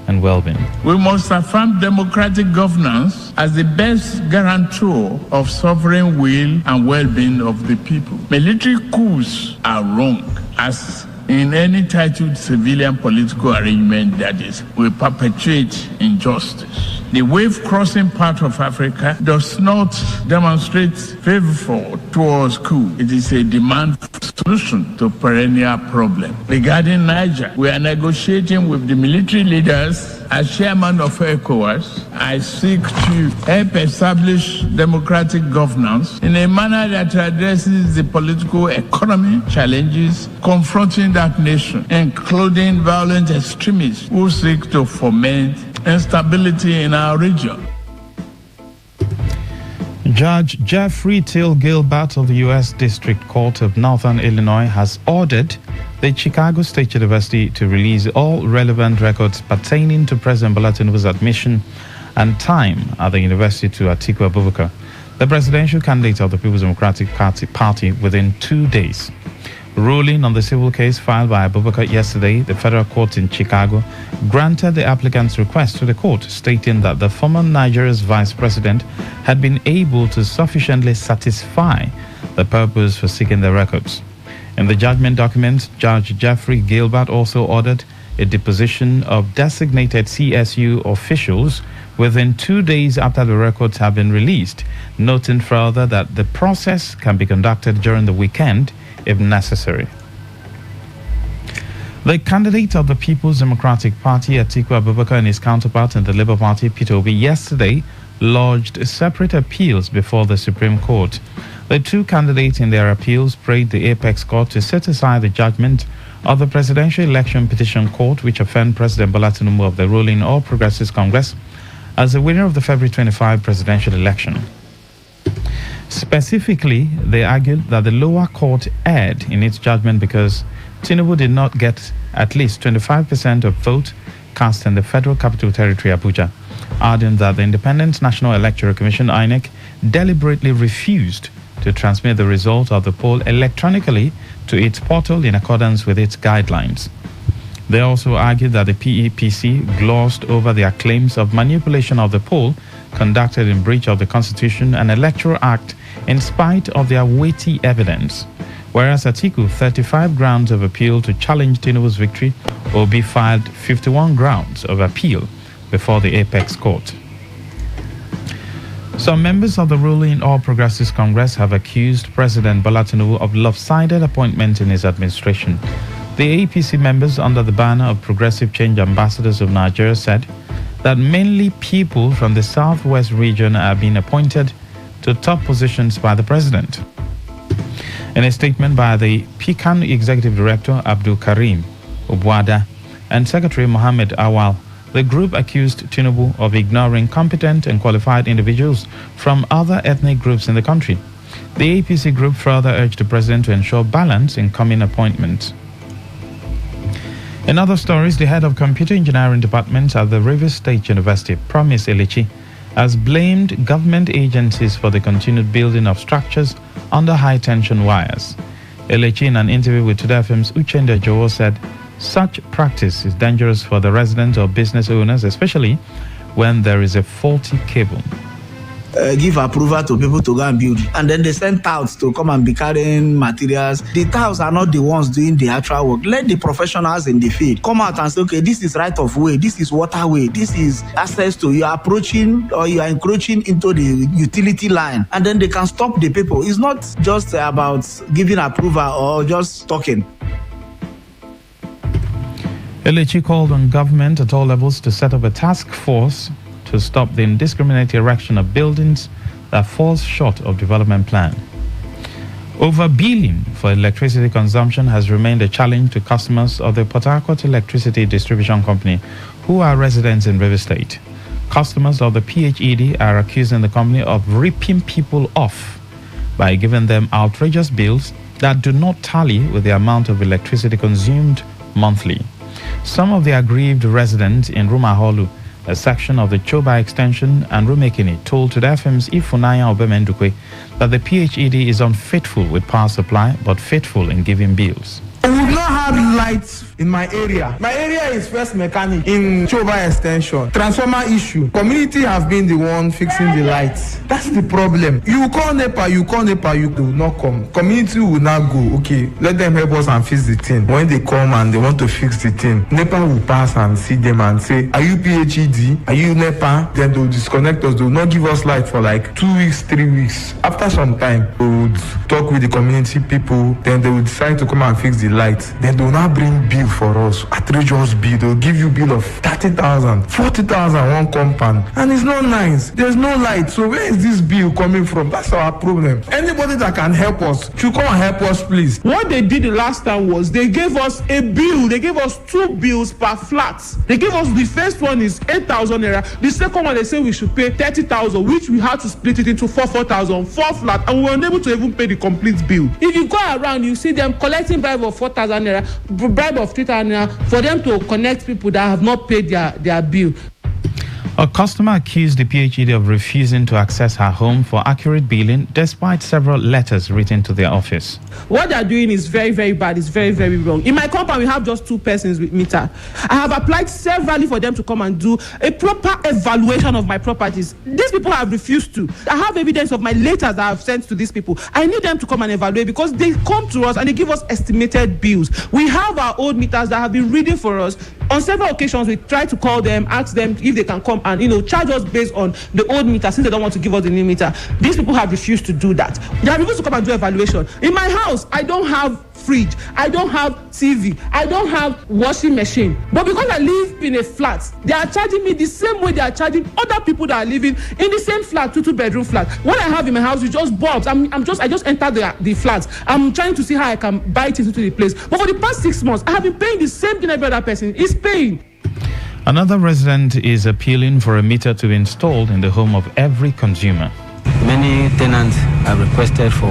and well-being. We must affirm democratic governance as the best guarantor of sovereign will and well-being of the people. Military coups are wrong, as in any titled civilian political arrangement that is, will perpetuate injustice. The wave-crossing part of Africa does not demonstrate favor towards coup. It is a demand for solution to perennial problem. Regarding Niger, we are negotiating with the military leaders. As chairman of ECOWAS, I seek to help establish democratic governance in a manner that addresses the political economy challenges confronting that nation, including violent extremists who seek to foment instability in our region. Judge Jeffrey Till Gilbert of the U.S. District Court of Northern Illinois has ordered the Chicago State University to release all relevant records pertaining to President Bola Tinubu's admission and time at the university to Atiku Abubakar, the presidential candidate of the People's Democratic Party, within 2 days. Ruling on the civil case filed by Abubakar yesterday, the federal court in Chicago granted the applicant's request to the court, stating that the former Nigeria's vice president had been able to sufficiently satisfy the purpose for seeking the records. In the judgment document, Judge Jeffrey Gilbert also ordered a deposition of designated CSU officials within 2 days after the records have been released, noting further that the process can be conducted during the weekend if necessary. The candidate of the People's Democratic Party, Atiku Abubakar, and his counterpart in the Labour Party, Peter Obi, yesterday lodged separate appeals before the Supreme Court. The two candidates in their appeals prayed the Apex Court to set aside the judgment of the Presidential Election Petition Court, which affirmed President Bola Tinubu of the ruling All Progressives Congress as the winner of the February 25 presidential election. Specifically, they argued that the lower court erred in its judgment because Tinubu did not get at least 25% of votes cast in the Federal Capital Territory, Abuja, adding that the Independent National Electoral Commission, INEC, deliberately refused to transmit the result of the poll electronically to its portal in accordance with its guidelines. They also argued that the PEPC glossed over their claims of manipulation of the poll conducted in breach of the Constitution and Electoral Act in spite of their weighty evidence. Whereas Atiku, 35 grounds of appeal to challenge Tinubu's victory, Obi filed 51 grounds of appeal before the Apex Court. Some members of the ruling All Progressives Congress have accused President Bola Tinubu of lopsided appointment in his administration. The APC members, under the banner of Progressive Change Ambassadors of Nigeria, said that mainly people from the southwest region are being appointed to top positions by the president. In a statement by the PCAN Executive Director Abdul Karim Obwada and Secretary Mohammed Awal, the group accused Tinubu of ignoring competent and qualified individuals from other ethnic groups in the country. The APC group further urged the president to ensure balance in coming appointments. In other stories, the head of Computer Engineering Department at the Rivers State University, Promise Elechi, has blamed government agencies for the continued building of structures under high-tension wires. Elechi, in an interview with Today FM's Uchendu Jowo, said such practice is dangerous for the residents or business owners, especially when there is a faulty cable. give approval to people to go and build. And then they send touts to come and be carrying materials. The touts are not the ones doing the actual work. Let the professionals in the field come out and say, okay, this is right of way, this is waterway, this is access to, you are approaching or you are encroaching into the utility line. And then they can stop the people. It's not just about giving approval or just talking. Elechi called on government at all levels to set up a task force to stop the indiscriminate erection of buildings that falls short of development plan. Over-billing for electricity consumption has remained a challenge to customers of the Port Harcourt Electricity Distribution Company who are residents in River State. Customers of the PHED are accusing the company of ripping people off by giving them outrageous bills that do not tally with the amount of electricity consumed monthly. Some of the aggrieved residents in Rumaholu, a section of the Choba extension, and Rumekini told Today FM's Ifunaya Obemendukwe that the PHED is unfaithful with power supply but faithful in giving bills. We would not have lights in my area. My area is First Mechanic in Choba Extension. Transformer issue. Community have been the one fixing the lights. That's the problem. You call NEPA, you do not come. Community will not go. Okay, let them help us and fix the thing. When they come and they want to fix the thing, NEPA will pass and see them and say, are you PHED? Are you NEPA? Then they will disconnect us. They will not give us light for like 2 weeks, 3 weeks. After some time, we would talk with the community people. Then they will decide to come and fix the lights. Then they will not bring bill for us, outrageous bill. They'll give you bill of 30,000, 40,000 one compound, and it's not nice. There's no light. So where is this bill coming from? That's our problem. Anybody that can help us should come and help us, please. What they did the last time was they gave us a bill. They gave us 2 bills per flat. They gave us, the first one is 8,000 naira. The second one they say we should pay 30,000, which we had to split it into 4,000, 4 flat, and we were unable to even pay the complete bill. If you go around, you see them collecting bribe of 4,000 naira, bribe of 3,000 naira for them to connect people that have not paid their bill. A customer accused the PHED of refusing to access her home for accurate billing despite several letters written to their office. What they are doing is very, very bad. It's very, very wrong. In my compound, we have just 2 persons with meter. I have applied severally for them to come and do a proper evaluation of my properties. These people have refused to. I have evidence of my letters that I have sent to these people. I need them to come and evaluate because they come to us and they give us estimated bills. We have our old meters that have been reading for us. On several occasions, we try to call them, ask them if they can come and charge us based on the old meter since they don't want to give us the new meter. These people have refused to do that. They have refused to come and do evaluation. In my house, I don't have fridge, I don't have TV, I don't have washing machine. But because I live in a flat, they are charging me the same way they are charging other people that are living in the same flat, 2-bedroom flat. What I have in my house is just bulbs. I just entered the flat. I'm trying to see how I can buy things into the place. But for the past 6 months, I have been paying the same thing every other person is paying. Another resident is appealing for a meter to be installed in the home of every consumer. Many tenants have requested for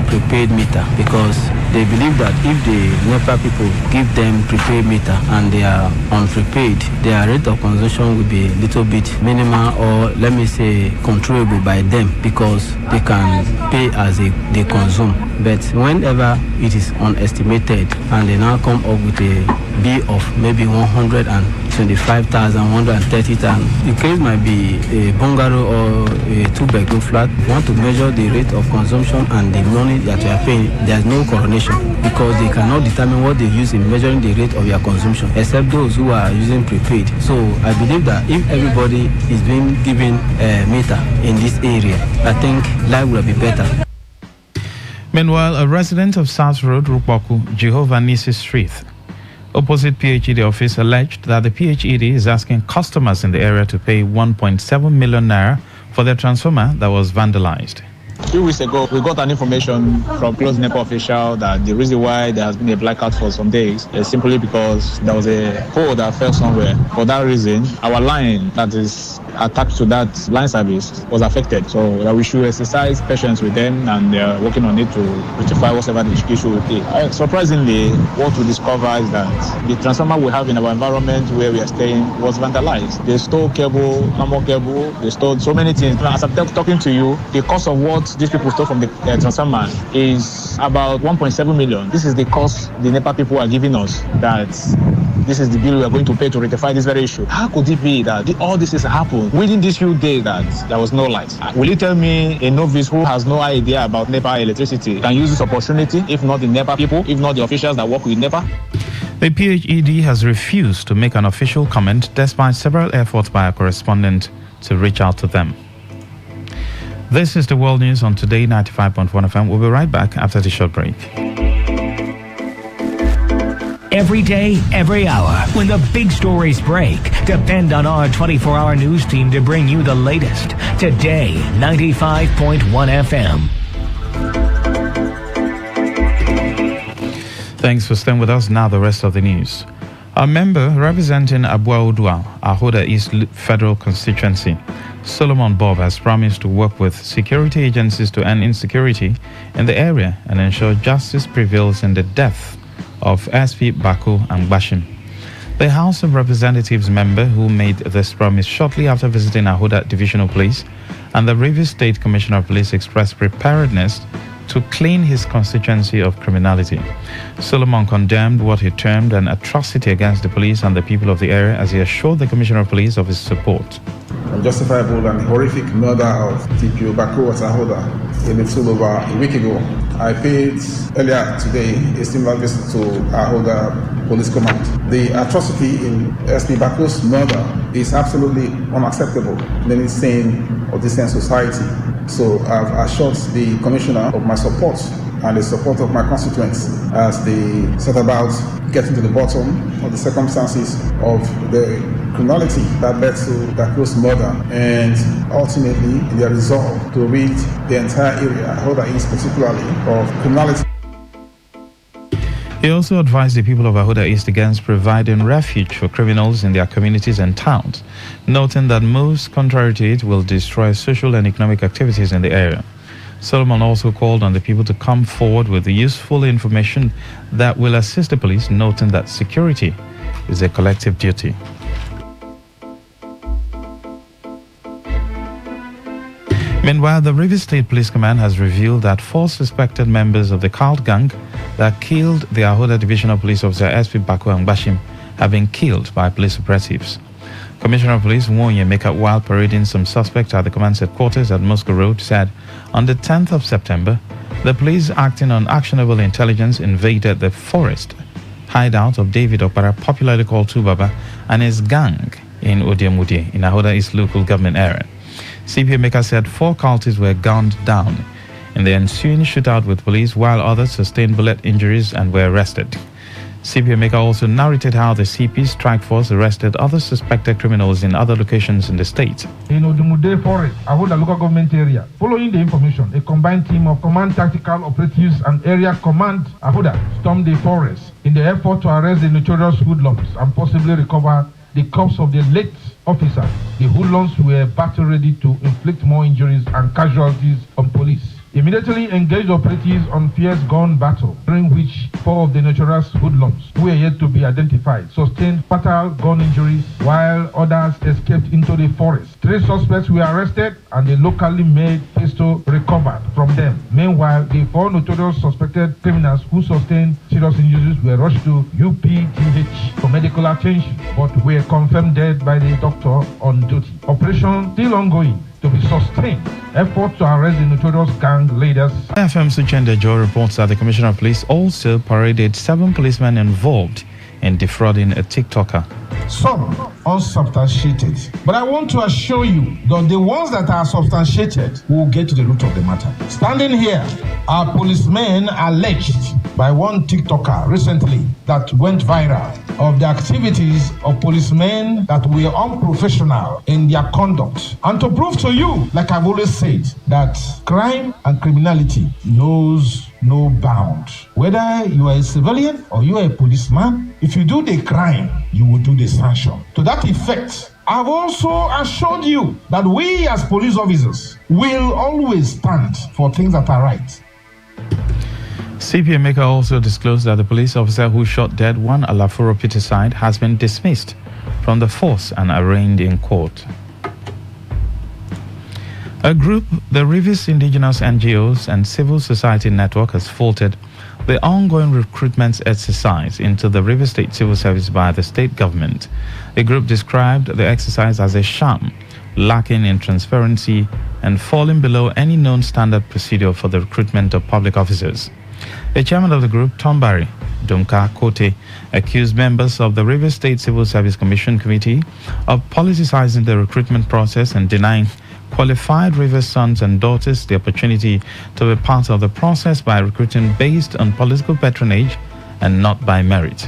prepaid meter because they believe that if the NEPA people give them prepaid meter and they are on prepaid, their rate of consumption will be a little bit minimal, or let me say controllable by them, because they can pay as they consume. But whenever it is unestimated and they now come up with a bill of maybe 125,000, 130,000, the case might be a bungalow or a 2-bedroom flat. You want to measure the rate of consumption and the money that you are paying, there's no correlation because they cannot determine what they use in measuring the rate of your consumption, except those who are using prepaid. So I believe that if everybody is being given a meter in this area, I think life will be better. Meanwhile, a resident of South Road, Rukboku, Jehovah Nisi Street, opposite PHED office, alleged that the PHED is asking customers in the area to pay 1.7 million naira for their transformer that was vandalized. 2 weeks ago, we got an information from close NEPA official that the reason why there has been a blackout for some days is simply because there was a pole that fell somewhere. For that reason, our line that is attached to that line service was affected. So that we should exercise patience with them, and they are working on it to rectify whatever the issue will be. Surprisingly, what we discover is that the transformer we have in our environment where we are staying was vandalized. They stole cable, normal cable, they stole so many things. As I'm talking to you, the cost of what these people stole from the transformer is about 1.7 million. This is the cost the NEPA people are giving us, that this is the bill we are going to pay to rectify this very issue. How could it be that all this has happened within these few days that there was no light? Will you tell me a novice who has no idea about NEPA electricity can use this opportunity, if not the NEPA people, if not the officials that work with NEPA? The PHED has refused to make an official comment despite several efforts by a correspondent to reach out to them. This is the World News on Today 95.1 FM. We'll be right back after the short break. Every day, every hour, when the big stories break, depend on our 24-hour news team to bring you the latest. Today 95.1 FM. Thanks for staying with us. Now the rest of the news. A member representing Abua Odua, Ahoda East Federal Constituency, Solomon Bob, has promised to work with security agencies to end insecurity in the area and ensure justice prevails in the death of SP Bako and Bashim. The House of Representatives member who made this promise shortly after visiting Ahoda Divisional Police and the Rivers State Commissioner of Police expressed preparedness to clean his constituency of criminality. Solomon condemned what he termed an atrocity against the police and the people of the area as he assured the Commissioner of Police of his support. Unjustifiable and horrific murder of TPO Bako at Ahoda in little over a week ago. I paid earlier today a similar visit to Ahoda Police Command. The atrocity in SP Bako's murder is absolutely unacceptable in any sane or decent society. So I've assured the Commissioner of my support and the support of my constituents as they set about getting to the bottom of the circumstances of the criminality that led to Bako's murder and ultimately their resolve to rid the entire area, Ahoda East particularly, of criminality. He also advised the people of Ahoda East against providing refuge for criminals in their communities and towns, noting that moves contrary to it will destroy social and economic activities in the area. Solomon also called on the people to come forward with useful information that will assist the police, noting that security is a collective duty. Meanwhile, the Rivers State Police Command has revealed that 4 suspected members of the cult gang that killed the Ahoda Divisional Police Officer SP Bako and Bashim have been killed by police operatives. Commissioner of Police Wonye Meka, while parading some suspects at the command's headquarters at Moscow Road, said on the 10th of September, the police acting on actionable intelligence invaded the forest hideout of David Opara, popularly called Tubaba, and his gang in Odiemudi in Ahoda East local government area. CPA Meka said 4 cultists were gunned down in the ensuing shootout with police, while others sustained bullet injuries and were arrested. CPA Meka also narrated how the CP strike force arrested other suspected criminals in other locations in the state. In Odiemudi Forest, Ahoda local government area, following the information, a combined team of Command Tactical Operatives and Area Command Ahoda stormed the forest in the effort to arrest the notorious hoodlums and possibly recover the corpse of the late officer. The hoodlums were battle ready to inflict more injuries and casualties on police. Immediately engaged operatives on fierce gun battle, during which 4 of the notorious hoodlums, who are yet to be identified, sustained fatal gun injuries, while others escaped into the forest. 3 suspects were arrested and a locally made pistol recovered from them. Meanwhile, the 4 notorious suspected criminals who sustained serious injuries were rushed to UPTH for medical attention, but were confirmed dead by the doctor on duty. Operation still ongoing to be sustained. Effort to arrest the notorious gang leaders. FM Suchende Joe reports that the Commissioner of Police also paraded 7 policemen involved in defrauding a TikToker. Some unsubstantiated. But I want to assure you that the ones that are substantiated will get to the root of the matter. Standing here, our policemen alleged by one TikToker recently that went viral of the activities of policemen that were unprofessional in their conduct. And to prove to you, like I've always said, that crime and criminality knows no bound. Whether you are a civilian or you are a policeman, if you do the crime, you will do the sanction. To that effect, I've also assured you that we as police officers will always stand for things that are right. CPA Meka also disclosed that the police officer who shot dead one Alafuro Peterside has been dismissed from the force and arraigned in court. A group, the Rivers Indigenous NGOs and Civil Society Network, has faulted the ongoing recruitment exercise into the River State Civil Service by the state government. The group described the exercise as a sham, lacking in transparency and falling below any known standard procedure for the recruitment of public officers. The chairman of the group, Tom Barry Dunka Kote, accused members of the River State Civil Service Commission Committee of politicizing the recruitment process and denying qualified River sons and daughters the opportunity to be part of the process by recruiting based on political patronage and not by merit.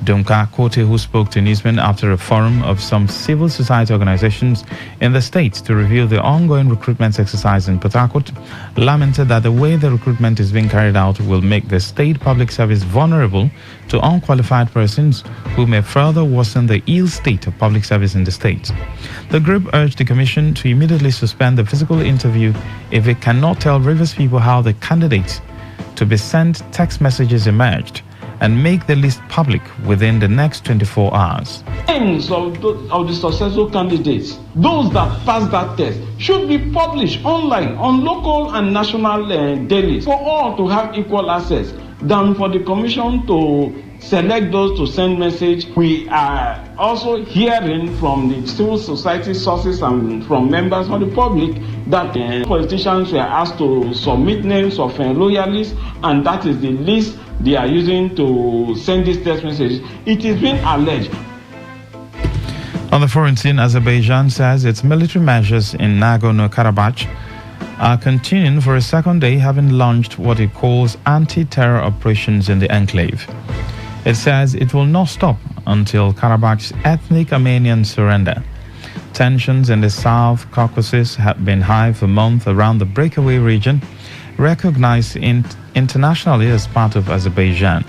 Dunka Kote, who spoke to newsmen after a forum of some civil society organizations in the state to review the ongoing recruitment exercise in Port Harcourt, lamented that the way the recruitment is being carried out will make the state public service vulnerable to unqualified persons who may further worsen the ill state of public service in the state. The group urged the commission to immediately suspend the physical interview if it cannot tell Rivers people how the candidates to be sent text messages emerged, and make the list public within the next 24 hours. Names of the successful candidates, those that pass that test, should be published online on local and national dailies for all to have equal access, than for the commission to select those to send message. We are also hearing from the civil society sources and from members of the public that politicians were asked to submit names of loyalists, and that is the list they are using to send this text message. It is being alleged. On the foreign scene, Azerbaijan says its military measures in Nagorno-Karabakh are continuing for a second day, having launched what it calls anti-terror operations in the enclave. It says it will not stop until Karabakh's ethnic Armenians surrender. Tensions in the South Caucasus have been high for months around the breakaway region, recognized internationally as part of Azerbaijan.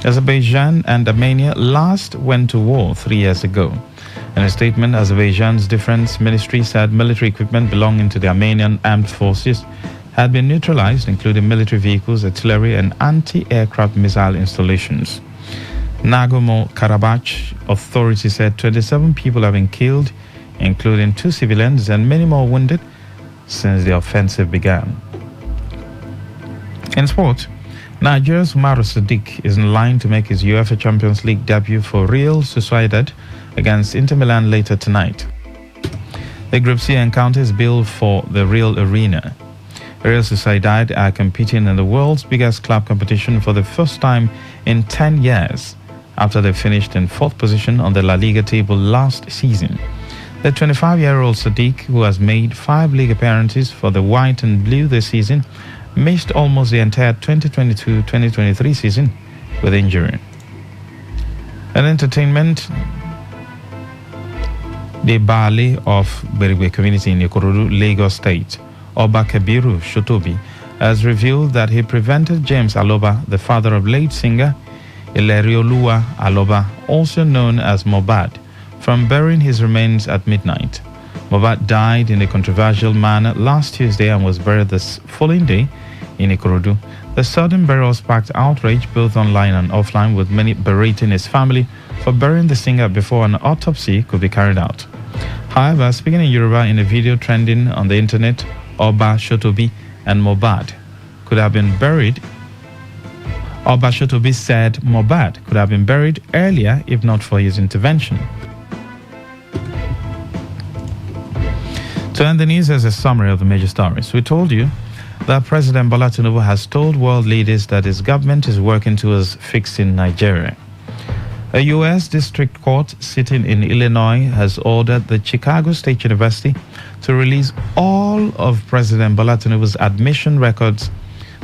Azerbaijan and Armenia last went to war 3 years ago. In a statement, Azerbaijan's defense ministry said military equipment belonging to the Armenian armed forces had been neutralized, including military vehicles, artillery, and anti-aircraft missile installations. Nagorno-Karabakh authorities said 27 people have been killed, including 2 civilians, and many more wounded since the offensive began. In sport, Nigeria's Umaru Sadiq is in line to make his UEFA Champions League debut for Real Sociedad against Inter Milan later tonight. The Group C encounter is billed for the Real Arena. Real Sociedad are competing in the world's biggest club competition for the first time in 10 years, after they finished in 4th position on the La Liga table last season. The 25-year-old Sadiq, who has made 5 league appearances for the white and blue this season, missed almost the entire 2022-2023 season with injury. In entertainment, the Baale of Berigwe community in Ikorodu, Lagos State, Oba Kabiru Shotobi, has revealed that he prevented James Aloba, the father of late singer Ilerioluwa Aloba, also known as Mohbad, from burying his remains at midnight. Mohbad died in a controversial manner last Tuesday and was buried the following day in Ikorodu. The sudden burial sparked outrage both online and offline, with many berating his family for burying the singer before an autopsy could be carried out. However, speaking in Yoruba in a video trending on the internet, Oba Shotobi and Mohbad could have been buried. Oba Shotobi said Mohbad could have been buried earlier if not for his intervention. To end the news, as a summary of the major stories, we told you that President Bola Tinubu has told world leaders that his government is working towards fixing Nigeria. A U.S. district court sitting in Illinois has ordered the Chicago State University to release all of President Bola Tinubu's admission records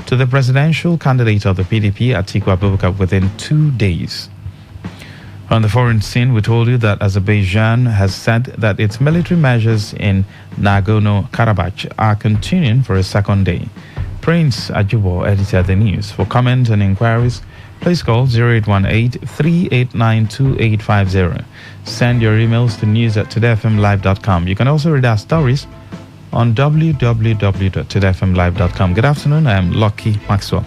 to the presidential candidate of the PDP, Atiku Abubakar, within 2 days. On the foreign scene, we told you that Azerbaijan has said that its military measures in Nagorno-Karabakh are continuing for a second day. Prince Ajubo edited the news. For comments and inquiries, please call 0818-389-2850. Send your emails to news@todayfmlive.com. You can also read our stories on www.todayfmlive.com. Good afternoon, I am Lucky Maxwell.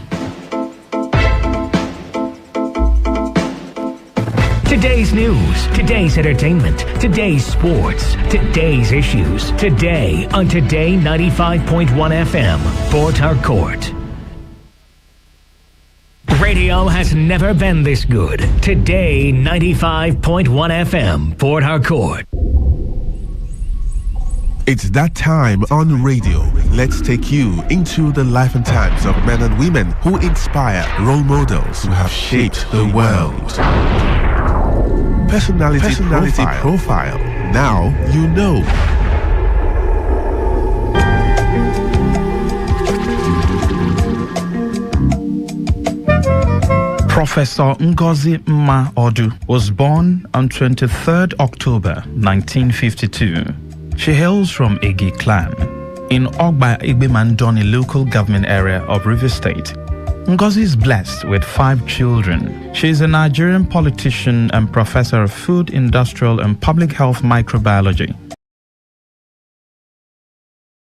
Today's news, today's entertainment, today's sports, today's issues. Today on Today 95.1 FM, Port Harcourt. Radio has never been this good. Today, 95.1 FM, Port Harcourt. It's that time on radio. Let's take you into the life and times of men and women who inspire, role models who have shaped the world. Personality profile. Now you know. Professor Ngozi Mma Odu was born on 23rd October 1952. She hails from Egi clan in Ogba Igbemandoni local government area of Rivers State. Ngozi is blessed with 5 children. She is a Nigerian politician and professor of food, industrial and public health microbiology.